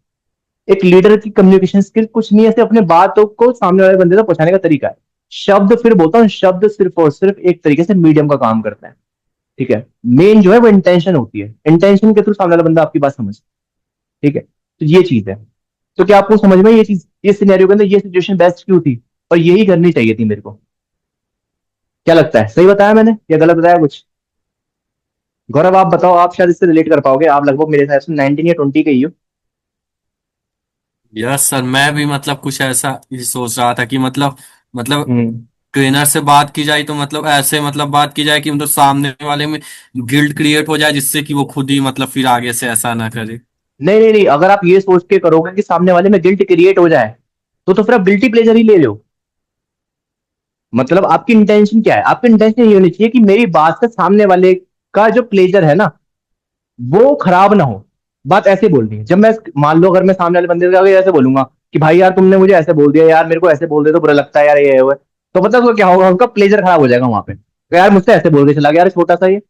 एक लीडर की कम्युनिकेशन स्किल कुछ नहीं है, सिर्फ अपने बातों को सामने वाले बंदे तक पहुंचाने का तरीका है। शब्द, फिर बोलता हूँ, शब्द सिर्फ और सिर्फ एक तरीके से मीडियम का काम करता है, ठीक है। मेन जो है वो इंटेंशन होती है, इंटेंशन के थ्रू सामने वाला बंदा आपकी बात समझ, ठीक है। तो ये चीज है। तो क्या आपको समझ में ये चीज, ये सिनेरियो के अंदर ये सिचुएशन बेस्ट क्यों थी, और यही करनी चाहिए थी मेरे को? क्या लगता है, सही बताया मैंने या गलत बताया कुछ? गौरव आप बताओ, आप शायद इससे रिलेट कर पाओगे, आप लगभग मेरे हिसाब से 19 या 20 के ही हो। यस सर, मैं भी मतलब कुछ ऐसा ही सोच रहा था कि मतलब हम्म। ट्रेनर से बात की जाए तो मतलब ऐसे मतलब बात की जाए कि मतलब सामने वाले में गिल्ट क्रिएट हो जाए, जिससे कि वो खुद ही मतलब फिर आगे से ऐसा ना करे। नहीं नहीं नहीं, अगर आप ये सोच के करोगे कि सामने वाले में गिल्ट क्रिएट हो जाए, तो फिर आप गिल्टी प्लेजर ही ले लो। मतलब आपकी इंटेंशन क्या है? आपकी इंटेंशन ये होनी चाहिए कि मेरी बात से सामने वाले का जो प्लेजर है ना, वो खराब ना हो। बात ऐसे बोलनी है। जब मैं, मान लो अगर मैं सामने वाले बंदे से आगे ऐसे बोलूंगा कि भाई यार तुमने मुझे ऐसे बोल दिया यार, मेरे को ऐसे बोल दिया तो बुरा लगता है यार, ये है वो है, तो पता है उसको क्या होगा, उसका प्लेजर खराब हो जाएगा वहां पे, तो यार मुझसे ऐसे बोल के चला गया यार, छोटा सा ये,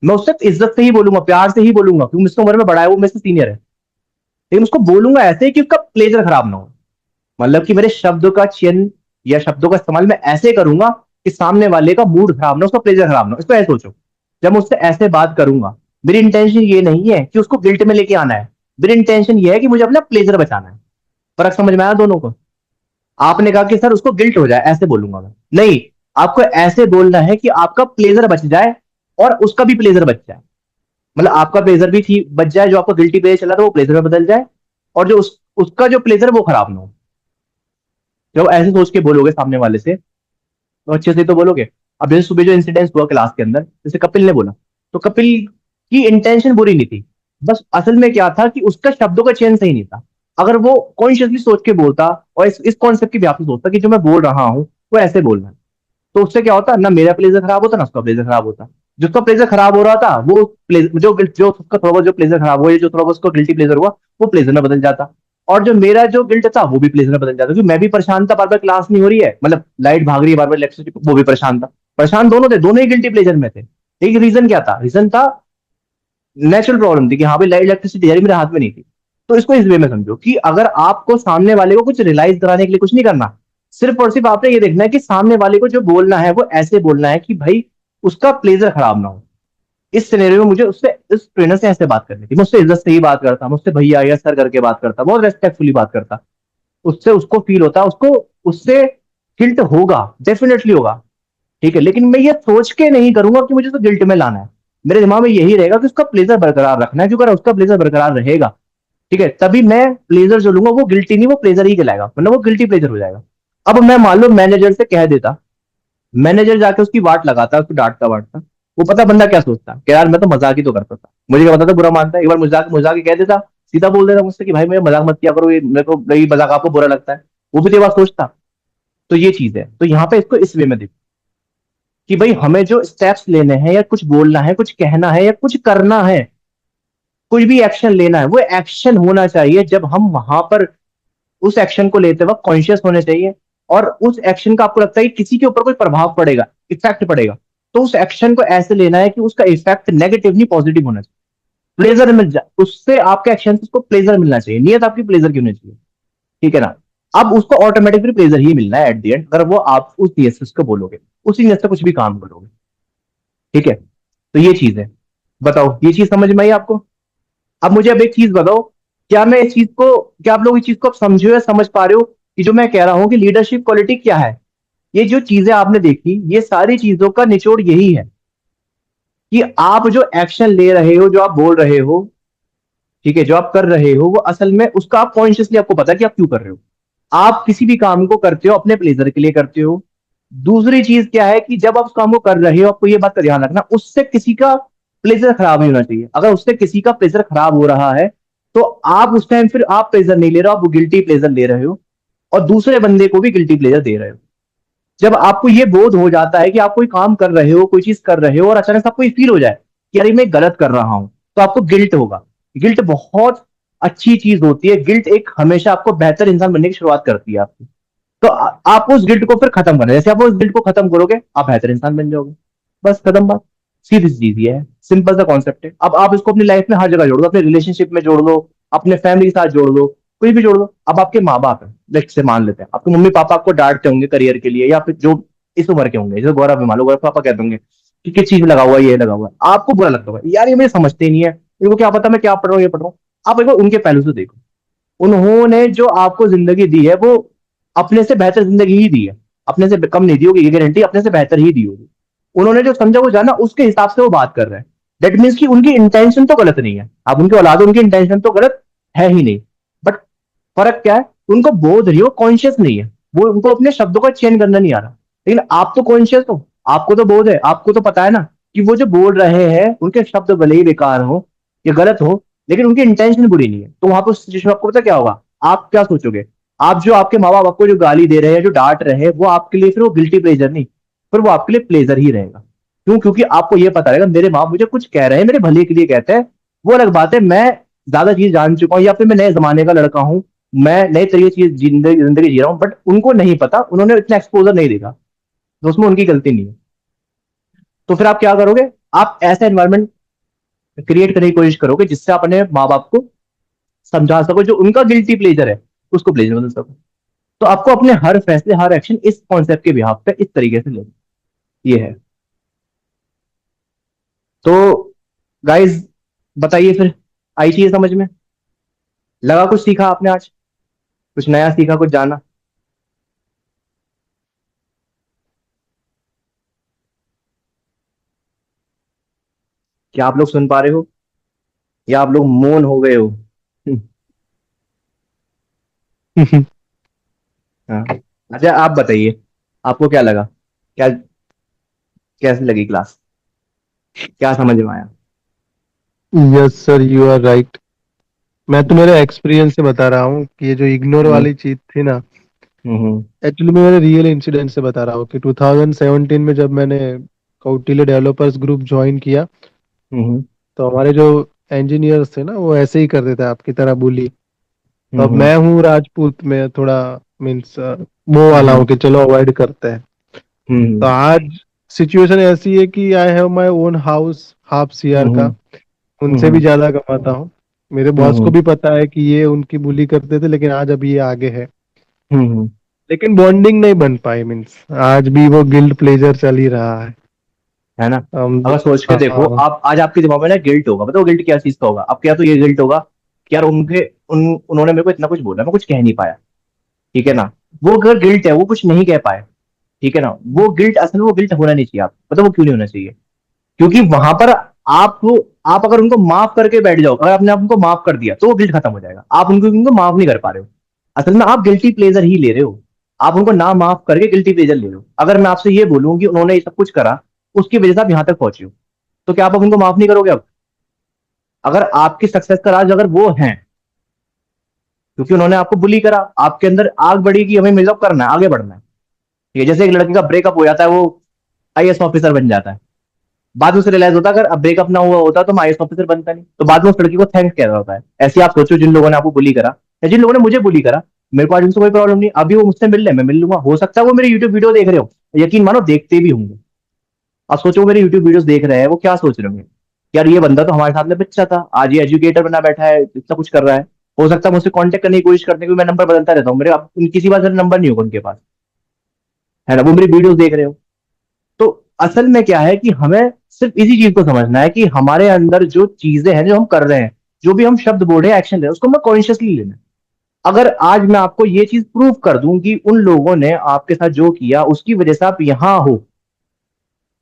मैं उससे इज्जत से ही बोलूंगा, प्यार से ही बोलूंगा, क्योंकि मुझसे उम्र में बड़ा है, वो मेरे से सीनियर है, लेकिन उसको बोलूंगा ऐसे कि उसका प्लेजर खराब ना हो। मतलब कि मेरे शब्दों का चयन या शब्दों का इस्तेमाल मैं ऐसे करूंगा कि सामने वाले का मूड खराब ना हो, उसका प्लेजर खराब ना हो। इसको ऐसे सोचो, जब मैं उससे ऐसे बात करूंगा, मेरी इंटेंशन ये नहीं है कि उसको गिल्ट में लेके आना है, मेरी इंटेंशन ये है कि मुझे अपना प्लेजर बचाना है। फर्क समझ में आया दोनों को? आपने कहा कि सर उसको गिल्ट हो जाए, ऐसे बोलूंगा मैं, नहीं, आपको ऐसे बोलना है कि आपका प्लेजर बच जाए और उसका भी प्लेजर बच जाए। मतलब आपका प्लेजर भी ठीक बच जाए, जो आपका गिल्टी प्लेजर चला था वो प्लेजर में बदल जाए, और जो उसका जो प्लेजर है वो खराब ना हो। जब ऐसे सोच के बोलोगे सामने वाले से, तो अच्छे से तो बोलोगे। अब जैसे सुबह जो इंसिडेंस हुआ क्लास के अंदर, जैसे कपिल ने बोला, तो कपिल की इंटेंशन बुरी नहीं थी, बस असल में क्या था कि उसका शब्दों का चयन सही नहीं था। अगर वो कॉन्शियसली सोच के बोलता और इस कॉन्सेप्ट की व्याप्ति सोचता कि जो मैं बोल रहा हूँ वो ऐसे बोलना है, तो उससे क्या होता, ना मेरा प्लेजर खराब होता, ना उसका प्लेजर खराब होता। जिसका प्लेजर खराब हो रहा था वो जो उसका थोड़ा बहुत जो प्लेजर खराब हुआ, जो थोड़ा बहुत उसको गिल्टी प्लेजर हुआ, वो प्लेजर में बदल जाता। और जो मेरा जो गिल्ट था वो भी प्लेजर में बदल जाता, क्योंकि मैं भी परेशान था, बार बार क्लास नहीं हो रही है, मतलब लाइट भाग रही है बार बार लेक्चर, वो भी परेशान था। परेशान दोनों थे, दोनों ही गिल्टी प्लेजर में थे। एक रीजन क्या था, रीजन था नेचुरल प्रॉब्लम थी कि हाँ भाई लाइट इलेक्ट्रिसिटी मेरे हाथ में नहीं थी। तो इसको इस वे में समझो कि अगर आपको सामने वाले को कुछ रियलाइज कराने के लिए कुछ नहीं करना, सिर्फ और सिर्फ आपने ये देखना है कि सामने वाले को जो बोलना है वो ऐसे बोलना है कि भाई उसका प्लेजर खराब ना हो। इस सिनेरियो में मुझे उससे, इस ट्रेनर से ऐसे बात करनी थी, मुझसे इज्जत से ही बात करता, मुझसे भैया या सर करके बात करता, बहुत रेस्पेक्टफुली बात करता। उससे उसको फील होता, उसको उससे गिल्ट होगा, डेफिनेटली होगा, ठीक है, लेकिन मैं ये सोच के नहीं करूंगा कि मुझे तो गिल्ट में लाना है। मेरे दिमाग में यही रहेगा कि उसका प्लेजर बरकरार रखना है, क्योंकि अगर उसका प्लेजर बरकरार रहेगा, ठीक है, तभी मैं प्लेजर जो लूंगा वो गिल्टी नहीं, वो प्लेजर ही कहलाएगा, वरना वो गिल्टी प्लेजर हो जाएगा। अब मैं मान लो मैनेजर से कह देता, मैनेजर जाके उसकी वाट लगाता, उसको डांटता वाटता, वो पता बंदा क्या सोचता कि यार मैं तो मजाक ही तो करता था, मुझे क्या पता था बुरा मानता है। एक बार मजाक मजाक ही कह देता, सीधा बोल देता मुझसे कि भाई मेरे मजाक मत किया करो, ये मेरे को ये मजाक आपको बुरा लगता है, वो भी तो ये बात सोचता। तो ये चीज है, तो यहाँ पे इसको इस वे में देखो कि भाई हमें जो स्टेप्स लेने हैं या कुछ बोलना है, कुछ कहना है या कुछ करना है, कुछ भी एक्शन लेना है, वो एक्शन होना चाहिए जब हम वहां पर उस एक्शन को लेते वक्त कॉन्शियस होने चाहिए, और उस एक्शन का आपको लगता है कि किसी के ऊपर कोई प्रभाव पड़ेगा, इफेक्ट पड़ेगा, तो उस एक्शन को ऐसे लेना है कि उसका इफेक्ट नेगेटिव नहीं पॉजिटिव होना चाहिए। प्लेजर मिल जाए उससे, आपके एक्शन से उसको प्लेजर मिलना चाहिए, नियत आपकी प्लेजर की होनी चाहिए, ठीक है ना। अब उसको ऑटोमेटिकली प्लेजर ही मिलना है एट द एंड, अगर वो आप उस नियत से उसको बोलोगे, उसी नियत से कुछ भी काम करोगे, ठीक है। तो ये चीज है, बताओ ये चीज समझ में आई आपको? अब मुझे अब एक चीज बताओ, क्या मैं इस चीज को, क्या आप लोग इस चीज को अब समझे हो या समझ पा रहे हो कि जो मैं कह रहा हूं कि लीडरशिप क्वालिटी क्या है? ये जो चीजें आपने देखी, ये सारी चीजों का निचोड़ यही है कि आप जो एक्शन ले रहे हो, जो आप बोल रहे हो, ठीक है, जो आप कर रहे हो, वो असल में उसका आप कॉन्शियसली आपको पता है कि आप क्यों कर रहे हो। आप किसी भी काम को करते हो अपने प्लेजर के लिए करते हो। दूसरी चीज क्या है कि जब आप उस काम को कर रहे हो, आपको ये बात का ध्यान रखना, उससे किसी का प्लेजर खराब नहीं होना चाहिए। अगर उससे किसी का प्लेजर खराब हो रहा है, तो आप उस टाइम फिर आप प्लेजर नहीं ले रहे हो, आप वो गिल्टी प्लेजर ले रहे हो, और दूसरे बंदे को भी गिल्टी प्लेजर दे रहे हो। जब आपको ये बोध हो जाता है कि आप कोई काम कर रहे हो, कोई चीज कर रहे हो, और अचानक से आपको ये फील हो जाए कि अरे मैं गलत कर रहा हूं, तो आपको गिल्ट होगा। गिल्ट बहुत अच्छी चीज होती है, गिल्ट एक हमेशा आपको बेहतर इंसान बनने की शुरुआत करती है आपकी। तो आप उस गिल्ट को फिर खत्म करना, जैसे आप उस गिल्ट को खत्म करोगे, आप बेहतर इंसान बन जाओगे। बस खत्म बात, सीधी सी चीज ये है, सिंपल सा कॉन्सेप्ट है। अब आप इसको अपनी लाइफ में हर जगह जोड़ दो, अपने रिलेशनशिप में जोड़ लो, अपने फैमिली के साथ जोड़ लो, कोई भी जोड़ लो। अब आपके माँ बाप है, लेट्स से मान लेते हैं आपके मम्मी पापा आपको डांटते होंगे करियर के लिए, या फिर जो इस उम्र के होंगे, जैसे गौरव में मान लो, गौरव पापा कहते होंगे कि किस चीज में लगा हुआ है, ये लगा हुआ है, आपको बुरा लगता होगा, यार ये मुझे समझते ही नहीं है, इनको क्या पता मैं क्या पढ़ रहा हूँ, ये पढ़ रहा हूँ। आप एक बार उनके पहलू से देखो, उन्होंने जो आपको जिंदगी दी है वो अपने से बेहतर जिंदगी ही दी है, अपने से कम नहीं दी होगी, ये गारंटी, अपने से बेहतर ही दी होगी। उन्होंने जो समझा वो जाना, उसके हिसाब से वो बात कर रहे हैं। दैट मीन्स कि उनकी इंटेंशन तो गलत नहीं है, आप उनके औलाद हो, उनकी इंटेंशन तो गलत है ही नहीं। बट फर्क क्या है, उनको बोध नहीं, वो कॉन्शियस नहीं है, वो उनको अपने शब्दों का चयन करना नहीं आ रहा। लेकिन आप तो कॉन्शियस हो, आपको तो बोध है, आपको तो पता है ना कि वो जो बोल रहे हैं उनके शब्द भले ही बेकार हो या गलत हो, लेकिन उनकी इंटेंशन बुरी नहीं है। तो वहां पर सिचुएशन में आपको पता क्या होगा, आप क्या सोचोगे? आप जो आपके माँ बाप आपको जो गाली दे रहे हैं, जो डांट रहे हैं, वो आपके लिए फिर वो गिल्टी प्लेजर नहीं, फिर वो आपके लिए प्लेजर ही रहेगा। क्यों? क्योंकि आपको ये पता रहेगा मेरे माँ मुझे कुछ कह रहे हैं, मेरे भले के लिए कहते हैं। वो अलग बात है, मैं ज्यादा चीज जान चुका हूँ, या फिर मैं नए जमाने का लड़का हूँ, मैं नए तरीके की जिंदगी जिंदगी जी रहा हूँ, बट उनको नहीं पता, उन्होंने इतना एक्सपोजर नहीं देखा, तो उसमें उनकी गलती नहीं है। तो फिर आप क्या करोगे, आप ऐसा एनवायरमेंट क्रिएट करने की कोशिश करोगे जिससे आप अपने माँ बाप को समझा सको, जो उनका गिल्टी प्लेजर है उसको प्लेजर बदल सको। तो आपको अपने हर फैसले, हर एक्शन इस कॉन्सेप्ट के बिहाफ पे इस तरीके से लेना, ये है। तो गाइस बताइए फिर, आई चीज समझ में, लगा कुछ सीखा आपने आज, कुछ नया सीखा, कुछ जाना? क्या आप लोग सुन पा रहे हो, या आप लोग मौन हो गए हो? हाँ। अच्छा आप बताइए, आपको क्या लगा, क्या कैसी लगी क्लास, क्या समझ में आया? Yes sir, you are right. मैं तो मेरे एक्सपीरियंस से बता रहा हूँ कि ये जो इग्नोर हम्म। वाली चीज थी ना, हम्म। एक्चुअली मैं मेरे रियल इंसिडेंट से बता रहा हूँ कि 2017 में जब मैंने कौटिल्य डेवलपर्स ग्रुप ज्वाइन किया, हम्म। तो हमारे जो इंजीनियर्स थे ना, वो ऐसे ही करते थे आपकी तरह bully। तो अब हम्म। मैं हूँ राजपूत में थोड़ा मीन्स वो वाला हम्म। हूँ कि चलो अवॉइड करते हैं। तो हम्म। आज सिचुएशन ऐसी है कि I have my own house, half CR hmm. का, उनसे भी हम्म। ज्यादा कमाता हूँ। मेरे बॉस को हम्म। भी पता है कि ये उनकी बुली करते थे, लेकिन आज अभी ये आगे है। हम्म। लेकिन बॉन्डिंग नहीं बन पाई, मीन्स आज भी वो गिल्ड प्लेजर चल ही रहा है। है ना? हम। अगर सोच के देखो, हाँ। आप आज आपके दिमाग में ना गिल्ट होगा, बताओ गिल्ट क्या चीज का होगा आपके, या तो ये गिल्ट होगा कि यार उन्होंने मेरे को इतना कुछ बोला, मैं कुछ कह नहीं पाया, ठीक है ना? वो अगर गिल्ट है, वो कुछ नहीं कह पाए, ठीक है ना, वो गिल्ट असल में वो गिल्ट होना नहीं चाहिए। आप पता वो क्यों नहीं होना चाहिए? क्योंकि वहां पर आप आप अगर उनको माफ करके बैठ जाओ, अगर आपने आप उनको माफ कर दिया तो वो गिल्ट खत्म हो जाएगा। आप उनको माफ नहीं कर पा रहे हो, असल में आप गिल्टी प्लेजर ही ले रहे हो। आप उनको ना माफ करके गिल्टी प्लेजर ले रहे हो। अगर मैं आपसे ये बोलूं कि उन्होंने ये सब कुछ करा, उसकी वजह से आप यहां तक पहुंचे हो, तो क्या आप अब उनको माफ नहीं करोगे अब? अगर आपकी सक्सेस का राज अगर वो है, क्योंकि उन्होंने आपको बुली करा, आपके अंदर आग बढ़ी कि हमें मिलअप करना है, आगे बढ़ना है, ठीक है? जैसे एक लड़के का ब्रेकअप हो जाता है, वो आईएएस ऑफिसर बन जाता है, बाद में उसे रियलाइज होता है अगर अब ब्रेकअप ना हुआ होता तो मैं आईएएस ऑफिसर बनता नहीं, तो बाद में उस लड़की को थैंक्स कह रहा होता है। ऐसे ही आप सोचो, जिन लोगों ने आपको बुली करा या जिन लोगों ने मुझे बुली करा, मेरे को आज उनसे कोई प्रॉब्लम नहीं, अभी वो मुझसे मिल रहे, मैं मिल लूंगा, हो सकता है वो मेरे यूट्यूब वीडियो देख रहे हो, यकीन मानो देखते भी होंगे। अब सोचो वो मेरे यूट्यूब वीडियोस देख रहे हैं, वो क्या सोच रहे होंगे, यार ये बंदा तो हमारे साथ में बच्चा था, आज ये एजुकेटर बना बैठा है, इतना कुछ कर रहा है। हो सकता है मुझसे कांटेक्ट करने की कोशिश करते, क्योंकि मैं नंबर बदलता रहता हूँ, मेरे अब किसी बात मेरा नंबर नहीं होगा उनके पास, है ना? वो मेरी वीडियोस देख रहे हो। तो असल में क्या है कि हमें सिर्फ इसी चीज को समझना है कि हमारे अंदर जो चीजें हैं, जो हम कर रहे हैं, जो भी हम शब्द बोल रहे हैं, एक्शन ले रहे हैं, उसको हमें कॉन्शियसली लेना है। अगर आज मैं आपको ये चीज प्रूव कर दूं कि उन लोगों ने आपके साथ जो किया उसकी वजह से आप यहां हो,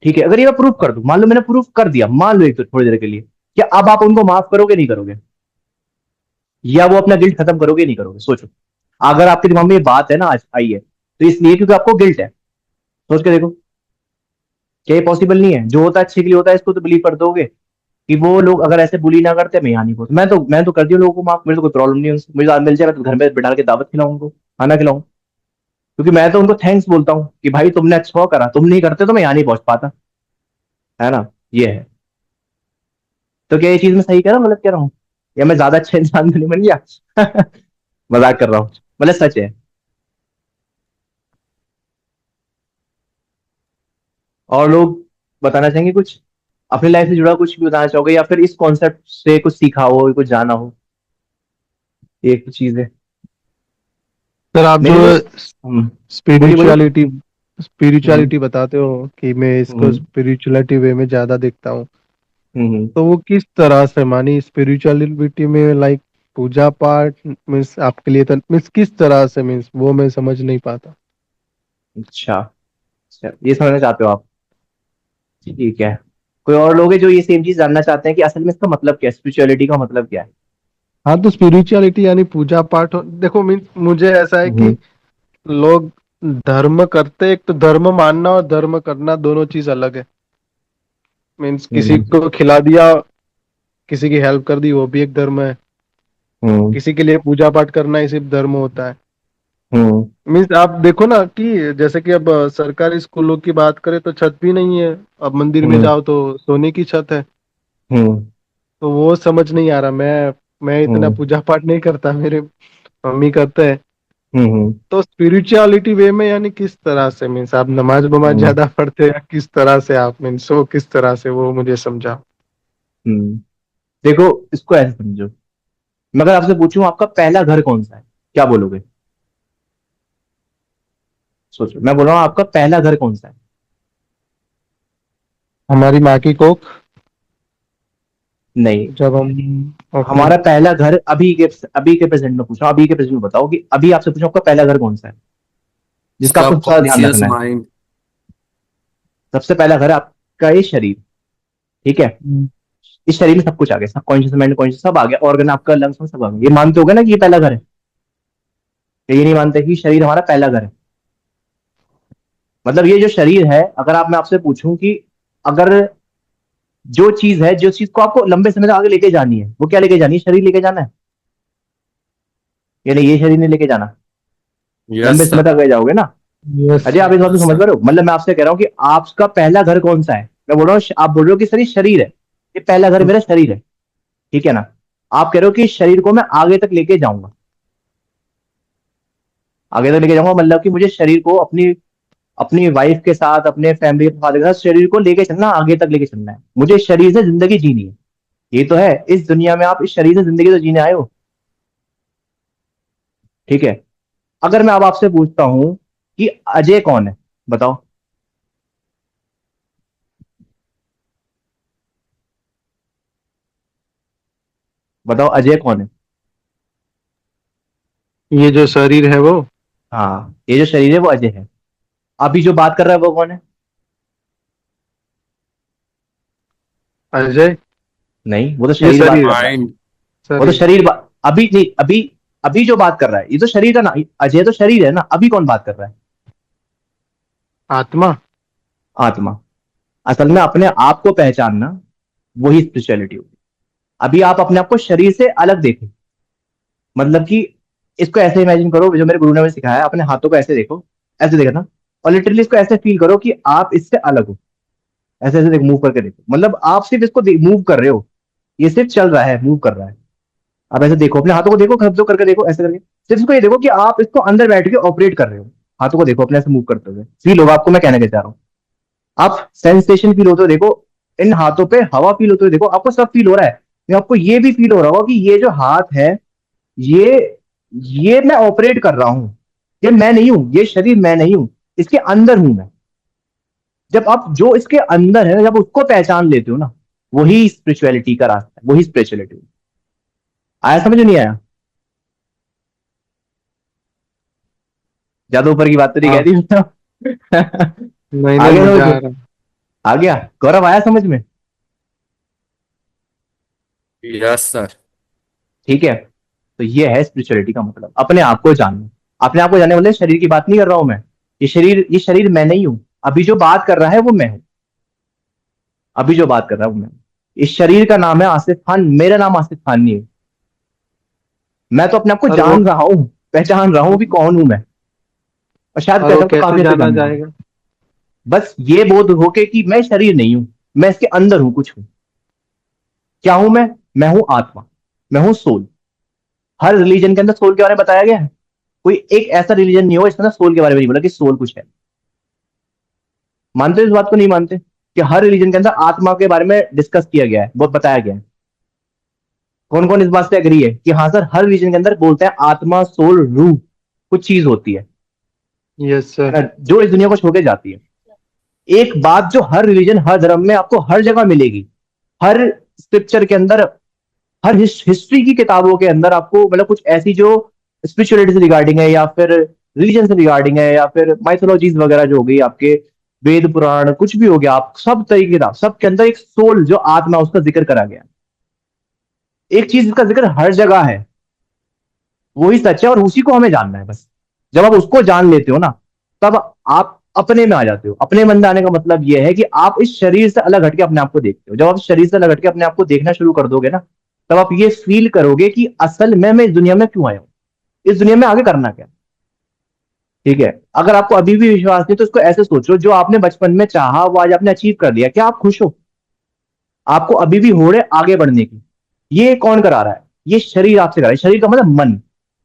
ठीक है, अगर ये मैं प्रूव कर दूं, मान लो मैंने प्रूव कर दिया, मान लो एक तो थोड़ी देर के लिए, क्या अब आप उनको माफ करोगे नहीं करोगे, या वो अपना गिल्ट खत्म करोगे नहीं करोगे? सोचो। अगर आपके दिमाग में ये बात है ना आज आई है, तो इसलिए क्योंकि आपको गिल्ट है। सोच के देखो, क्या ये पॉसिबल नहीं है? जो होता है अच्छे के लिए होता है, इसको तो बिलीव कर दोगे कि वो लोग अगर ऐसे बुली ना करते, मैं यहाँ नहीं पहुंच, मैं तो कर दिया लोगों को माफ, मेरे तो कोई प्रॉब्लम नहीं है उनसे, मुझे आज मिल जाए मैं तो घर में बिठा के दावत खिलाऊं उनको, खाना खिलाऊं, क्योंकि मैं तो उनको थैंक्स बोलता हूँ कि भाई तुमने अच्छा करा, तुम नहीं करते तो मैं यहाँ नहीं पहुंच पाता, है ना? ये है। तो क्या ये चीज मैं सही कह रहा हूँ, गलत कह रहा हूँ, या मैं ज्यादा अच्छा इंसान तो नहीं बन गया? मजाक कर रहा हूँ, मतलब सच है। और लोग बताना चाहेंगे कुछ, अपनी लाइफ से जुड़ा कुछ भी बताना चाहोगे, या फिर इस कॉन्सेप्ट से कुछ सीखा हो, कुछ जाना हो, एक चीज है सर आप जो मेरे लिए। बोलिए बोलिए। स्पिरिचुअलिटी हम्म। स्पिरिचुअलिटी बताते हो कि मैं इसको हम्म। स्पिरिचुअलिटी वे में ज्यादा देखता हूँ, हम्म। तो वो किस तरह से मानी स्पिरिचुअलिटी में, लाइक पूजा पाठ मीन्स आपके लिए तो मीन्स किस तरह से, मीन्स वो मैं समझ नहीं पाता। अच्छा, अच्छा ये समझना चाहते हो आप, ठीक है। कोई और लोग हैं जो ये सेम चीज जानना चाहते हैं कि असल में इसका मतलब क्या है, स्पिरिचुअलिटी का मतलब क्या है? हाँ, तो स्पिरिचुअलिटी यानी पूजा पाठ देखो मीन्स मुझे ऐसा है कि हम्म। लोग धर्म करते, एक तो धर्म मानना और धर्म करना दोनों चीज अलग है। मीन्स किसी हम्म। को खिला दिया, किसी की हेल्प कर दी, वो भी एक धर्म है। हम्म। किसी के लिए पूजा पाठ करना ही सिर्फ धर्म होता है। हम्म। मीन्स आप देखो ना कि जैसे कि अब सरकारी स्कूलों की बात करें तो छत भी नहीं है, अब मंदिर में हम्म। जाओ तो सोने की छत है। हम्म। तो वो समझ नहीं आ रहा। मैं इतना हम्म। पूजा पाठ नहीं करता, मेरे मम्मी करते हैं। हम्म तो स्पिरिचुअलिटी वे में यानी किस तरह से मीन्स आप नमाज बमाज हम्म ज्यादा पढ़ते हैं या किस तरह से आप मीन्स वो किस तरह से वो मुझे समझा। हम्म। देखो, इसको ऐसे समझो, मैं अगर आपसे पूछूं आपका पहला घर कौन सा है, क्या बोलोगे? सोचो, मैं बोल रहा हूँ आपका पहला घर कौन सा है। हमारी माँ की कोख। नहीं, जब हम ओके। हमारा पहला घर अभी के प्रेजेंट में पूछा, अभी के प्रेजेंट में बताओ कि अभी आपसे पूछो आपका पहला घर कौन सा है, जिसका आपको सबसे ज्यादा ध्यान सबकॉन्शियस रखना है। माइंड। सबसे पहला घर आपका ये शरीर, ठीक है। इस शरीर में सब कुछ आ गया, सब कॉन्शियस माइंड कॉन्शियस सब आ गया, ऑर्गन आपका, लंग्स में सब आ गया। ये मानते होगे ना कि ये पहला घर है? ये नहीं मानते कि शरीर हमारा पहला घर है? मतलब ये जो शरीर है, अगर आप, मैं आपसे पूछूं कि अगर जो चीज है, जो चीज को आपको लंबे समय तक आगे लेके जानी है, वो क्या लेके जानी है? शरीर लेके जाना है, या नहीं? ये शरीर नहीं लेके जाना, यस लंबे समय सर। तक आगे जाओगे ना। यस अजय, आप इस बात को यस समझ सर। पा रहे हो? मतलब मैं आपसे कह रहा हूँ कि आपका पहला घर कौन सा है। मैं बोल रहा हूँ, आप बोल रहे हो कि सर ये शरीर है, ये पहला घर मेरा शरीर है, ठीक है ना। आप कह रहे हो कि इस शरीर को मैं आगे तक लेके जाऊंगा, आगे तक लेके जाऊंगा, मतलब कि मुझे शरीर को अपनी अपनी वाइफ के साथ, अपने फैमिली के फादर के साथ शरीर को लेके चलना, आगे तक लेके चलना है, मुझे इस शरीर से जिंदगी जीनी है। ये तो है, इस दुनिया में आप इस शरीर से जिंदगी तो जीने आए हो, ठीक है। अगर मैं अब आपसे पूछता हूं कि अजय कौन है, बताओ। बताओ अजय कौन है। ये जो शरीर है वो हाँ, ये जो शरीर है वो अजय है। अभी जो बात कर रहा है वो कौन है? अजय। नहीं, वो तो ये शरीर बात शरीर कर रहा है। माइंड। वो तो शरीर। शरीर अभी नहीं, अभी अभी जो बात कर रहा है ये तो शरीर का ना, अजय तो शरीर है ना। अभी कौन बात कर रहा है? आत्मा। आत्मा। असल में अपने आप को पहचानना, वही स्पिरिचुअलिटी होगी। अभी आप अपने आप को शरीर से अलग देखें, मतलब कि इसको ऐसे इमेजिन करो, जो मेरे गुरु ने मुझे सिखाया है, अपने हाथों को ऐसे देखो, ऐसे देखना, और लिटरली इसको ऐसे फील करो कि आप इससे अलग हो। ऐसे ऐसे मूव करके देखो, मतलब आप सिर्फ इसको मूव कर रहे हो, ये सिर्फ चल रहा है, मूव कर रहा है। आप ऐसे देखो, अपने हाथों को देखो, कब्जों करके देखो, ऐसे करके सिर्फ इसको ये देखो कि आप इसको अंदर बैठ के ऑपरेट कर रहे हो। हाथों को देखो अपने, ऐसे मूव करते हुए फील होगा आपको, मैं कहने के चाह रहा हूँ। आप सेंसेशन फील होते हुए देखो, इन हाथों पे हवा फील होते हुए देखो, आपको सब फील हो रहा है। तो आपको ये भी फील हो रहा होगा कि ये जो हाथ है, ये ये मैं ऑपरेट कर रहा हूं, ये मैं नहीं हूं, ये शरीर मैं नहीं हूं, इसके अंदर हूं मैं। जब आप जो इसके अंदर है, जब उसको पहचान लेते हो ना, वही स्पिरिचुअलिटी का रास्ता है, वही स्पिरिचुअलिटी। आया समझ में नहीं आया? ज्यादा ऊपर की बात तो नहीं कह हाँ। दी मतलब। नहीं आ नहीं गया मुझे समझ आ में? रहा आ गया गौरव, आया समझ में? Yes sir. ठीक है। तो ये है स्पिरिचुअलिटी का मतलब, अपने आप को जानना। अपने आप को जानने वाले, शरीर की बात नहीं कर रहा हूं मैं। ये शरीर मैं नहीं हूं। अभी जो बात कर रहा है वो मैं हूं। अभी जो बात कर रहा हूं मैं। इस शरीर का नाम है आसिफ खान, मेरा नाम आसिफ खान नहीं है। मैं तो अपने आप को और वो जान रहा हूं, पहचान रहा हूं भी कौन हूं मैं। और शायद और वो पहचान को कैसे काफी हद तक जाना जान रहा हूं। जाएगा। बस ये बोध होके कि मैं शरीर नहीं हूं, मैं इसके अंदर हूं, कुछ हूं। क्या हूं मैं हूं आत्मा, मैं हूं सोल। हर रिलीजन के अंदर सोल के बारे में बताया गया है। कोई एक ऐसा रिलीजन नहीं हो इसके अंदर सोल के बारे में नहीं बोला कि सोल कुछ है। मानते हो इस बात को? नहीं मानते कि हर रिलीजन के अंदर आत्मा के बारे में डिस्कस किया गया है, बहुत बताया गया है। कौन कौन इस बात से एग्री है कि हाँ सर, हर रिलीजन के अंदर बोलते हैं आत्मा, सोल, रूह कुछ चीज होती यस है सर। ना, जो इस दुनिया को छोड़ के जाती है। एक बात जो हर रिलीजन, हर धर्म में आपको हर जगह मिलेगी, हर स्क्रिप्चर के अंदर, हर हिस्ट्री की किताबों के अंदर आपको, मतलब कुछ ऐसी जो स्पिरिचुअलिटी से रिगार्डिंग है, या फिर रिलीजन से रिगार्डिंग है, या फिर माइथोलॉजीज वगैरह जो हो गई आपके, वेद पुराण कुछ भी हो गया, आप सब तरीके का, सबके अंदर एक सोल जो आत्मा, उसका जिक्र करा गया है। एक चीज जिसका जिक्र हर जगह है, वही सच है, और उसी को हमें जानना है बस। जब आप उसको जान लेते हो ना, तब आप अपने में आ जाते हो। अपने में आने का मतलब यह है कि आप इस शरीर से अलग हटके अपने आप को देखते हो। जब आप इस शरीर से अलग हटके अपने आप को देखना शुरू कर दोगे ना, तब आप ये फील करोगे कि असल में मैं इस दुनिया में क्यों आया हूं, इस दुनिया में आगे करना क्या। ठीक है। अगर आपको अभी भी विश्वास नहीं तो इसको ऐसे सोचो, जो आपने बचपन में चाहा वो आज आपने अचीव कर लिया, क्या आप खुश हो? आपको अभी भी होड़ है आगे बढ़ने की। ये कौन करा रहा है? ये शरीर आपसे करा रहा है। शरीर का मतलब मन।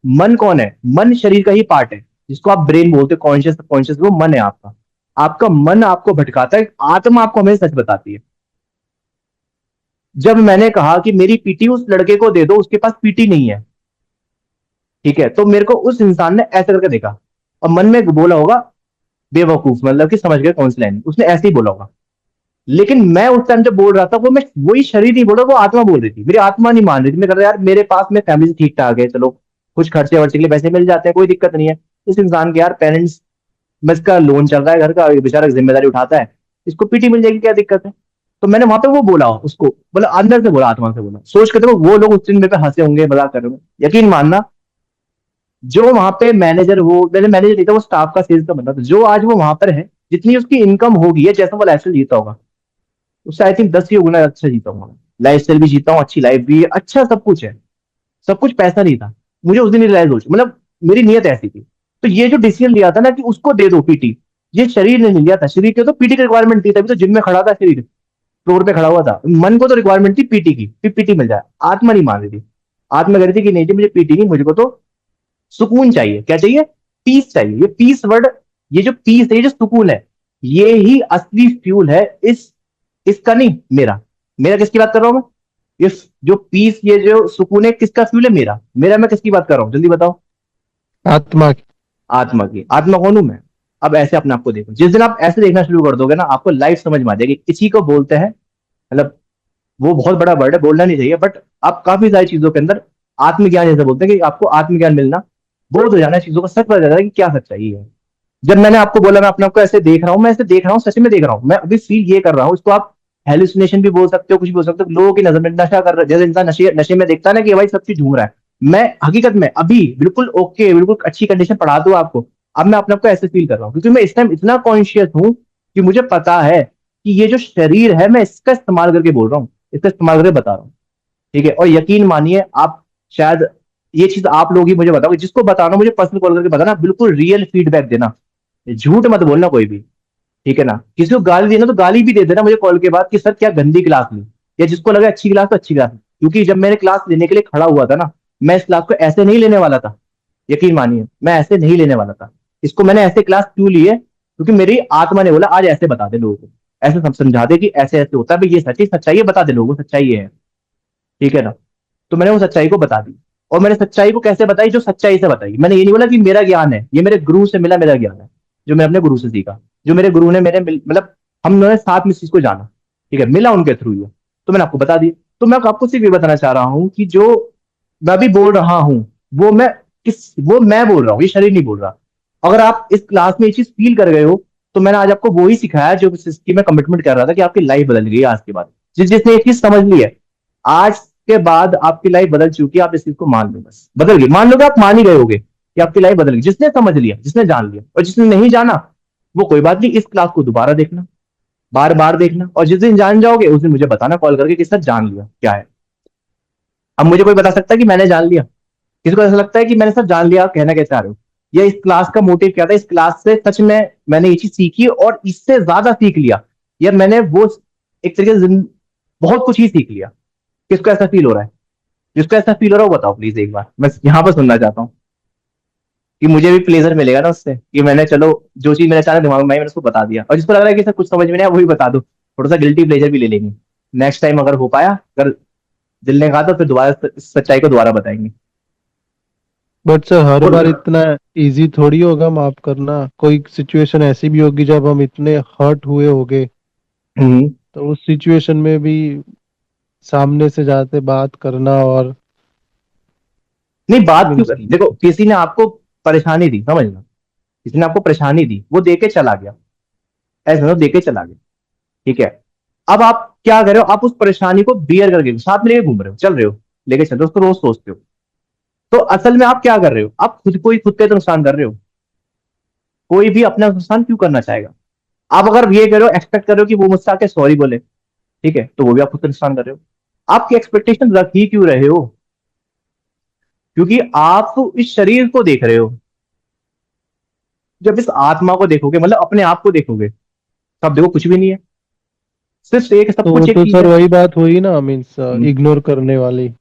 मन कौन है? मन शरीर का ही पार्ट है, जिसको आप ब्रेन बोलते हो, कॉन्शियस कॉन्शियस, वो मन है आपका। आपका मन आपको भटकाता है, आत्मा आपको हमेशा सच बताती है। जब मैंने कहा कि मेरी पीटी उस लड़के को दे दो, उसके पास पीटी नहीं है, ठीक है, तो मेरे को उस इंसान ने ऐसे करके देखा और मन में बोला होगा बेवकूफ, मतलब कि समझ गए कौन सी लाइन, उसने ऐसे ही बोला होगा। लेकिन मैं उस टाइम जब बोल रहा था, वो मैं वही शरीर नहीं बोल रहा, वो आत्मा बोल रही थी, मेरी आत्मा नहीं मान रही थी। मैं कर रहा यार मेरे पास में फैमिली से ठीक ठाक है, चलो कुछ खर्चे वर्चे के लिए पैसे मिल जाते हैं, कोई दिक्कत नहीं है। इस इंसान के यार पेरेंट्स में इसका लोन चल रहा है घर का, ये बेचारा जिम्मेदारी उठाता है, इसको पीटी मिल जाएगी, क्या दिक्कत है? तो मैंने वहां पे वो बोला उसको, बोला अंदर से बोला, आत्मा से बोला, सोच के देखो वो लोग उस दिन मेरे पे हंसे होंगे, मजाक कर रहे होंगे। यकीन मानना, जो वहां पे मैनेजर, वो मैंने मैनेजर नहीं था, वो स्टाफ का, सेल्स का बंदा था, जो आज वो वहां पर है, जितनी उसकी इनकम होगी है, जैसा वो लाइफ जीता होगा, उससे आई थिंक 10 ही गुना अच्छा जीता हूँ। लाइफ स्टाइल भी जीता हूँ, अच्छी लाइफ भी है, अच्छा सब कुछ है। सब कुछ पैसा नहीं था, मुझे उस दिन रियलाइज हो, मतलब मेरी नीयत ऐसी थी। तो ये जो डिसीजन लिया था ना कि उसको दे दो पीटी, ये शरीर ने नहीं लिया था। शरीर के तो पीटी की रिक्वायरमेंट थी, तभी तो जिम में खड़ा था शरीर, फ्लोर पे खड़ा हुआ था। मन को तो रिक्वायरमेंट थी पीटी की, पीटी मिल जाए। आत्मा नहीं मान रही थी, आत्मा कह रही थी कि नहीं जी मुझे पीटी नहीं, मुझको तो सुकून चाहिए। क्या चाहिए? पीस चाहिए। ये पीस वर्ड, ये जो पीस है, ये जो सुकून है, ये ही असली फ्यूल है इस इसका, नहीं मेरा। मेरा किसकी बात कर रहा हूं मैं? ये जो पीस, ये जो सुकून है, किसका फ्यूल है? मेरा। मेरा मैं किसकी बात कर रहा हूं, जल्दी बताओ। आत्मा की। आत्मा की। आत्मा कौन हूं मैं? अब ऐसे अपने आप को देखो, जिस दिन आप ऐसे देखना शुरू कर दोगे ना, आपको लाइफ समझ में आ जाएगी। इसी को बोलते हैं, मतलब वो बहुत बड़ा वर्ड है, बोलना नहीं चाहिए, बट आप काफी सारी चीजों के अंदर आत्मज्ञान जैसे बोलते हैं, कि आपको आत्मज्ञान मिलना, बोध हो जाना है चीजों का, सच पता जाता है कि क्या सच्चाई है। जब मैंने आपको बोला मैं अपने आप को ऐसे देख रहा हूं, मैं ऐसे देख रहा हूँ, सच में देख रहा हूँ, मैं अभी फील ये कर रहा हूँ, इसको आप हेलुसिनेशन भी बोल सकते हो, कुछ भी बोल सकते हो। लोगों की नजर में नशा कर रहा है, जैसे इंसान नशे नशे में देखता है ना कि भाई सब चीज ढूंढ रहा है, मैं हकीकत में अभी बिल्कुल ओके, बिल्कुल अच्छी कंडीशन पढ़ा दूं आपको, अब मैं अपने आप को ऐसे फील कर रहा हूँ, क्योंकि मैं इस टाइम इतना कॉन्शियस हूँ कि मुझे पता है कि ये जो शरीर है, मैं इसका इस्तेमाल करके बोल रहा हूँ, इसका इस्तेमाल करके बता रहा हूँ, ठीक है। और यकीन मानिए, आप शायद ये चीज आप लोग ही मुझे बताओगे, जिसको बताना मुझे पर्सनल कॉल करके बताना, बिल्कुल रियल फीडबैक देना, झूठ मत बोलना कोई भी, ठीक है ना। किसी को गाली देना तो गाली भी दे देना मुझे कॉल के बाद कि सर क्या गंदी क्लास ली, या जिसको लगा अच्छी क्लास तो अच्छी क्लास ली। क्योंकि जब मैंने क्लास लेने के लिए खड़ा हुआ था ना, मैं इस क्लास को ऐसे नहीं लेने वाला था। यकीन मानिए, मैं ऐसे नहीं लेने वाला था। इसको मैंने ऐसे क्लास क्यों ली है? क्योंकि मेरी आत्मा ने बोला आज ऐसे बता दे लोगों को, ऐसे सब समझा दे कि ऐसे ऐसे होता है भाई, ये सच्चाई सच्चाई है, बता दे लोगों को सच्चाई ये है, ठीक है ना। तो मैंने वो सच्चाई को बता दी। और मैंने सच्चाई को कैसे बताई? जो सच्चाई से बताई। मैंने ये नहीं बोला कि मेरा ज्ञान है, ये मेरे गुरु से मिला, मेरा ज्ञान है, जो मैं अपने गुरु से सीखा, जो मेरे गुरु ने मेरे मतलब हम दोनों साथ में इस चीज को जाना, ठीक है, मिला उनके थ्रू ये। तो मैंने आपको बता दी। तो मैं आपको सिर्फ ये बताना चाह रहा हूँ कि जो मैं अभी बोल रहा हूँ, वो मैं बोल रहा हूँ, ये शरीर नहीं बोल रहा। अगर आप इस क्लास में ये चीज फील कर गए हो, तो मैंने आज आपको वो ही सिखाया जो जिसकी मैं कमिटमेंट कर रहा था, कि आपकी लाइफ बदल गई है आज के बाद। जिसने ये चीज समझ ली है, आज के बाद आपकी लाइफ बदल चुकी है। आप इस चीज को मान लो, बस बदल गई, मान लोगे, आप मान ही गए होगे कि आपकी लाइफ बदल गई। जिसने समझ लिया, जिसने जान लिया, और जिसने नहीं जाना, वो कोई बात नहीं, इस क्लास को दोबारा देखना, बार बार देखना, और जिस दिन जान जाओगे उस दिन मुझे बताना कॉल करके कि सर जान लिया क्या है। अब मुझे कोई बता सकता है कि मैंने जान लिया? किसी को ऐसा लगता है कि मैंने सर जान लिया? कहना क्या चाह रहे हो? या इस क्लास का मोटिव क्या था? इस क्लास से सच में मैंने ये चीज सीखी और इससे ज्यादा सीख लिया, या मैंने वो एक तरीके से बहुत कुछ ही सीख लिया। किसको ऐसा फील हो रहा है? जिसको ऐसा फील हो रहा है वो बताओ प्लीज एक बार, मैं यहाँ पर सुनना चाहता हूँ, कि मुझे भी प्लेजर मिलेगा ना उससे, कि मैंने चलो जो चीज मेरे अचानक दिमाग में आई मैंने उसको बता दिया। और जिसको लग रहा है कि सर कुछ समझ में नहीं आया, वो भी बता दो, थोड़ा सा गिल्टी प्लेजर भी ले लेंगे। नेक्स्ट टाइम अगर हो पाया, अगर दिल ने कहा, तो फिर दोबारा इस सच्चाई को दोबारा बताएंगे। बट सर हर और बार इतना इजी थोड़ी होगा माफ करना। कोई सिचुएशन ऐसी भी होगी जब हम इतने हर्ट हुए होंगे, हम्म, तो उस सिचुएशन में भी सामने से जाते बात करना और नहीं बात क्यों मीन्स करनी? देखो, किसी ने आपको परेशानी दी, समझना, किसी ने आपको परेशानी दी, वो दे के चला गया, ऐसा समझो, दे के चला गया, ठीक है। अब आप क्या कर रहे हो? आप उस परेशानी को बियर करके साथ में लेके घूम रहे हो, चल रहे हो, लेके चल रहे हो, उसको रोज सोचते हो। तो असल में आप क्या कर रहे हो? आप खुद को ही, खुद का तो नुकसान कर रहे हो। कोई भी अपना नुकसान क्यों करना चाहेगा? आप अगर ये करो, एक्सपेक्ट करो कि वो मुझसे आके सॉरी बोले, ठीक है, तो वो भी आप खुद का नुकसान कर रहे हो। आपकी एक्सपेक्टेशन रख ही क्यों रहे हो? क्योंकि आप इस शरीर को देख रहे हो। जब इस आत्मा को देखोगे, मतलब अपने आप को देखोगे, तब देखो कुछ भी नहीं है, सिर्फ एक, सब तो वो कुछ एक तो चीज सर है। वही बात हुई ना, मीन्स इग्नोर करने वाली।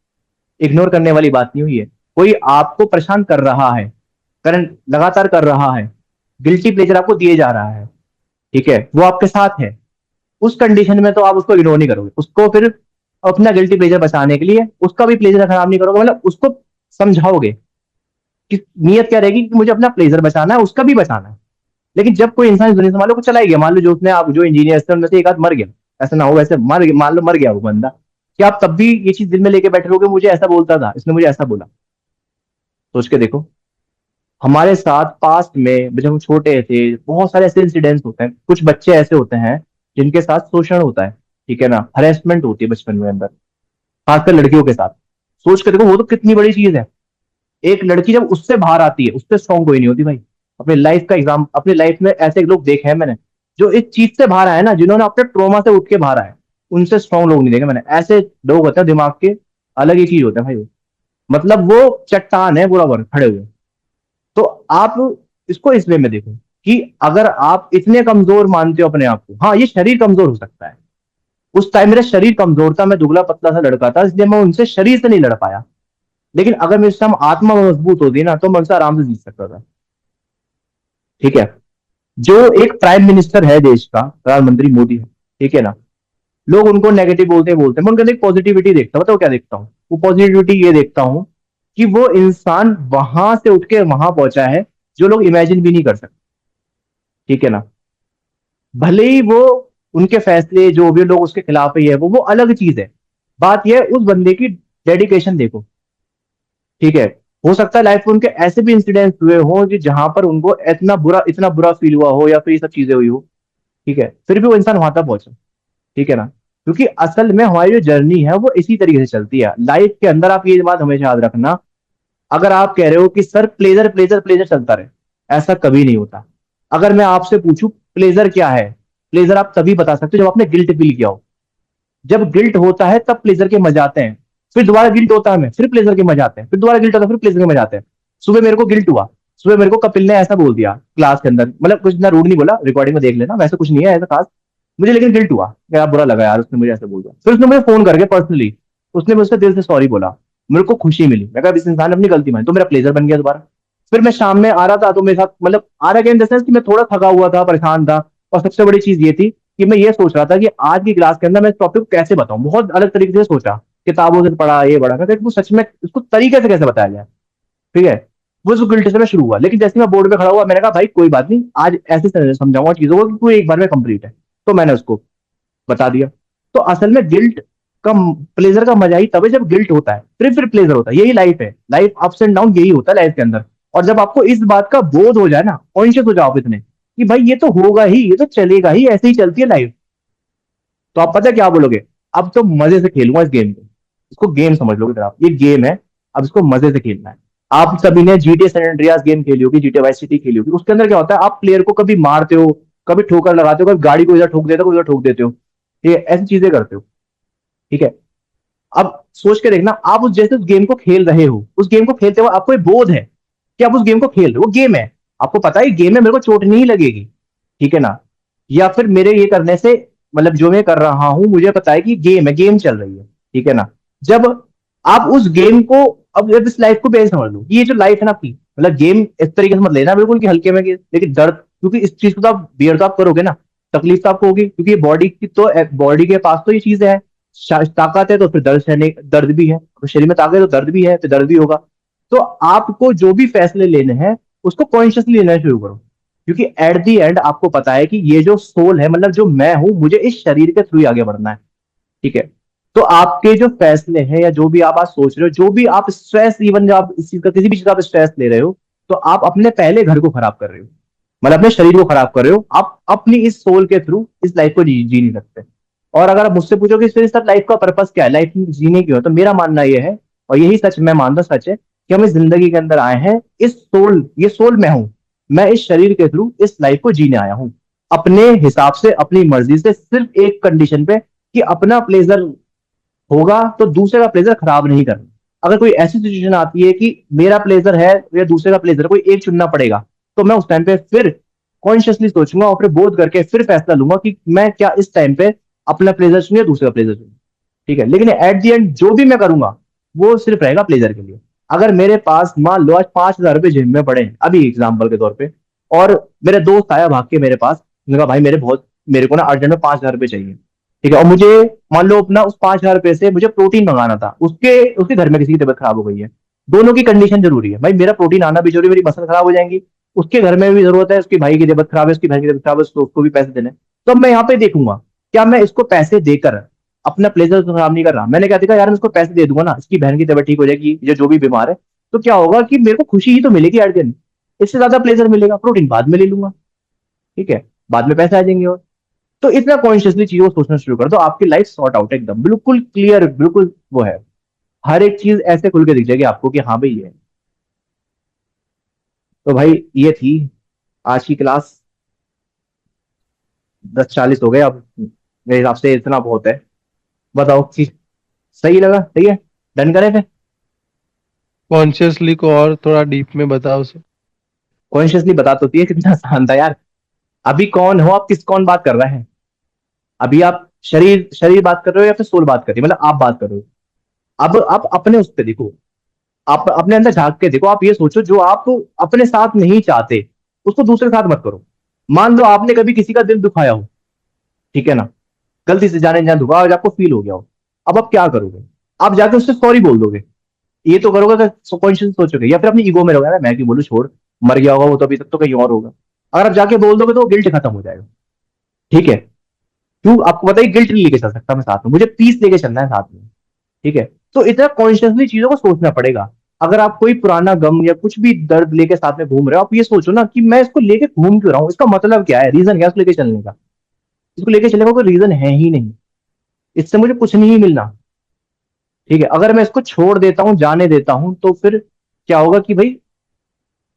इग्नोर करने वाली बात नहीं हुई है। कोई आपको परेशान कर रहा है, करंट लगातार कर रहा है, गिल्टी प्लेजर आपको दिए जा रहा है, ठीक है, वो आपके साथ है, उस कंडीशन में तो आप उसको इग्नोर नहीं करोगे, उसको फिर अपना गिल्टी प्लेजर बचाने के लिए उसका भी प्लेजर खराब नहीं करोगे, मतलब उसको समझाओगे कि नियत क्या रहेगी कि मुझे अपना प्लेजर बचाना है, उसका भी बचाना है। लेकिन जब कोई इंसान इस दुनिया से मान लो कुछ चला ही गया, मान लो जो उसने आप जो इंजीनियर थे उनमें से एक आध मर गया, ऐसा ना हो वैसे मान लो मर गया वो बंदा, क्या आप तब भी ये चीज दिल में लेके बैठे रहोगे मुझे ऐसा बोलता था, इसने मुझे ऐसा बोला? सोच के देखो। हमारे साथ पास्ट में जब हम छोटे थे बहुत सारे ऐसे इंसिडेंट्स होते हैं, कुछ बच्चे ऐसे होते हैं जिनके साथ शोषण होता है, ठीक है ना, हरेसमेंट होती है बचपन में अंदर, खासकर लड़कियों के साथ। सोच के देखो वो तो कितनी बड़ी चीज है। एक लड़की जब उससे बाहर आती है उससे स्ट्रॉन्ग कोई नहीं होती भाई। अपनी लाइफ का एग्जाम, अपनी लाइफ में ऐसे लोग देखे हैं मैंने जो इस चीज से बाहर आए ना, जिन्होंने अपने ट्रोमा से उठ के बाहर आए, उनसे स्ट्रॉन्ग लोग नहीं देखे मैंने। ऐसे लोग होते हैं दिमाग के अलग ही चीज होते हैं भाई वो, मतलब वो चट्टान है पूरा वर्ग खड़े हुए। तो आप इसको इस वे में देखो कि अगर आप इतने कमजोर मानते हो अपने आप को, हाँ ये शरीर कमजोर हो सकता है, उस टाइम मेरा शरीर कमजोर था, मैं दुबला पतला सा लड़का था, इसलिए मैं उनसे शरीर से नहीं लड़ पाया। लेकिन अगर मेरे समय आत्मा मजबूत होती ना तो मैं उनसे आराम से जीत सकता था, ठीक है। जो एक प्राइम मिनिस्टर है देश का, प्रधानमंत्री मोदी है, ठीक है ना, लोग उनको नेगेटिव बोलते हैं बोलते हैं, मैं उनके अंदर एक पॉजिटिविटी देखता हूँ, बताओ क्या देखता हूँ? वो पॉजिटिविटी ये देखता हूँ कि वो इंसान वहां से उठ के वहां पहुंचा है जो लोग इमेजिन भी नहीं कर सकते, ठीक है ना। भले ही वो उनके फैसले जो भी लोग उसके खिलाफ ही है वो अलग चीज है। बात यह है उस बंदे की डेडिकेशन देखो, ठीक है। हो सकता है लाइफ में उनके ऐसे भी इंसिडेंट्स हुए हो कि जहां पर उनको इतना बुरा फील हुआ हो या फिर ये सब चीजें हुई हो, ठीक है, फिर भी वो इंसान वहां तक पहुंचा, ठीक है ना। क्योंकि असल में हमारी जो जर्नी है वो इसी तरीके से चलती है लाइफ के अंदर। आप ये बात हमेशा याद रखना, अगर आप कह रहे हो कि सर प्लेजर प्लेजर प्लेजर चलता रहे, ऐसा कभी नहीं होता। अगर मैं आपसे पूछूं प्लेजर क्या है, प्लेजर आप तभी बता सकते हो जब आपने गिल्ट फील किया हो। जब गिल्ट होता है तब प्लेजर के मजा आते हैं, फिर दोबारा गिल्ट होता है हमें, फिर प्लेजर के मजा आते हैं, फिर दोबारा गिल्ट होता है, फिर प्लेजर के मजा आते हैं। सुबह मेरे को गिल्ट हुआ, सुबह मेरे को कपिल ने ऐसा बोल दिया क्लास के अंदर, मतलब कुछ ना रूड नहीं बोला, रिकॉर्डिंग में देख लेना, वैसे कुछ नहीं है ऐसा खास मुझे, लेकिन गिल्ट हुआ, क्या बुरा लगा यार उसने मुझे ऐसे बोल दिया। फिर उसने मुझे फोन करके पर्सनली उसने मुझसे दिल से सॉरी बोला, मेरे को खुशी मिली, मैं कहा इस इंसान ने अपनी गलती मानी तो मेरा प्लेजर बन गया दोबारा। फिर मैं शाम में आ रहा था तो मेरे साथ मतलब आ रहा इन द सेंस कि मैं थोड़ा थका हुआ था, परेशान था, और सबसे बड़ी चीज ये थी कि मैं ये सोच रहा था कि आज की क्लास के अंदर मैं इस टॉपिक को कैसे बताऊं, बहुत अलग तरीके से सोचा, किताबों से पढ़ा ये पढ़ा, मैं इसको सच में इसको तरीके से कैसे बताया जाए, ठीक है। वो उसको गिल्ट से मैं शुरू हुआ, लेकिन जैसे मैं बोर्ड पे खड़ा हुआ मैंने कहा भाई कोई बात नहीं, आज ऐसे समझाऊंगा चीजों को कि तू एक बार में कंप्लीट है, तो मैंने उसको बता दिया। तो असल में गिल्ट का प्लेजर का मजा ही तब है जब गिल्ट होता है, फिर प्लेजर होता है, यही लाइफ है, लाइफ अप्स एंड डाउन यही होता है लाइफ के अंदर। और जब आपको इस बात का बोध हो जाए ना, कॉन्शियस हो जाओ आप इतने कि भाई ये तो होगा ही, ये तो चलेगा ही, ऐसे ही चलती है लाइफ, तो आप पता है क्या बोलोगे, अब तो मजे से खेलूंगा इस गेम को। इसको गेम समझ लोगे आप, ये गेम है, अब इसको मजे से खेलना है। आप सभी ने जीटीए सैन एंड्रियास गेम खेली होगी, जीटीए वाइस सिटी खेली होगी, उसके अंदर क्या होता है आप प्लेयर को कभी मारते हो, कभी ठोकर लगाते हो, कभी गाड़ी को इधर ठोक देते हो, कभी उधर ठोक देते हो, ठीक है, ऐसी चीजें करते हो, ठीक है। अब सोच के देखना, आप उस जैसे उस गेम को खेल रहे हो, उस गेम को खेलते हुए आपको एक बोध है कि आप उस गेम को खेल रहे हो, वो गेम है, आपको पता है गेम में मेरे को चोट नहीं लगेगी, ठीक है ना। या फिर मेरे ये करने से मतलब जो मैं कर रहा हूं मुझे पता है कि गेम है, गेम चल रही है, ठीक है ना। जब आप उस गेम को, अब जब इस लाइफ को बेस समझ लो, ये जो लाइफ है ना आपकी, मतलब गेम इस तरीके से मत लेना बिल्कुल कि हल्के में लेकिन दर्द, क्योंकि इस चीज को तो आप बियर तो आप करोगे ना, तकलीफ तो आपको होगी, क्योंकि बॉडी की तो बॉडी के पास तो ये चीज है, ताकत है तो फिर दर्द सहने दर्द भी है, तो शरीर में ताकत है तो दर्द भी है, फिर दर्द भी होगा। तो आपको जो भी फैसले लेने हैं उसको कॉन्शियसली लेना शुरू करो, क्योंकि एट दी एंड आपको पता है कि ये जो सोल है, मतलब जो मैं हूं, मुझे इस शरीर के थ्रू आगे बढ़ना है, ठीक है। तो आपके जो फैसले हैं या जो भी आप आज सोच रहे हो, जो भी आप स्ट्रेस, इवन जब आप इस चीज का किसी भी चीज का आप स्ट्रेस ले रहे हो, तो आप अपने पहले घर को खराब कर रहे हो, मतलब अपने शरीर को खराब कर रहे हो, आप अपनी इस सोल के थ्रू इस लाइफ को जी नहीं सकते। और अगर आप मुझसे पूछो कि फिर इस लाइफ का पर्पस क्या है, लाइफ जीने क्यों है, तो मेरा मानना यह है, और यही सच मैं मानता सच है, कि हम इस जिंदगी के अंदर आए हैं, इस सोल, ये सोल मैं हूं, मैं इस शरीर के थ्रू इस लाइफ को जीने आया हूं, अपने हिसाब से अपनी मर्जी से, सिर्फ एक कंडीशन पे कि अपना प्लेजर होगा तो दूसरे का प्लेजर खराब नहीं करना। अगर कोई ऐसी सिचुएशन आती है कि मेरा प्लेजर है या दूसरे का प्लेजर, कोई एक चुनना पड़ेगा, तो मैं उस टाइम पे फिर कॉन्शियसली सोचूंगा और फिर बोध करके फिर फैसला लूंगा कि मैं क्या इस टाइम पे अपना प्लेजर चुनूं या दूसरे का प्लेजर चुनूं, ठीक है। लेकिन एट दी एंड जो भी मैं करूंगा वो सिर्फ रहेगा प्लेजर के लिए। अगर मेरे पास मान लो आज 5,000 रुपये जेब में पड़े हैं, अभी एग्जाम्पल के तौर पे, और मेरा दोस्त आया भाग के मेरे पास, उसने कहा भाई मेरे को ना अर्जेंट में 5,000 रुपये चाहिए, ठीक है, और मुझे मान लो अपना उस 5,000 रुपये से मुझे प्रोटीन मंगाना था, उसके उसके घर में किसी की तबीयत खराब हो गई है, दोनों की कंडीशन जरूरी है भाई, मेरा प्रोटीन आना भी जरूरी है, मेरी मसल खराब हो जाएंगी, उसके घर में भी जरूरत है, उसकी भाई की तबीयत खराब है, उसकी बहन की तबीयत खराब है, उसको भी पैसे देने हैं। तो अब मैं यहाँ पे देखूंगा, क्या मैं इसको पैसे देकर अपना प्लेजर तो खराब नहीं कर रहा, मैंने क्या देखा यार मैं इसको पैसे दे दूंगा ना, इसकी बहन की तबीयत ठीक हो जाएगी, ये जो भी बीमार है, तो क्या होगा कि मेरे को खुशी ही तो मिलेगी यार दिन, इससे ज्यादा प्लेजर मिलेगा, प्रोटीन बाद में ले लूंगा, ठीक है, बाद में पैसे आ जाएंगे। और तो इतना कॉन्शियसली चीजों को सोचना शुरू कर दो, आपकी लाइफ सॉर्ट आउट एकदम बिल्कुल क्लियर, बिल्कुल वो है, हर एक चीज ऐसे खुल के दिख जाएगी आपको कि हाँ भाई ये है। तो भाई ये थी आज की क्लास, 10:40 हो गए अब, मेरे हिसाब से इतना बहुत है। बताओ कि सही लगा, सही है, डन करें फिर? कॉन्शियसली को और थोड़ा डीप में बताओ सर। कॉन्शियसली बता तो दिए, कितना आसान था यार। अभी कौन हो आप, कौन बात कर रहा है? अभी आप शरीर शरीर बात कर रहे हो या फिर सोल बात कर रही है, मतलब आप बात कर रहे हो। अब आप अपने उस पर देखो, आप अपने अंदर झांक के देखो, आप ये सोचो जो आप अपने साथ नहीं चाहते उसको दूसरे के साथ मत करो। मान लो आपने कभी किसी का दिल दुखाया हो, ठीक है ना, गलती से जाने जान दुखा, आज आपको फील हो गया हो, अब आप क्या करोगे? आप जाके उससे सॉरी बोल दोगे, ये तो करोगे कि कॉन्शियस सोचोगे, या फिर अपनी ईगो में रहोगे, "अरे, मैं क्यों बोलूं, छोड़, मर गया होगा वो तो, अभी तक तो कहीं और होगा"। अगर आप जाके बोल दोगे तो गिल्ट खत्म हो जाएगा, ठीक है। क्यों? आपको पता है गिल्ट नहीं लेके चल सकता मैं साथ में, मुझे पीस लेके चलना है साथ में, ठीक है। तो इतना कॉन्शियसली चीजों को सोचना पड़ेगा। अगर आप कोई पुराना गम या कुछ भी दर्द लेके साथ में घूम रहे हो, आप ये सोचो ना कि मैं इसको लेके घूम क्यों रहा हूँ, इसका मतलब क्या है, रीजन क्या है इसको लेके चलने का? इसको लेके चलने का कोई रीजन है ही नहीं, इससे मुझे कुछ नहीं मिलना, ठीक है। अगर मैं इसको छोड़ देता हूँ, जाने देता हूँ, तो फिर क्या होगा कि भाई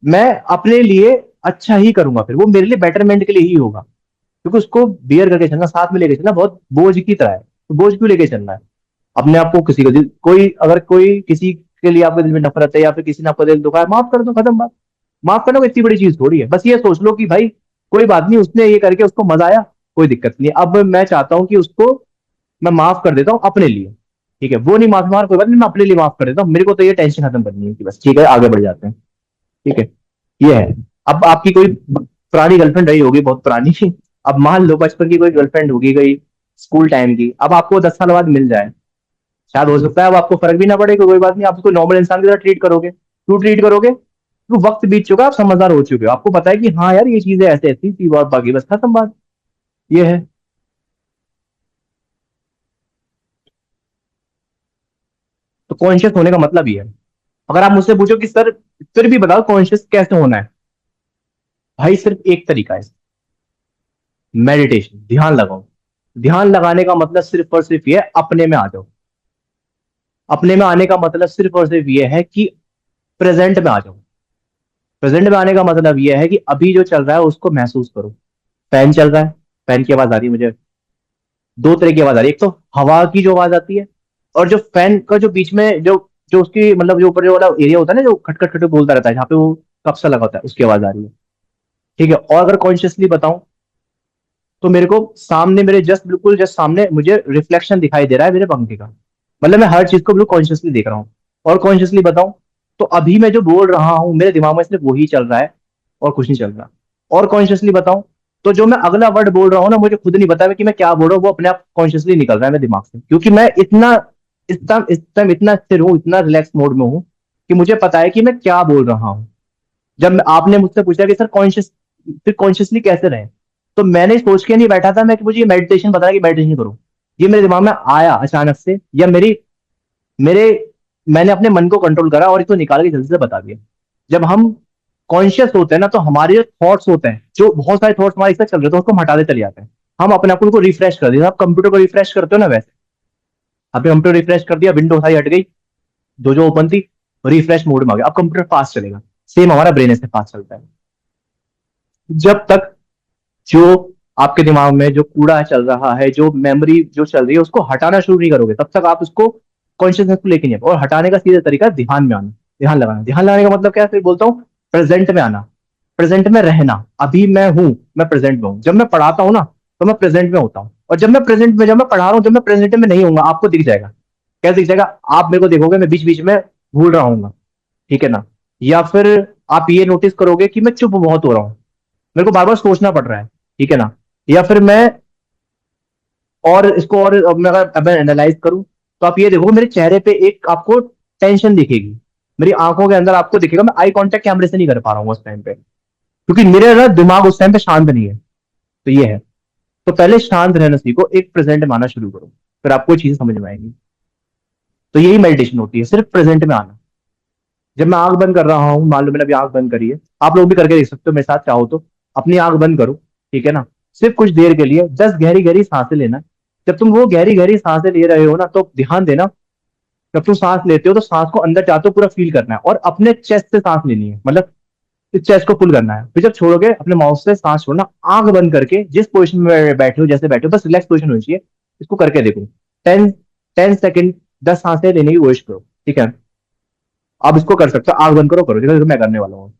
मैं अपने लिए अच्छा ही करूंगा, फिर वो मेरे लिए बेटरमेंट के लिए ही होगा, क्योंकि उसको बियर करके चलना, साथ में लेके चलना बहुत बोझ की तरह है। तो बोझ क्यों लेके चलना है? अपने आप को किसी को दिल, कोई अगर कोई किसी के लिए आपके दिल में नफरत है, या फिर किसी ने आपका दिल दुखा है, माफ कर दो, खत्म बात। माफ करना कोई इतनी बड़ी चीज थोड़ी है, बस ये सोच लो कि भाई कोई बात नहीं, उसने ये करके उसको मजा आया, कोई दिक्कत नहीं, अब मैं चाहता हूँ कि उसको मैं माफ कर देता हूँ अपने लिए, ठीक है। वो नहीं माफी मार, कोई बात नहीं, मैं अपने लिए माफ कर देता हूँ, मेरे को तो ये टेंशन खत्म करनी है कि बस, ठीक है, आगे बढ़ जाते हैं, ठीक है। ये है। अब आपकी कोई पुरानी गर्लफ्रेंड रही होगी, बहुत पुरानी, अब मान लो बचपन की कोई गर्लफ्रेंड होगी, गई स्कूल टाइम की, अब आपको 10 साल बाद मिल जाए, शायद हो सकता है अब आपको फर्क भी ना पड़े, कोई बात नहीं, आप उसको नॉर्मल इंसान की तरह ट्रीट करोगे। क्यों ट्रीट करोगे? तो वक्त बीत चुका, आप समझदार हो चुके हो, आपको पता है कि हाँ यार ये चीजें ऐसे ऐसी थी, और बाकी बस खत्म बात, ये है। तो कॉन्शियस होने का मतलब ये है। अगर आप मुझसे पूछो कि सर फिर भी बताओ कॉन्शियस कैसे होना है, भाई सिर्फ एक तरीका है, मेडिटेशन, ध्यान लगाओ। ध्यान लगाने का मतलब सिर्फ और सिर्फ ये है, अपने में आ जाओ। अपने में आने का मतलब सिर्फ और सिर्फ ये है कि प्रेजेंट में आ जाओ। प्रेजेंट में आने का मतलब ये है कि अभी जो चल रहा है उसको महसूस करो। फैन चल रहा है, फैन की आवाज आ रही है मुझे, दो तरह की आवाज आ रही है, एक तो हवा की जो आवाज आती है, और जो फैन का जो बीच में जो जो उसकी मतलब जो ऊपर जो वाला एरिया होता है ना, जो खटखट खट बोलता रहता है, जहाँ पे वो कप सा लगा होता है, उसकी आवाज आ रही है, ठीक है। और अगर कॉन्शियसली बताऊं, तो मेरे को सामने, मेरे जस्ट बिल्कुल जस्ट सामने मुझे रिफ्लेक्शन दिखाई दे रहा है मेरे पंखे का, मतलब मैं हर चीज को बिल्कुल कॉन्शियसली देख रहा हूँ। और कॉन्शियसली बताऊं, तो अभी मैं जो बोल रहा हूँ मेरे दिमाग में सिर्फ वही चल रहा है, और कुछ नहीं चल रहा। और कॉन्शियसली बताऊं, तो जो मैं अगला वर्ड बोल रहा हूँ ना, मुझे खुद नहीं पता है कि मैं क्या बोल रहा हूँ, वो अपने आप कॉन्शियसली निकल रहा है मेरे दिमाग से, क्योंकि मैं इतना इस टाइम इतना स्थिर हूँ, इतना रिलैक्स मोड में हूँ कि मुझे पता है कि मैं क्या बोल रहा हूँ। जब आपने मुझसे पूछा कि सर कॉन्शियस, फिर कॉन्शियसली कैसे रहे, तो मैंने सोच के नहीं बैठा था मैं कि मुझे ये मेडिटेशन पता है कि मेडिटेशन करूं, ये मेरे दिमाग में आया अचानक से, या मेरी मेरे मैंने अपने मन को कंट्रोल करा और इसको निकाल के जल्दी से बता दिया। जब हम कॉन्शियस होते हैं ना, तो हमारे जो थॉट्स होते हैं, जो बहुत सारे थॉट्स हमारे एक साथ चल रहे होते हैं, उसको हम हटाते चले जाते हैं, हम अपने आप को उनको रिफ्रेश कर देते हैं। आप कंप्यूटर को रिफ्रेश करते हो ना, वैसे आपने कंप्यूटर रिफ्रेश कर दिया, विंडो सारी हट गई, जो जो ओपन थी रिफ्रेश मोड में आ गया, अब कंप्यूटर फास्ट चलेगा। सेम हमारा ब्रेन ऐसे फास्ट चलता है। जब तक जो आपके दिमाग में जो कूड़ा चल रहा है, जो मेमोरी जो चल रही है, उसको हटाना शुरू नहीं करोगे, तब तक आप उसको कॉन्शियसनेस को लेके नहीं आए। और हटाने का सीधा तरीका है ध्यान में आना, ध्यान लगाना। ध्यान लगाने का मतलब क्या है, फिर बोलता हूँ, प्रेजेंट में आना, प्रेजेंट में रहना। अभी मैं हूं, मैं प्रेजेंट में हूं। जब मैं पढ़ाता हूँ ना, तो मैं प्रेजेंट में होता हूँ, और जब मैं पढ़ा रहा हूँ, जब मैं प्रेजेंट में नहीं हूंगा, आपको दिख जाएगा। कैसे दिख जाएगा? आप मेरे को देखोगे मैं बीच बीच में भूल रहा हूँ, ठीक है ना, या फिर आप ये नोटिस करोगे कि मैं चुप बहुत हो रहा हूँ, मेरे को बार बार सोचना पड़ रहा है, ठीक है ना, या फिर मैं, और इसको और अब मैं अगर एनालाइज करूं, तो आप ये देखो मेरे चेहरे पे एक आपको टेंशन दिखेगी, मेरी आंखों के अंदर आपको दिखेगा मैं आई कांटेक्ट कैमरे से नहीं कर पा रहा हूँ उस टाइम पे, क्योंकि मेरा ना दिमाग उस टाइम पे शांत नहीं है। तो ये है, तो पहले शांत रहना सीखो, एक प्रेजेंट में आना शुरू करो, फिर आपको चीजें समझ में आएंगी। तो यही मेडिटेशन होती है, सिर्फ प्रेजेंट में आना। जब मैं आंख बंद कर रहा हूँ, मान लो मैंने अभी आंख बंद करी है, आप लोग भी करके देख सकते हो मेरे साथ चाहो तो, अपनी आंख बंद करो, ठीक है ना, सिर्फ कुछ देर के लिए 10 गहरी गहरी सांसें लेना। जब तुम वो गहरी गहरी सांसें ले रहे हो ना, तो ध्यान देना, जब तुम सांस लेते हो तो सांस को अंदर जाते हो पूरा फील करना है, और अपने चेस्ट से सांस लेनी है, मतलब इस चेस्ट को पुल करना है। फिर जब छोड़ोगे अपने माउथ से सांस छोड़ना, आंख बंद करके जिस पोजिशन में बैठे हो, जैसे बैठे हो, बस रिलैक्स पोजिशन होनी चाहिए। इसको करके देखो, 10 10 सेकेंड, 10 सांसें लेने की कोशिश करो, ठीक है। आप इसको कर सकते हो, आंख बंद करो, करो जैसे मैं करने वाला हूँ।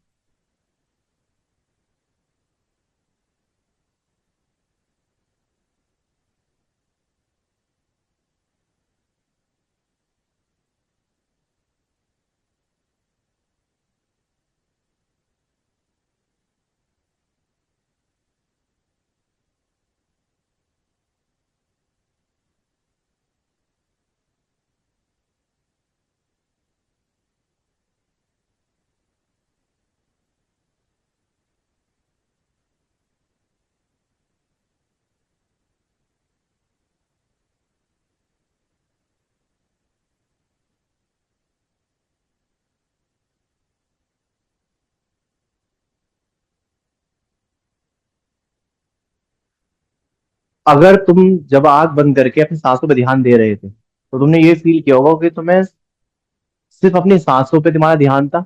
अगर तुम जब आंख बंद करके अपनी सांसों पर ध्यान दे रहे थे, तो तुमने ये फील किया होगा कि तुम्हें सिर्फ अपनी सांसों पे तुम्हारा ध्यान था,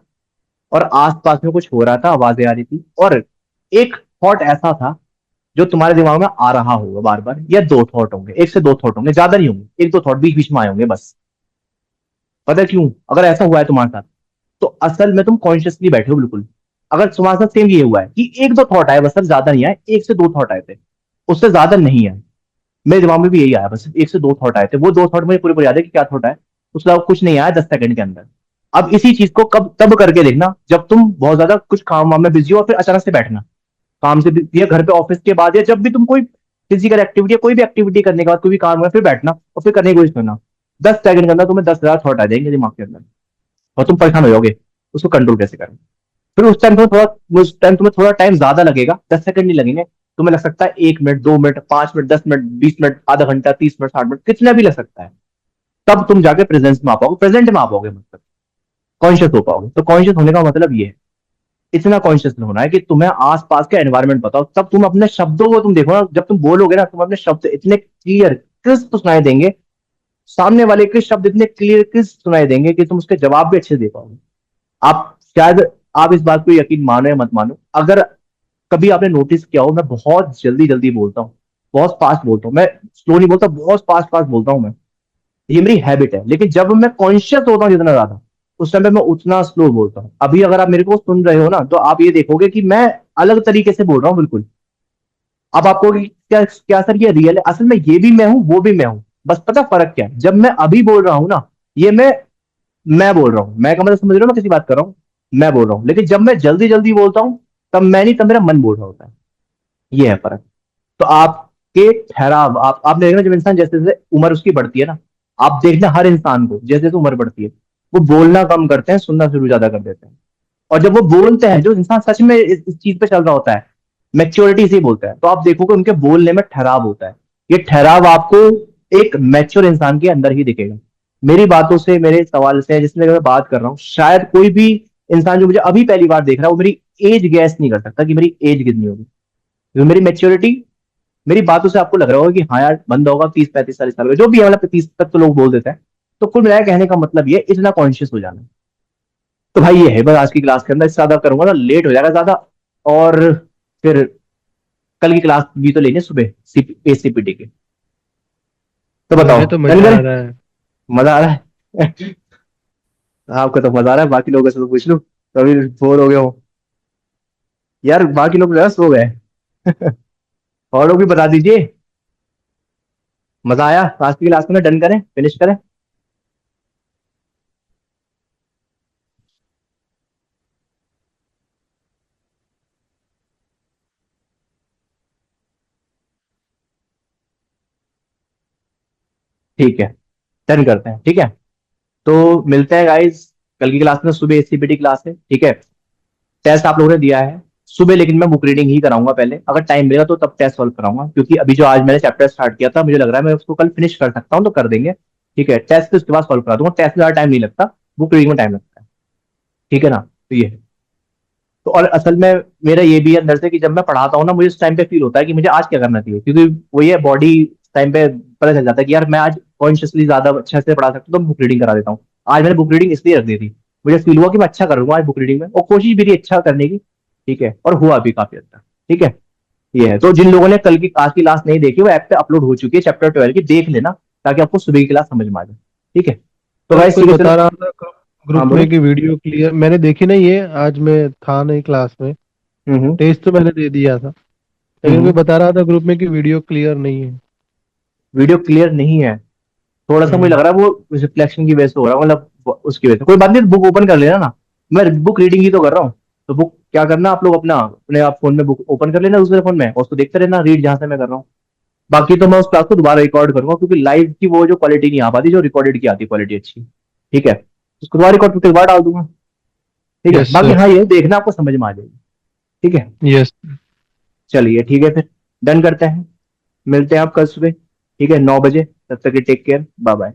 और आसपास में कुछ हो रहा था, आवाजें आ रही थी, और एक थॉट ऐसा था जो तुम्हारे दिमाग में आ रहा होगा बार बार, या दो थॉट होंगे, एक से दो थॉट होंगे, ज्यादा नहीं होंगे, एक दो थॉट बीच बीच में आए होंगे बस। पता है क्यों? अगर ऐसा हुआ है तुम्हारे साथ, तो असल में तुम कॉन्शियसली बैठे हो बिल्कुल। अगर तुम्हारे साथ सेम ये हुआ है कि एक दो थॉट आए बस, सर ज्यादा नहीं आए, एक से दो थॉट आए थे, उससे ज्यादा नहीं आए, मेरे दिमाग में भी यही आया, बस एक से दो थॉट आए थे, वो दो थॉट मुझे पूरे पूरे याद है कि क्या थॉट आए, उसके अलावा कुछ नहीं आया 10 सेकंड के अंदर। अब इसी चीज को कब तब करके देखना जब तुम बहुत ज्यादा कुछ काम वाम में बिजी हो, और फिर अचानक से बैठना, काम से या घर पे ऑफिस के बाद, या जब भी तुम कोई फिजिकल एक्टिविटी या कोई भी एक्टिविटी करने के बाद कोई भी काम है, फिर बैठना और फिर करने की कोशिश करना। 10 सेकंड के अंदर तुम्हें 10,000 थॉट आ जाएंगे दिमाग के अंदर, और तुम परेशान हो जाओगे उसको कंट्रोल कैसे करें। फिर उस टाइम तुम्हें थोड़ा टाइम ज्यादा लगेगा, 10 सेकंड नहीं लगेंगे, तुम्हें लग सकता है 1 minute, 2 minute, 5 minute, 10 minute, 20 minute, आधा घंटा, 30 मिनट, 60 मिनट, कितना भी लग सकता है। तब तुम जाके प्रेजेंस में आ पाओगे, प्रेजेंट में आ पाओगे, मतलब कॉन्शियस हो पाओगे। तो कॉन्शियस होने का मतलब ये है, इतना कॉन्शियस होना है कि तुम्हें आसपास का एनवायरनमेंट बताओ, तब तुम अपने शब्दों को, तुम देखो ना, जब तुम बोलोगे ना, तुम अपने शब्द इतने क्लियर क्रिस्प सुनाई देंगे, सामने वाले के शब्द इतने क्लियर क्रिस्प सुनाई देंगे कि तुम उसके जवाब भी अच्छे से दे पाओगे। आप शायद, आप इस बात को यकीन मानो या मत मानो, अगर कभी आपने नोटिस किया हो, मैं बहुत जल्दी जल्दी बोलता हूँ, बहुत फास्ट बोलता हूँ, मैं स्लो नहीं बोलता, बहुत फास्ट फास्ट बोलता हूँ मैं, ये मेरी हैबिट है। लेकिन जब मैं कॉन्शियस होता हूँ जितना ज्यादा, उस टाइम पे मैं उतना स्लो बोलता हूँ। अभी अगर आप मेरे को सुन रहे हो ना, तो आप ये देखोगे कि मैं अलग तरीके से बोल रहा हूँ बिल्कुल। अब आपको क्या क्या सर ये रियल है? असल में ये भी मैं हूँ, वो भी मैं हूँ, बस पता फर्क क्या है, जब मैं अभी बोल रहा हूँ ना, ये मैं बोल रहा हूँ, मैं का मतलब समझ रहे हो ना, किसी बात कर रहा हूँ, मैं बोल रहा हूँ। लेकिन जब मैं जल्दी जल्दी बोलता हूँ, तब मैं नहीं, तब मेरा मन बोल रहा होता है। ये है फर्क। तो आपके ठहराव, आपने देखना, जब इंसान जैसे जैसे उम्र उसकी बढ़ती है ना, आप देखना हर इंसान को जैसे जैसे उम्र बढ़ती है, वो बोलना कम करते हैं, सुनना शुरू ज्यादा कर देते हैं। और जब वो बोलते हैं, जो इंसान सच में इस चीज पे चल रहा होता है, मैच्योरिटी से ही बोलता है, तो आप देखोगे उनके बोलने में ठहराव होता है। ये ठहराव आपको एक मैच्योर इंसान के अंदर ही दिखेगा। मेरी बातों से, मेरे सवाल से, जिसमें मैं बात कर रहा हूँ, शायद कोई भी इंसान जो मुझे अभी पहली बार देख रहा है, वो मेरी एज गैस नहीं कर सकता कि मेरी एज कितनी होगी। जो मेरी मेच्योरिटी, मेरी बातों से आपको लग रहा होगा कि हाँ यार बंदा होगा 30 35 40 साल का, जो भी है, मतलब 30 तक तो लोग बोल देते हैं। तो कुल मिलाकर कहने का मतलब ये, इतना कॉन्शियस हो जाना। तो भाई ये है बस आज की क्लास के अंदर, इससे ज्यादा करूंगा ना लेट हो जाएगा ज्यादा, और फिर कल की क्लास भी तो लेनी है सुबह, एसीपीटी की। तो बताओ, मुझे तो डन मजा करें? आ रहा है। मजा आ रहा है? आपको तो मजा आ रहा है, बाकी लोगों से तो पूछ लूं, कभी बोर हो गए हो यार, बाकी लोग जो है सो गए। और लोग भी बता दीजिए, मजा आया आज की क्लास में? डन करें, फिनिश करें? ठीक है, डन करते हैं, ठीक है। तो मिलते हैं गाइस कल की क्लास में। सुबह एससीपीटी क्लास है, ठीक है। टेस्ट आप लोगों ने दिया है सुबह, लेकिन मैं बुक रीडिंग ही कराऊंगा पहले। अगर टाइम मिलेगा तो तब टेस्ट सॉल्व कराऊंगा, क्योंकि अभी जो आज मैंने चैप्टर स्टार्ट किया था मुझे लग रहा है मैं उसको कल फिनिश कर सकता हूँ, तो कर देंगे, ठीक है। टेस्ट तो उसके बाद सॉल्व करा दूंगा, टेस्ट में ज्यादा टाइम नहीं लगता, बुक रीडिंग में टाइम लगता है, ठीक है ना। तो ये है। तो और असल में मेरा ये भी है अंदर से कि जब मैं पढ़ाता हूँ ना, मुझे उस टाइम पे फील होता है कि मुझे आज क्या करना चाहिए, क्योंकि वो ये बॉडी टाइम पे पता चल जाता है कि यार मैं आज कॉन्शियसली ज्यादा अच्छे से पढ़ा सकता हूँ, तो बुक रीडिंग करा देता हूँ। आज मैंने बुक रीडिंग इसलिए रख दी थी, मुझे फील हुआ कि मैं अच्छा करूंगा आज बुक रीडिंग में, और कोशिश भी रही अच्छा करने की, ठीक है, और हुआ भी काफी हद तक, ठीक है। ये है। तो जिन लोगों ने कल की आज की क्लास नहीं देखी, वो ऐप पे अपलोड हो चुकी है चैप्टर 12 की, देख लेना, ताकि आपको सुबह की क्लास समझ में आ जाए, ठीक है। तो सर गाइस कोई ठीक है, चलो। बता रहा था हाँ ग्रुप बोलो। में कि वीडियो क्लियर, मैंने देखी नहीं है, आज मैं था नहीं क्लास में। हम्म। टेस्ट तो मैंने दे दिया था, लेकिन कोई हम्म। बता रहा था ग्रुप में कि वीडियो क्लियर नहीं है। वीडियो क्लियर नहीं है, थोड़ा सा मुझे लग हम्म। रहा है वो रिफ्लेक्शन की वजह से हो रहा है, मतलब उसकी वजह से। कोई बात नहीं, बुक ओपन कर लेना ना, मैं बुक रीडिंग ही तो कर रहा हूँ। तो बुक क्या करना आप लोग, अपना अपने आप फोन में बुक ओपन कर लेना दूसरे फोन में, और उसको देखते रहना रीड जहां से मैं कर रहा हूँ। बाकी तो मैं उस क्लास को दोबारा रिकॉर्ड करूंगा, क्योंकि लाइव की वो जो क्वालिटी नहीं आ पाती, जो रिकॉर्डेड की आती क्वालिटी अच्छी, ठीक है। उसको दोबारा रिकॉर्ड करके दोबारा डाल दूंगा, ठीक है। यस बाकी सर। हाँ, ये देखना आपको समझ में आ जाएगी, ठीक है। यस। चलिए ठीक है फिर, डन करते हैं, मिलते हैं आप कल सुबह, ठीक है, 9 बजे। तब तक टेक केयर, बाय बाय।